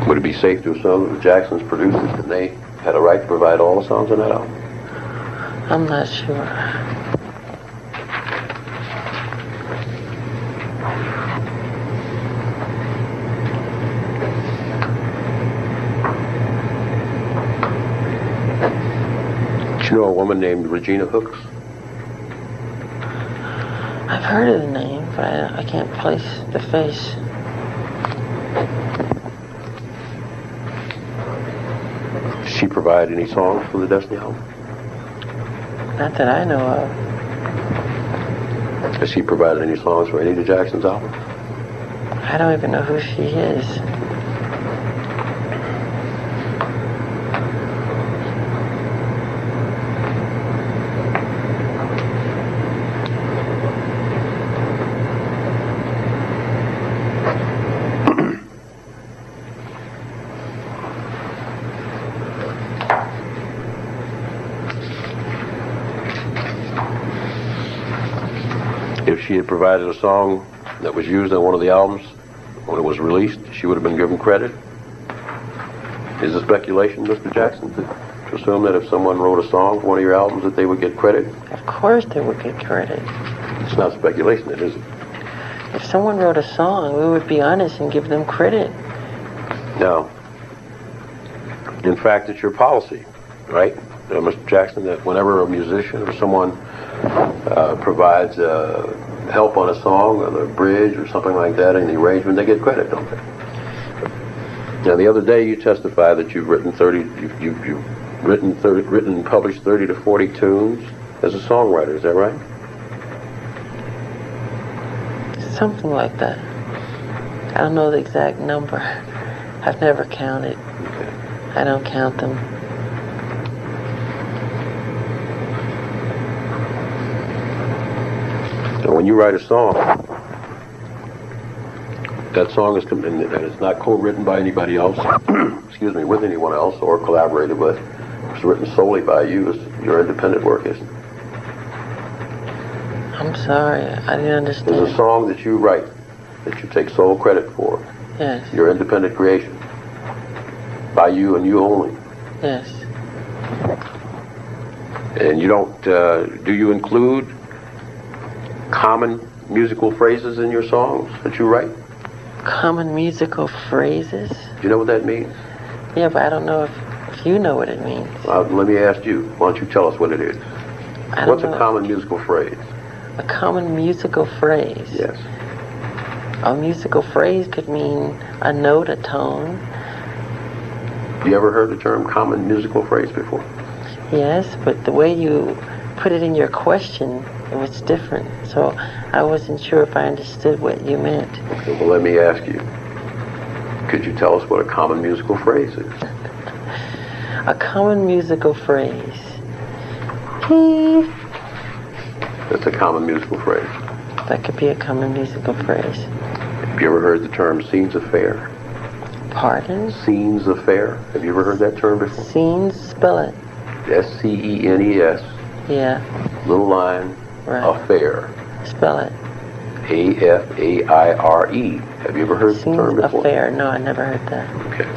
Would it be safe to assume that the Jacksons produced it and they had a right to provide all the songs on that album? I'm not sure. Do you know a woman named Regina Hooks? I've heard of the name, but I can't place the face. Did she provide any songs for the Destiny album? Not that I know of. Has she provided any songs for any of the Jacksons' albums? I don't even know who she is. If she had provided a song that was used on one of the albums when it was released, she would have been given credit? Is it speculation, Mr. Jackson, to assume that if someone wrote a song for one of your albums that they would get credit? Of course they would get credit. It's not speculation, it is. If someone wrote a song, we would be honest and give them credit. No. In fact, it's your policy, right, Mr. Jackson, that whenever a musician or someone provides help on a song, or the bridge or something like that in the arrangement, they get credit, don't they? Now, the other day you testified that you've written and published 30 to 40 tunes as a songwriter. Is that right? Something like that. I don't know the exact number. I've never counted. Okay. I don't count them. So when you write a song, That song is, and it's not co-written by anybody else, excuse me, with anyone else or collaborated with. It's written solely by you. It's your independent work, isn't it? I'm sorry, I didn't understand. There's a song that you write that you take sole credit for. Yes. Your independent creation. By you and you only. Yes. And you don't, do you include common musical phrases in your songs that you write? Common musical phrases? Do you know what that means? Yeah, but I don't know if you know what it means. Let me ask you. Why don't you tell us what it is? I don't What's know. a common musical phrase? A common musical phrase? Yes. A musical phrase could mean a note, a tone. You ever heard the term common musical phrase before? Yes, but the way you put it in your question, it was different. So I wasn't sure if I understood what you meant. Okay, well, let me ask you. Could you tell us what a common musical phrase is? A common musical phrase. That's a common musical phrase. That could be a common musical phrase. Have you ever heard the term scenes of fair? Pardon? Scenes of fair. Have you ever heard that term before? Scenes, spell it. S-C-E-N-E-S. Yeah, Little line. right. Affair. Spell it. A-F-A-I-R-E. Have you ever heard the term Scenes before? affair. No, I never heard that. Okay.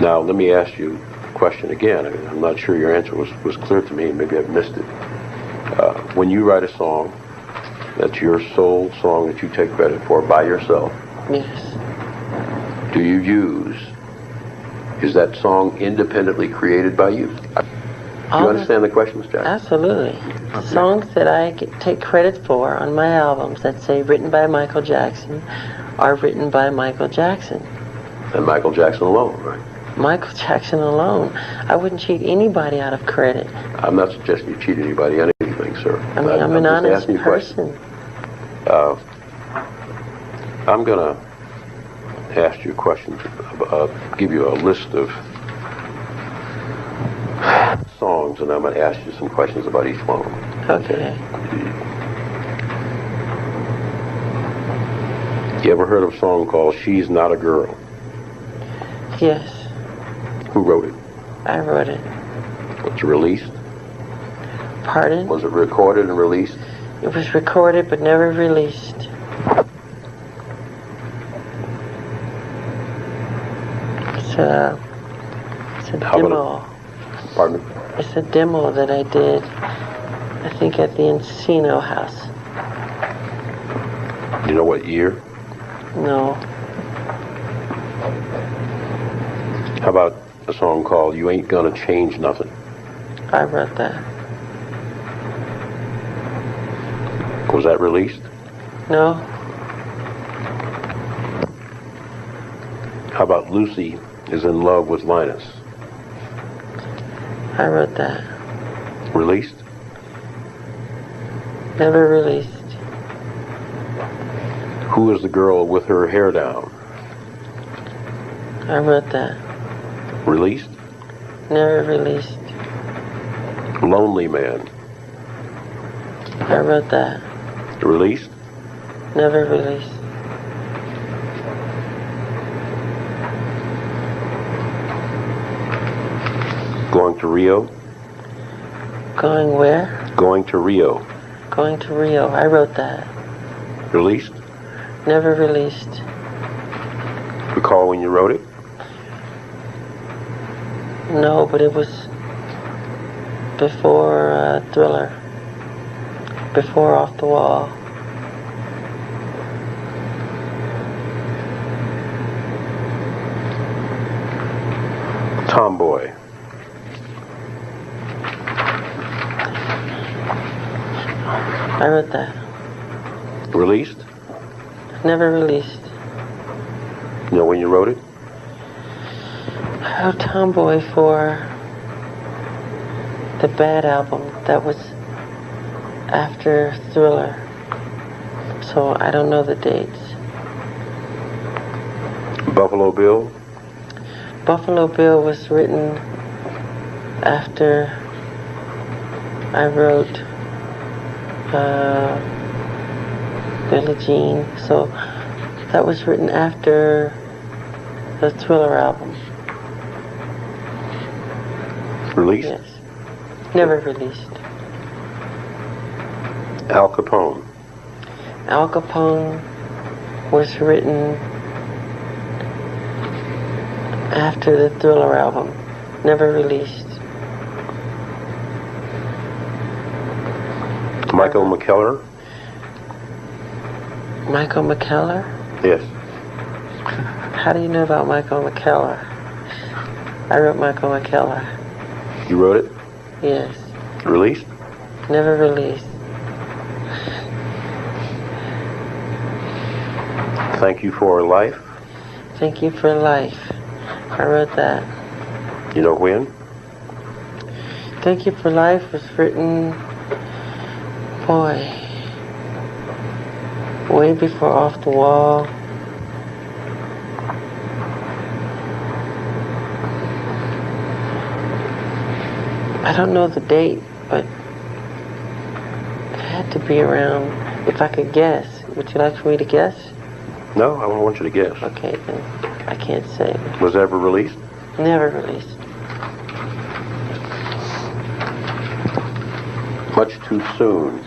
Now, let me ask you a question again. I'm not sure your answer was clear to me. Maybe I've missed it. When you write a song, that's your sole song that you take credit for by yourself. Yes. Do you use, is that song independently created by you? Do you understand the question, Mr. Jackson? Absolutely. Songs that I take credit for on my albums that say written by Michael Jackson are written by Michael Jackson. And Michael Jackson alone, right? Michael Jackson alone. I wouldn't cheat anybody out of credit. I'm not suggesting you cheat anybody on anything, sir. I mean, I'm an just honest asking you a question. person. I'm going to ask you a question, give you a list of songs, and I'm going to ask you some questions about each one of them. Okay. You ever heard of a song called She's Not a Girl? Yes, Who wrote it? I wrote it. Was it released? Pardon? Was it recorded and released? It was recorded but never released. It's a How demo. about Pardon me? It's a demo that I did, I think at the Encino house. Do you know what year? No. How about a song called You Ain't Gonna Change Nothing? I wrote that. Was that released? No. How about Lucy is in Love with Linus? I wrote that. Released? Never released. Who is the girl with her hair down? I wrote that. Released? Never released. Lonely Man. I wrote that. Released? Never released. Going to Rio? Going where? Going to Rio. Going to Rio. I wrote that. Released? Never released. Recall when you wrote it? No, but it was before Thriller. Before Off the Wall. Tomboy. I wrote that. Released? Never released. You know when you wrote it? I wrote Tomboy for the Bad album. That was after Thriller. So I don't know the dates. Buffalo Bill? Buffalo Bill was written after I wrote Billie Jean. So that was written after the Thriller album. Released? Yes. Never released. Al Capone. Al Capone was written after the Thriller album. Never released. Michael McKellar? Michael McKellar? Yes. How do you know about Michael McKellar? I wrote Michael McKellar. You wrote it? Yes. Released? Never released. Thank You for Life? Thank You for Life. I wrote that. You know when? Thank You for Life was written, boy, way before Off the Wall. I don't know the date, but it had to be around, if I could guess. Would you like for me to guess? No, I don't want you to guess. Okay, then I can't say. Was it ever released? Never released. Much Too Soon.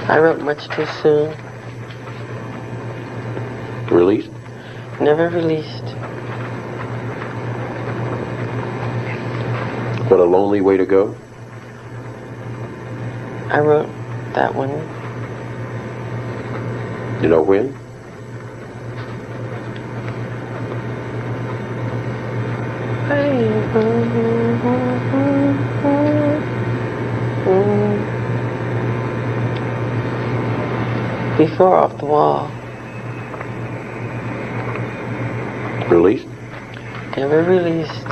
I wrote Much Too Soon. Released? Never released. What a Lonely Way to Go? I wrote that one. You know when? Before Off the Wall. Released? Never released.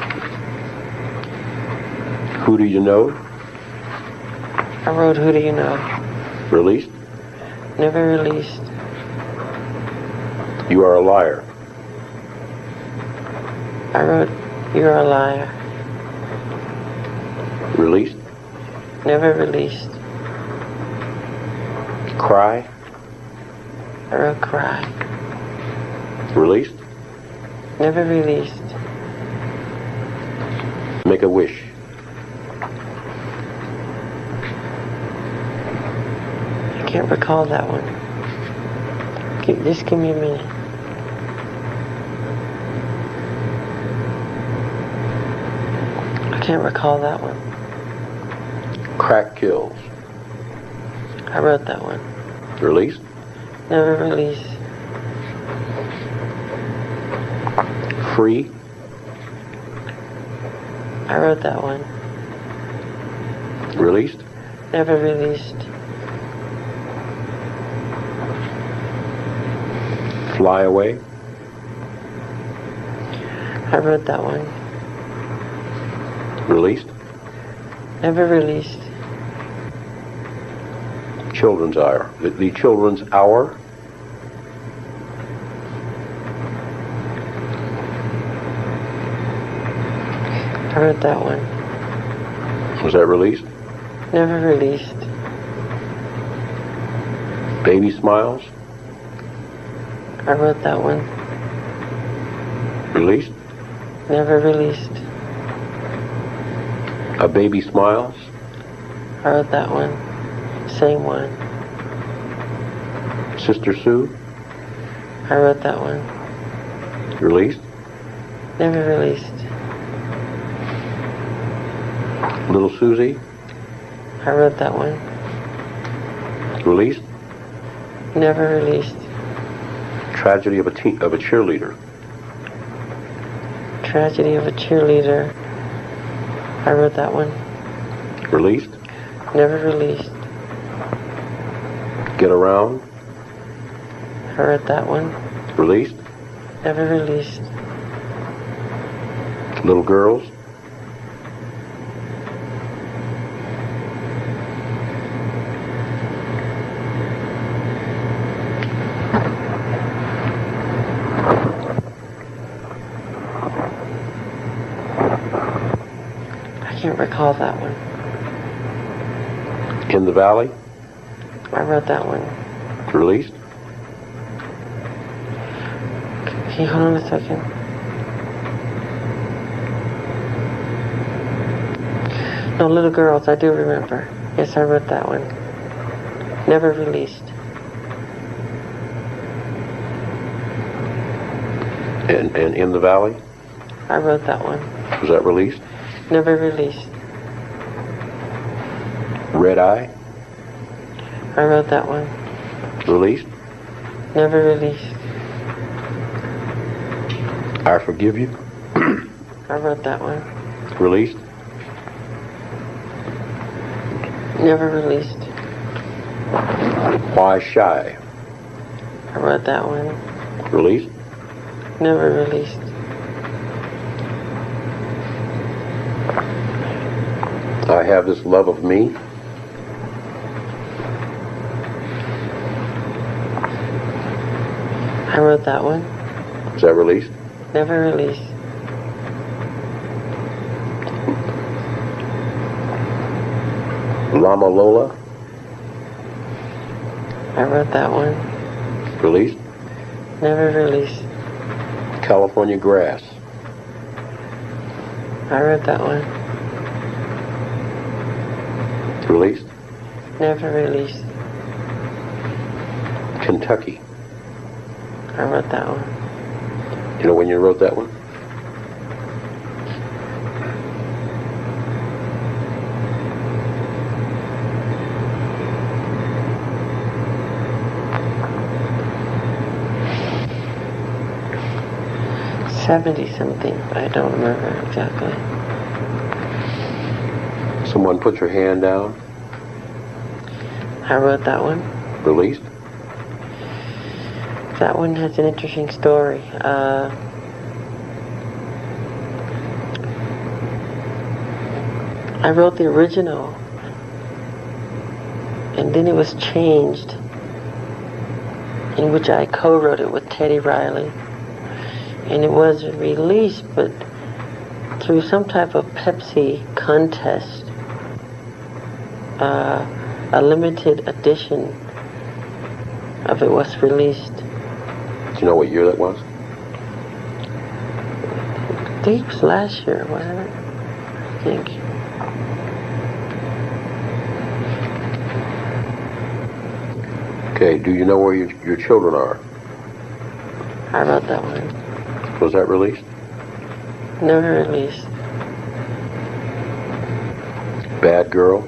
Who Do You Know? I wrote Who Do You Know? Released? Never released. You Are a Liar. I wrote You're a Liar. Released? Never released. Cry. I wrote Cry. Released? Never released. Make a Wish. I can't recall that one. Just give me a minute. I can't recall that one. Crack Kills. I wrote that one. Released? Never released. Free. I wrote that one. Released? Never released. Fly Away. I wrote that one. Released? Never released. Children's Hour. The Children's Hour. I wrote that one. Was that released? Never released. Baby Smiles. I wrote that one. Released? Never released. A Baby Smiles. I wrote that one. Same one. Sister Sue. I wrote that one. Released? Never released. Little Susie. I wrote that one. Released? Never released. Tragedy of a Cheerleader. Tragedy of a Cheerleader. I wrote that one. Released? Never released. Get Around. I wrote that one. Released? Never released. Little Girls. I can't recall that one. In the Valley. I wrote that one. Released? Can you hold on a second? No, Little Girls, I do remember. Yes, I wrote that one. Never released. And In the Valley? I wrote that one. Was that released? Never released. Red Eye? I wrote that one. Released? Never released. I Forgive You? I wrote that one. Released? Never released. Why Shy? I wrote that one. Released? Never released. I Have This Love of Me? I wrote that one. Was that released? Never released. Lama Lola? I wrote that one. Released? Never released. California Grass? I wrote that one. Released? Never released. Kentucky? I wrote that one. You know when you wrote that one? '70-something. I don't remember exactly. Someone put your hand down? I wrote that one. Released? That one has an interesting story. I wrote the original, and then it was changed, in which I co-wrote it with Teddy Riley. And it was released, but through some type of Pepsi contest, a limited edition of it was released. Do you know what year that was? I think it was last year, wasn't it? I think. Okay, do you know where your children are? I wrote that one. Was that released? Never released. Bad Girl?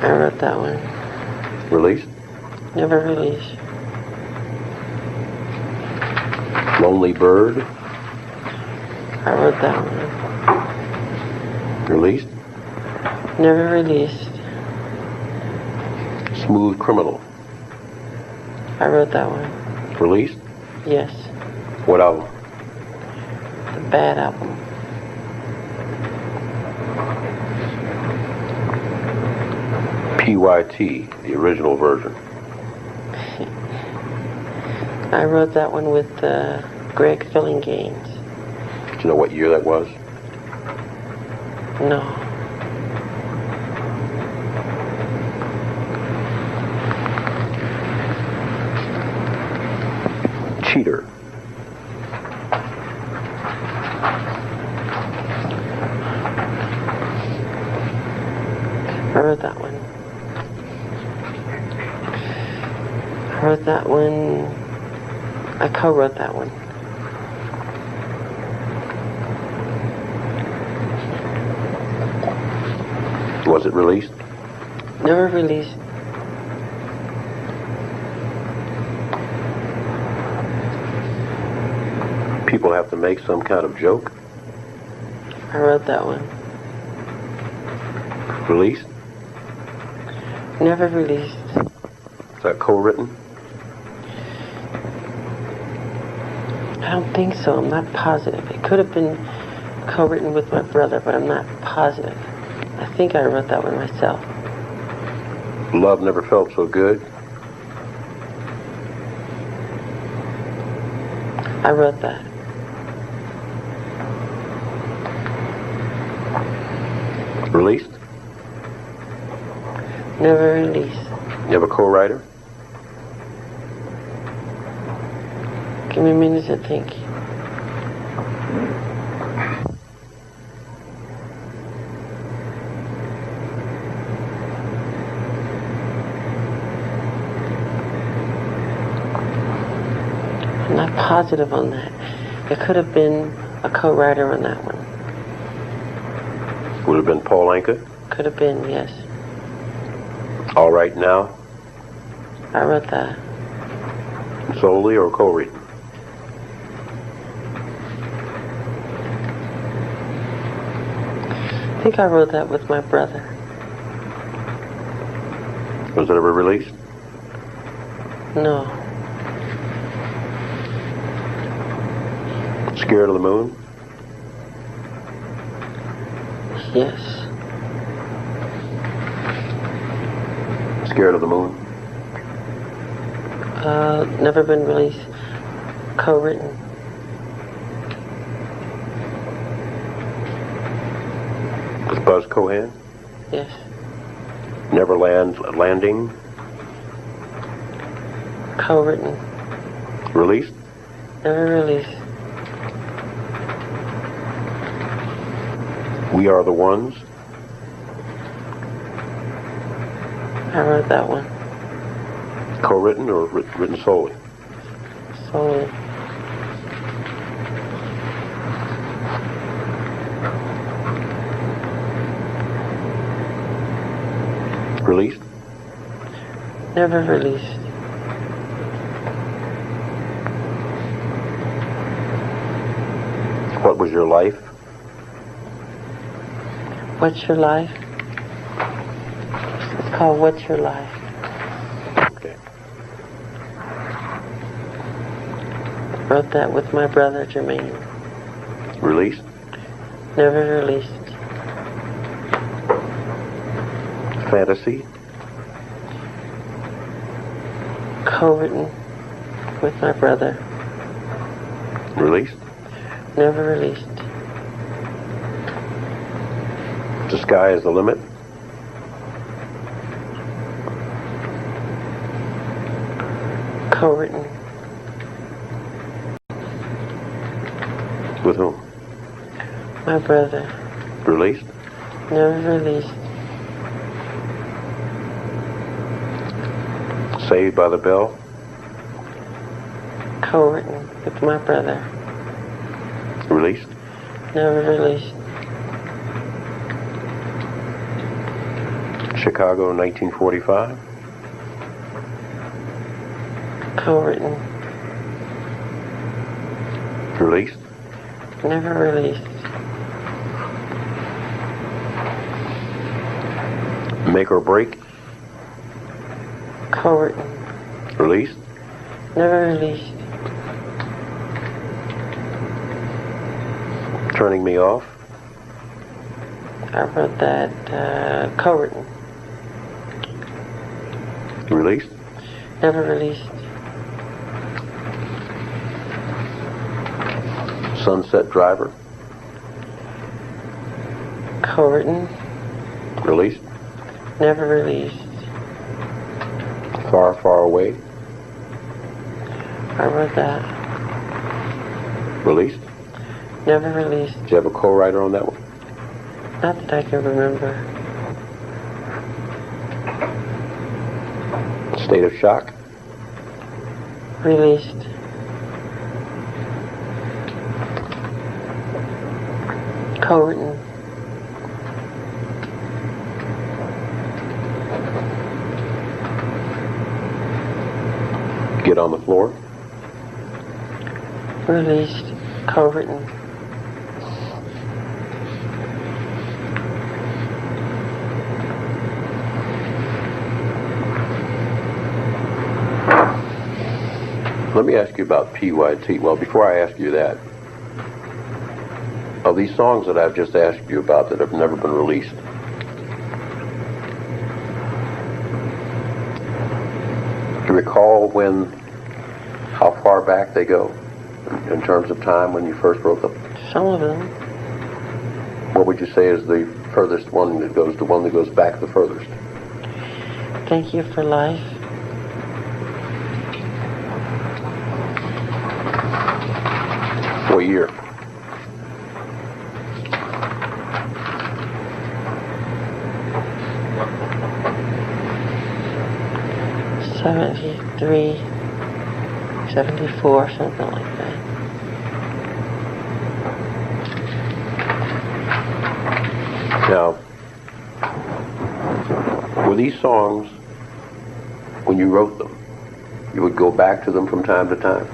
I wrote that one. Released? Never released. Lonely Bird? I wrote that one. Released? Never released. Smooth Criminal? I wrote that one. Released? Yes. What album? The Bad album. PYT, the original version. I wrote that one with Greg Fillinganes. Do you know what year that was? No. Cheater? I wrote that one. I wrote that one. I co-wrote that one. Was it released? Never released. People have to make some kind of joke? I wrote that one. Released? Never released. Is that co-written? I don't think so. I'm not positive. It could have been co-written with my brother, but I'm not positive. I think I wrote that one myself. Love Never Felt So Good? I wrote that. Released? Never released. You have a co-writer? Give me a minute to think. I'm not positive on that. It could have been a co-writer on that one. Would have been Paul Anka? Could have been, yes. All Right Now? I wrote that. Solely or co-written? I think I wrote that with my brother. Was it ever released? No. Scared of the Moon? Yes. Scared of the Moon? Never been released. Co-written. With Buzz Cohan? Yes. Neverland Landing? Co-written. Released? Never released. We Are the Ones? I wrote that one. Co-written or written solely? Solely. Released? Never released. What Was Your Life? What's Your Life? It's called What's Your Life. Okay. Wrote that with my brother Jermaine. Released? Never released. Fantasy? Co-written with my brother. Released? Never released. The Sky Is the Limit? Co-written. With whom? My brother. Released? Never released. Saved by the Bell? Co-written with my brother. Released? Never released. Chicago 1945? Co-written. Released? Never released. Make or Break? Co-written. Released? Never released. Turning Me Off? I wrote that co-written. Released? Never released. Sunset Driver? Co-written. Released? Never released. Far, Far Away? I wrote that. Released? Never released. Did you have a co-writer on that one? Not that I can remember. State of Shock? Released. Co-written. Get on the Floor? Released. Co-written. Let me ask you about PYT. Well, before I ask you that, of these songs that I've just asked you about that have never been released, do you recall how far back they go in terms of time when you first wrote them? Some of them. What would you say is the furthest one that goes, the one that goes back the furthest? Thank you for life. What year? '73, '74, something like that. Now, were these songs, when you wrote them, you would go back to them from time to time?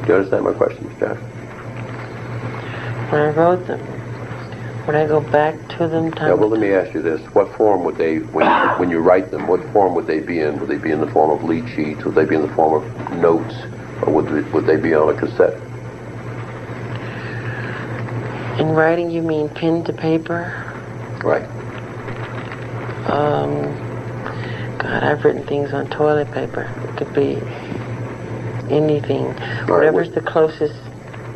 Do you understand my question, Mr. Jackson? When I wrote them, would I go back to them time Yeah, well, to let me ask you this. What form would they, when you write them, what form would they be in? Would they be in the form of lead sheets? Would they be in the form of notes? Or would they be on a cassette? In writing, you mean pen to paper? Right. God, I've written things on toilet paper. It could be anything. Right, Whatever's the closest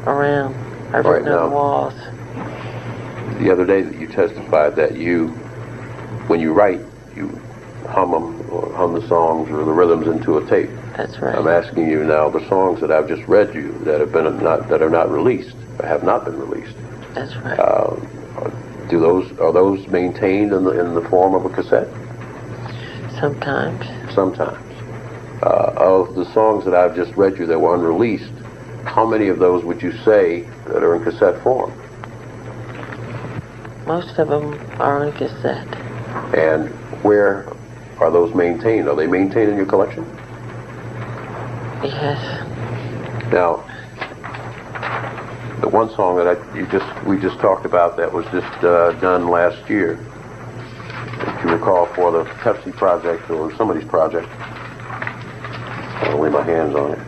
around. I've written now, on walls. The other day that you testified that you, when you write, you hum them, or hum the songs or the rhythms into a tape. That's right. I'm asking you now, the songs that I've just read you that have been that are not released, or have not been released. That's right. Are those maintained in the form of a cassette? Sometimes. Sometimes. Of the songs that I've just read you that were unreleased, how many of those would you say that are in cassette form? Most of them are on cassette. And where are those maintained? Are they maintained in your collection? Yes. Now, the one song that we just talked about that was just done last year, if you recall, for the Pepsi project or somebody's project. I'll lay my hands on it.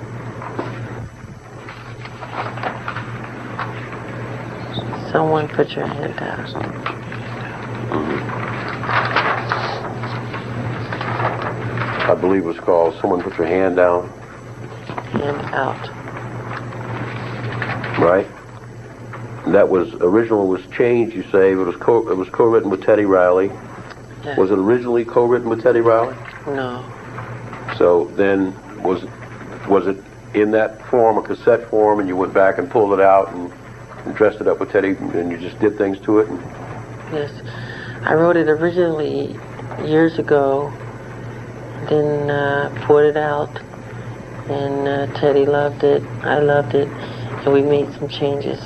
Someone put your hand out. I believe it was called Someone Put Your Hand Down. Hand out. Right? And that was original was changed, you say, but it was co-written with Teddy Riley. Yeah. Was it originally co-written with Teddy Riley? No. So then was it in that form, a cassette form, and you went back and pulled it out and dressed it up with Teddy, and you just did things to it? Yes. I wrote it originally years ago, then poured it out, and Teddy loved it, I loved it, and we made some changes.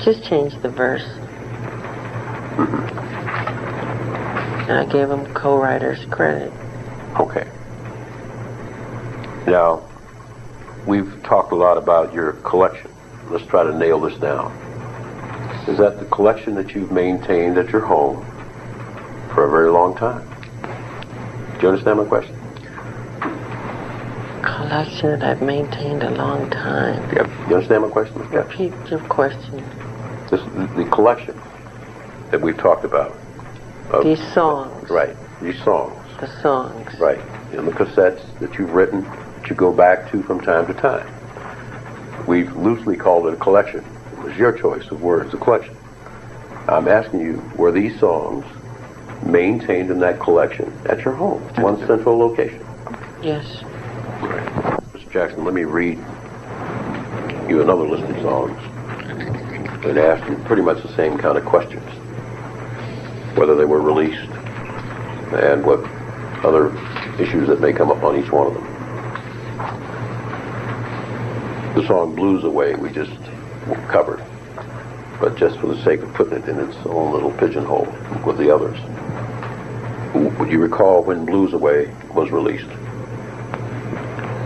Just changed the verse. And I gave him co-writer's credit. Okay. Now, we've talked a lot about your collection. Let's try to nail this down. Is that the collection that you've maintained at your home for a very long time? Do you understand my question? Collection that I've maintained a long time. Yep. You understand my question? Repeat your question. The collection that we've talked about. These songs. Right. These songs. The songs. Right. And the cassettes that you've written that you go back to from time to time. We've loosely called it a collection. It was your choice of words, a collection. I'm asking you, were these songs maintained in that collection at your home, one central location? Yes. Right. Mr. Jackson, let me read you another list of songs and ask you pretty much the same kind of questions. Whether they were released and what other issues that may come up on each one of them. The song Blues Away we just covered, but just for the sake of putting it in its own little pigeonhole with the others. Would you recall when Blues Away was released?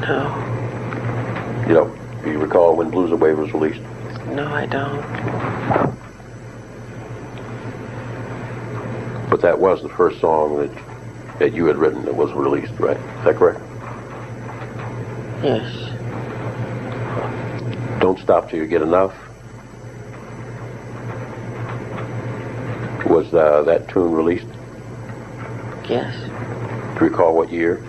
No. You know, do you recall when Blues Away was released? No, I don't. But that was the first song that you had written that was released, right? Is that correct? Yes. Don't Stop Till You Get Enough. Was that tune released? Yes. Do you recall what year?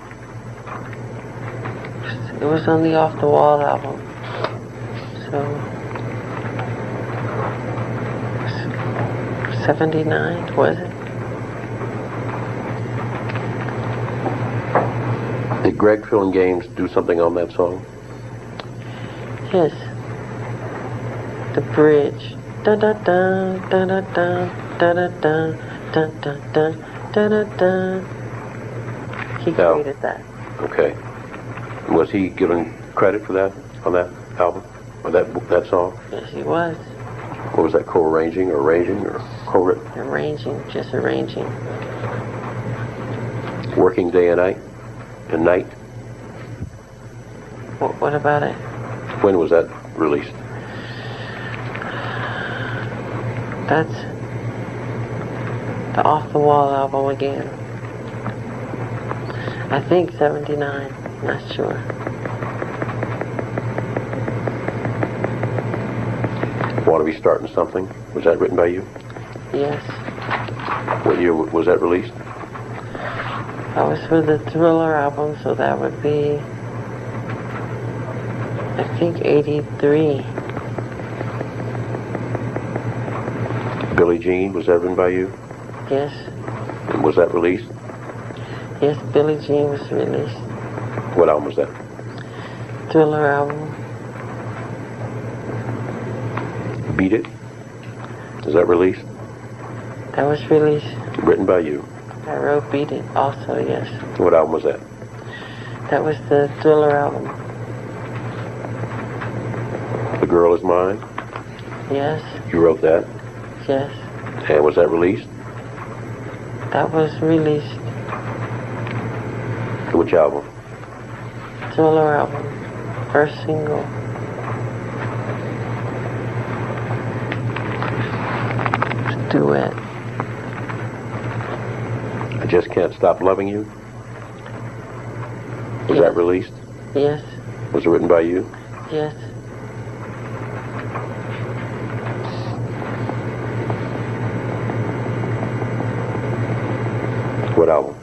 It was on the Off the Wall album. So 79, was it? Did Greg Filling Games do something on that song? Yes. The bridge. Da da da da da da da da da da da da da da da. He created that. Okay. Was he given credit for that on that album or that song? Yes, he was. What was that? Co-arranging or arranging or co-written? Arranging, just arranging. Working day and night? And night? What about it? When was that released? That's the Off the Wall album again. I think 79, not sure. Want to Be Starting Something? Was that written by you? Yes. What year was that released? That was for the Thriller album, so that would be, I think, 83. Billie Jean, was that written by you? Yes. And was that released? Yes, Billie Jean was released. What album was that? Thriller album. Beat It? Is that released? That was released. Written by you. I wrote Beat It also, yes. What album was that? That was the Thriller album. The Girl Is Mine? Yes, You wrote that? yes. And was that released? That was released. Which album? Thriller album. First single. Duet. I Just Can't Stop Loving You? Was that released? Yes, Was it written by you? yes. What album?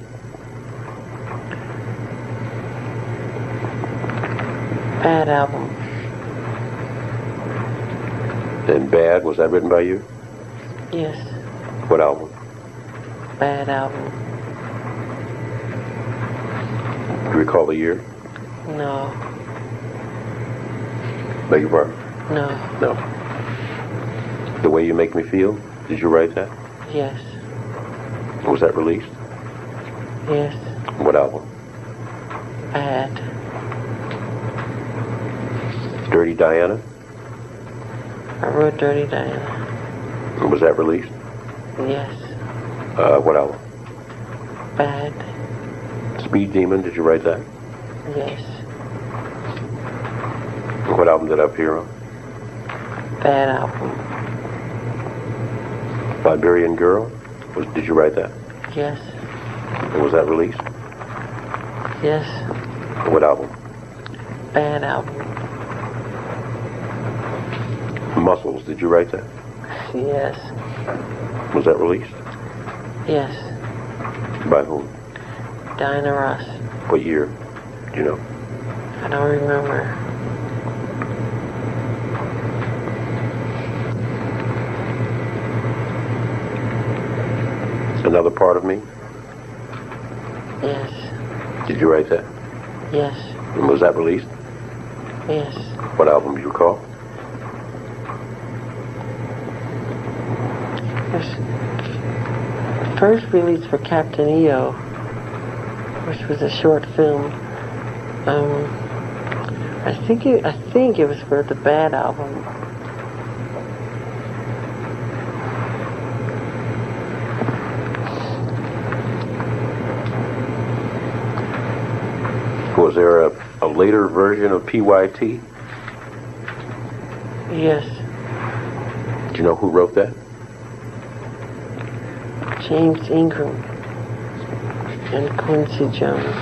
Bad album. And Bad, was that written by you? Yes, What album? bad album. Do you recall the year? No, Beg your pardon? no, No. The Way You Make Me Feel? Did you write that? yes, Was that released? yes, What album? bad. Dirty Diana? I wrote Dirty Diana. Was that released? Yes, What album? bad. Speed Demon, did you write that? Yes, What album did it appear on? bad album. Liberian Girl? Did you write that? Yes, And was that released? yes, What album? bad album. Muscles, did you write that? Yes, Was that released? yes. By whom? Diana Ross. What year? Do you know? I don't remember. Another Part of Me? Yes, Did you write that? yes, And was that released? yes. What album do you recall? First release for Captain EO, which was a short film. I think it was for the Bad album. Was there a later version of PYT? Yes, Do you know who wrote that? James Ingram and Quincy Jones.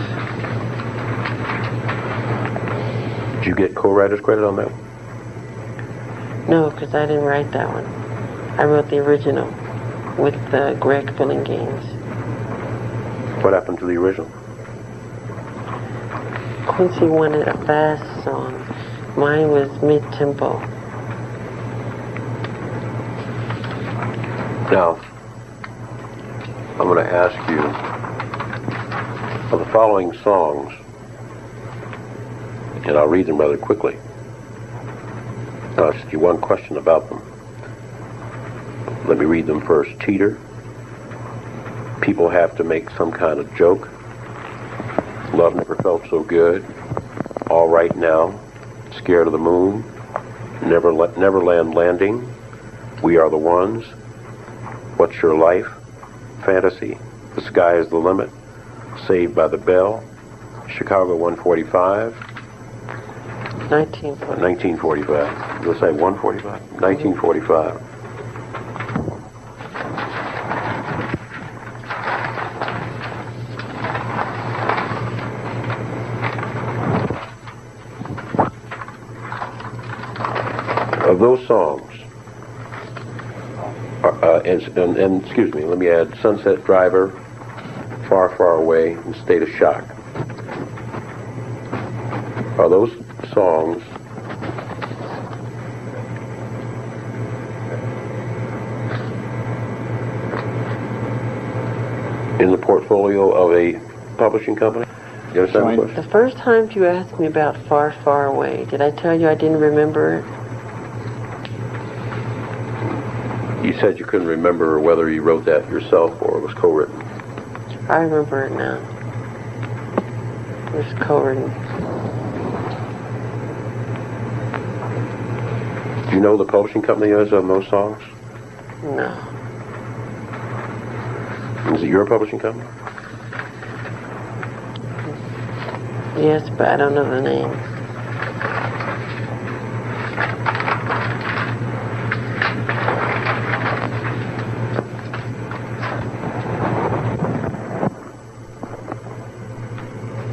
Did you get co-writer's credit on that one? No, because I didn't write that one. I wrote the original with Greg Filling Games. What happened to the original? Quincy wanted a fast song. Mine was mid-tempo. Now, I'm going to ask you, of the following songs, and I'll read them rather quickly. I'll ask you one question about them. Let me read them first. Cheater. People have to make some kind of joke. Love never felt so good. All right now. Scared of the moon. Neverland landing. We are the ones. What's your life? Fantasy. The sky is the limit. Saved by the Bell. Chicago 145. 1945. Let's say 145. 1945. Of those songs, and excuse me, let me add Sunset Driver, Far, Far Away, and State of Shock. Are those songs in the portfolio of a publishing company? You understand the question? The first time you asked me about Far, Far Away, did I tell you I didn't remember it? You said you couldn't remember whether you wrote that yourself or it was co-written. I remember it now. It was co-written. Do you know the publishing company is on those songs? No. Is it your publishing company? Yes, but I don't know the name.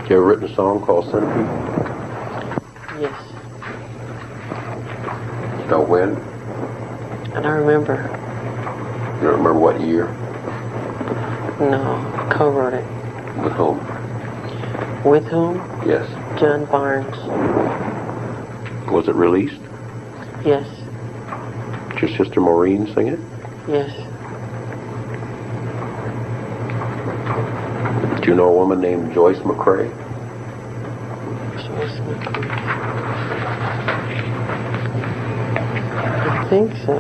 You ever written a song called Centipede? Yes. Know when? I don't remember. You don't remember what year? No, co-wrote it. With whom? With whom? Yes. John Barnes. Was it released? Yes. Did your sister Maureen sing it? Yes. Do you know a woman named Joyce McCrae? I think so.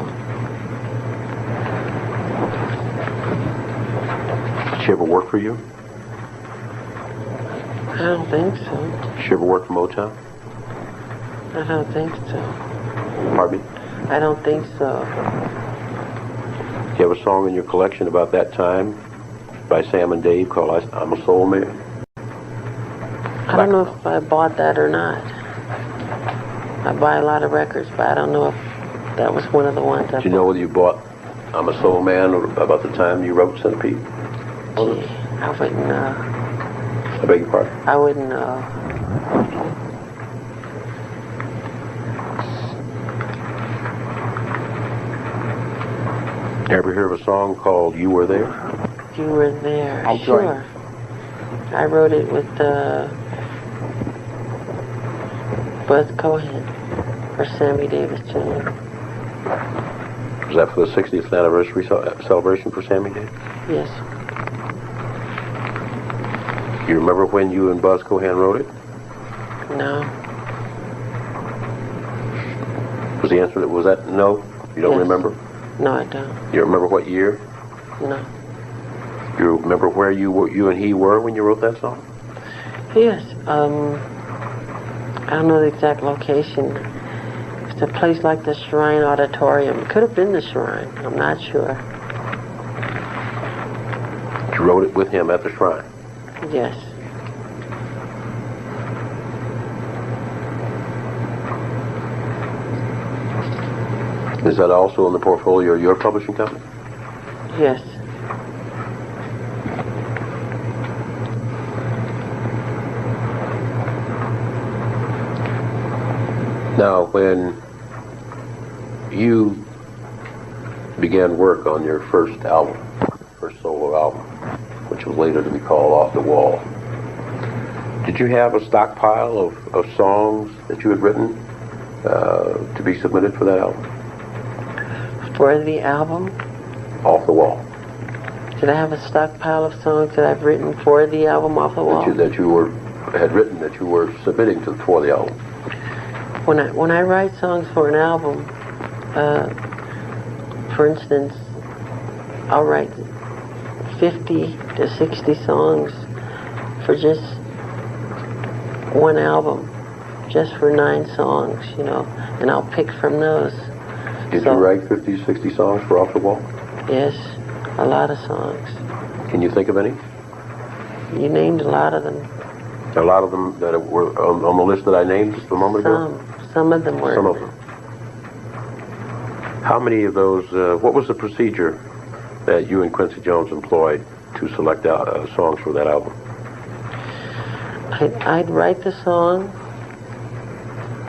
Did she ever work for you? I don't think so. Did she ever work for Motown? I don't think so. Pardon me? I don't think so. Do you have a song in your collection about that time by Sam and Dave called I'm a Soul Man? I don't know if I bought that or not. I buy a lot of records, but I don't know if that was one of the ones I Do you know whether you bought I'm a Soul Man or about the time you wrote Centipede? Gee, I wouldn't know. I beg your pardon? I wouldn't know. Ever hear of a song called You Were There? You Were There. I'll sure. join. I wrote it with Buzz Cohen or Sammy Davis Jr. Was that for the 60th anniversary celebration for Sammy Davis? Yes. You remember when you and Buzz Cohen wrote it? No. Was the answer was that no? You don't Yes. remember? No, I don't. You remember what year? No. You remember where you and he were when you wrote that song? Yes. I don't know the exact location. It's a place like the Shrine Auditorium. It could have been the Shrine. I'm not sure. You wrote it with him at the Shrine. Yes. Is that also in the portfolio of your publishing company? Yes. Now, when you began work on your first album, first solo album, which was later to be called Off the Wall, did you have a stockpile of songs that you had written to be submitted for that album? For the album, Off the Wall. did I have a stockpile of songs that I've written for the album Off the Wall? That you were had written that you were submitting for the album? When I write songs for an album, for instance, I'll write 50 to 60 songs for just one album, just for 9 songs, you know, and I'll pick from those. Did you write 50, 60 songs for Off the Wall? Yes, a lot of songs. Can you think of any? You named a lot of them. A lot of them that were on the list that I named just a moment ago? Some of them were. Some of them. How many of those, what was the procedure that you and Quincy Jones employed to select songs for that album? I'd write the song,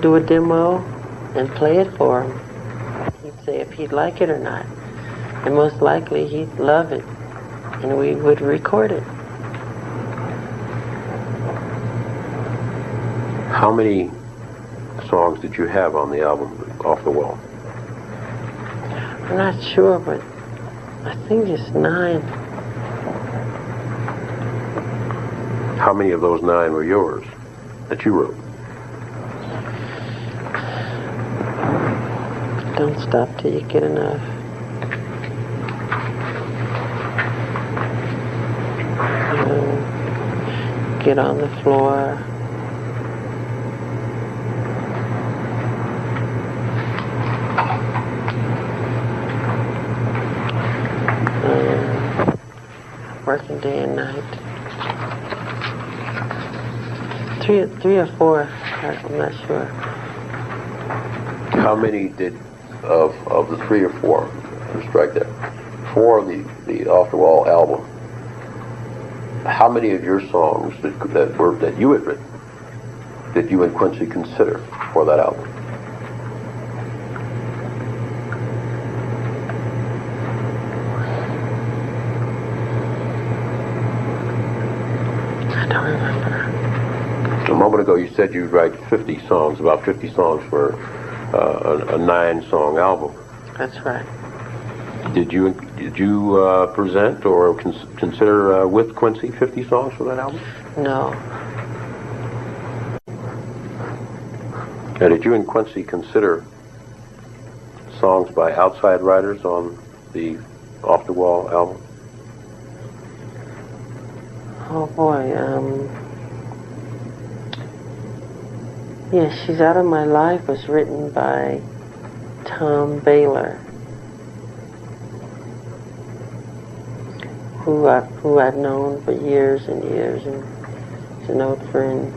do a demo, and play it for him. He'd say if he'd like it or not. And most likely he'd love it, and we would record it. How many songs did you have on the album, Off the Wall? I'm not sure, but I think it's 9. How many of those 9 were yours, that you wrote? Don't stop till you get enough. Get on the floor. Working day and night. 3 or 4, I'm not sure. How many did, of the 3 or 4, let's strike that, for the Off the Wall album, how many of your songs that you had written did you and Quincy consider for that album? I don't remember. A moment ago you said you'd write 50 songs, about 50 songs for a 9-song album. That's right. Did you present or consider with Quincy 50 songs for that album? No. Now, did you and Quincy consider songs by outside writers on the Off the Wall album? Oh boy, yes, She's Out of My Life was written by Tom Baylor, who I've known for years and years, and he's an old friend.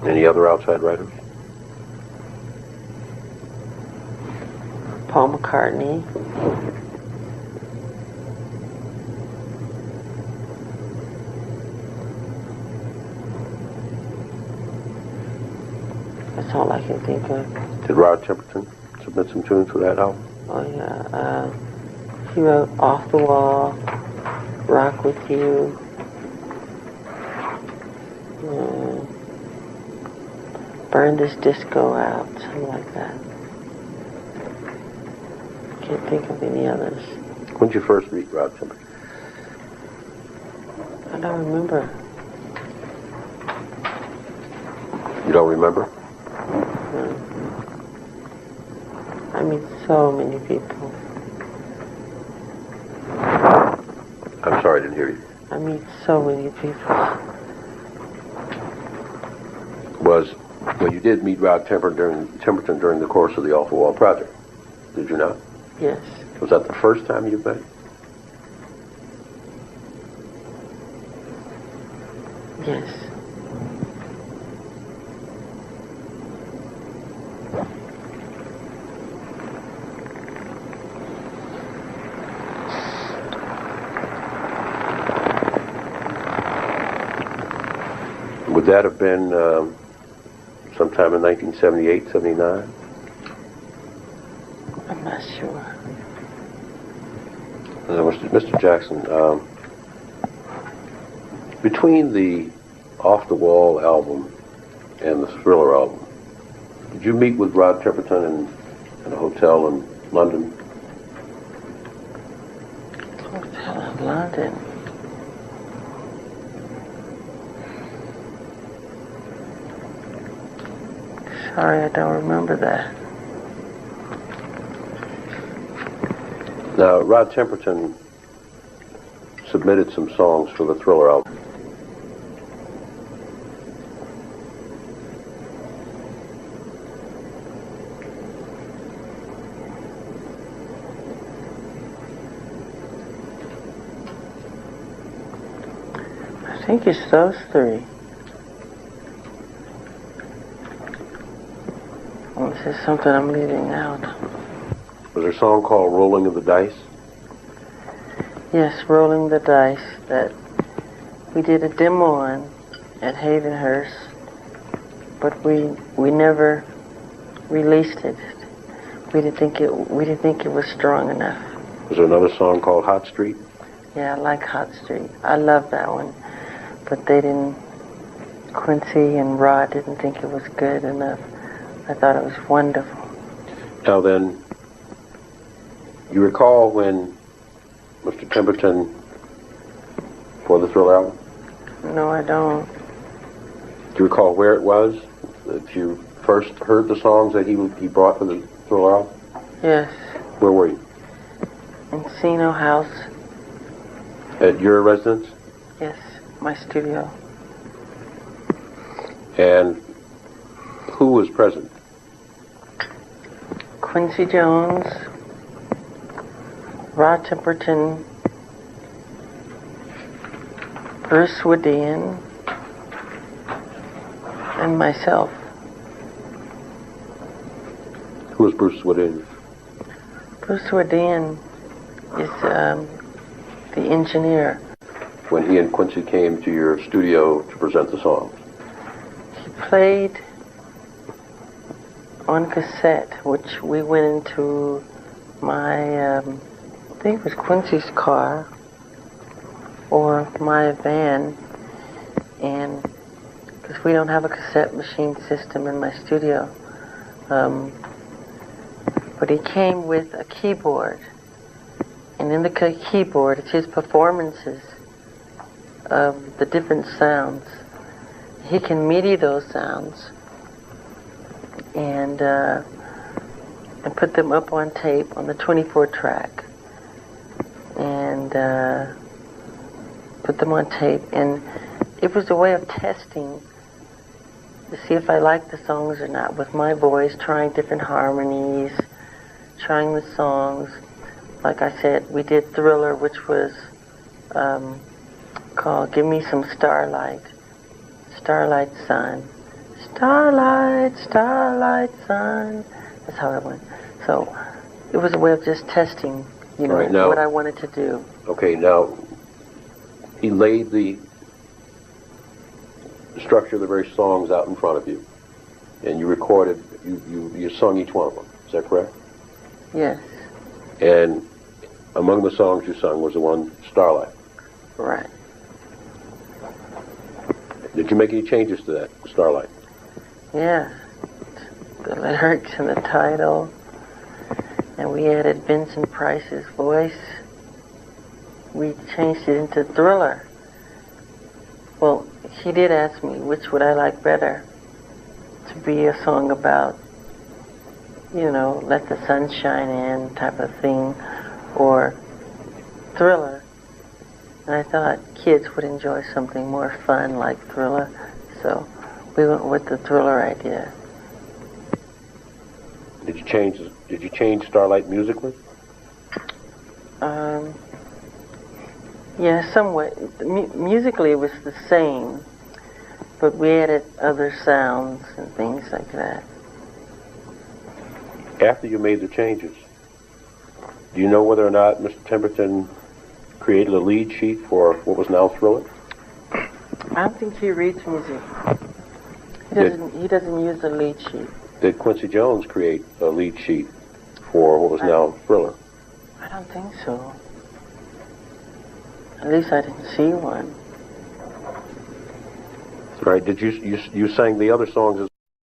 Any other outside writers? Paul McCartney. That's all I can think of. Did Rod Temperton submit some tunes for that album? Oh yeah, he wrote Off the Wall, Rock With You, Burn This Disco Out, something like that. Can't think of any others. When did you first meet Rod Temperton? I don't remember. You don't remember? No. I meet so many people. I'm sorry, I didn't hear you. I meet so many people. Well, you did meet Rod Temperton during the course of the Off the Wall project, did you not? Yes. Was that the first time you met? Yes. Would that have been sometime in 1978, 79? I'm not sure. Mr. Jackson, between the Off the Wall album and the Thriller album, did you meet with Rod Temperton in a hotel in London? Hotel in London? Sorry, I don't remember that. Now, Rod Temperton submitted some songs for the Thriller album. I think it's those three. Oh, this is something I'm leaving out. Was there a song called Rolling of the Dice? Yes, Rolling the Dice, that we did a demo on at Havenhurst, but we never released it. We didn't think it was strong enough. Was there another song called Hot Street? Yeah, I like Hot Street. I love that one. But they didn't, Quincy and Rod didn't think it was good enough. I thought it was wonderful. Now then, you recall when Mr. Temperton, for the Thriller album? No, I don't. Do you recall where it was that you first heard the songs that he brought for the Thriller album? Yes. Where were you? Encino House. At your residence? Yes, my studio. And who was present? Quincy Jones, Rod Temperton, Bruce Woodian, and myself. Who was Bruce Woodian? Bruce Woodian is the engineer. When he and Quincy came to your studio to present the songs? He played on cassette, which we went into my, I think it was Quincy's car or my van, and because we don't have a cassette machine system in my studio, but he came with a keyboard, and in the keyboard it's his performances of the different sounds. He can MIDI those sounds and put them up on tape on the 24 track and put them on tape, and it was a way of testing to see if I liked the songs or not with my voice, trying different harmonies, trying the songs. Like I said, we did Thriller, which was called Give Me Some Starlight, Starlight Sun. Starlight, starlight sun. That's how it went. So it was a way of just testing, you know, Right, now, what I wanted to do. Okay, now, he laid the structure of the various songs out in front of you, and you recorded, you sung each one of them. Is that correct? Yes, And among the songs you sung was the one, Starlight. right. Did you make any changes to that, Starlight? Yeah, the lyrics and the title, and we added Vincent Price's voice. We changed it into Thriller. Well, he did ask me which would I like better, to be a song about, you know, let the sun shine in type of thing, or Thriller. And I thought kids would enjoy something more fun like Thriller, so we went with the Thriller idea. Did you change Starlight musically? Yeah, somewhat. Musically it was the same, but we added other sounds and things like that. After you made the changes, do you know whether or not Mr. Temperton created a lead sheet for what was now Thriller? I don't think he reads music. He doesn't use a lead sheet. Did Quincy Jones create a lead sheet for what was now Thriller? I don't think so. At least I didn't see one. Right? Did you sang the other songs as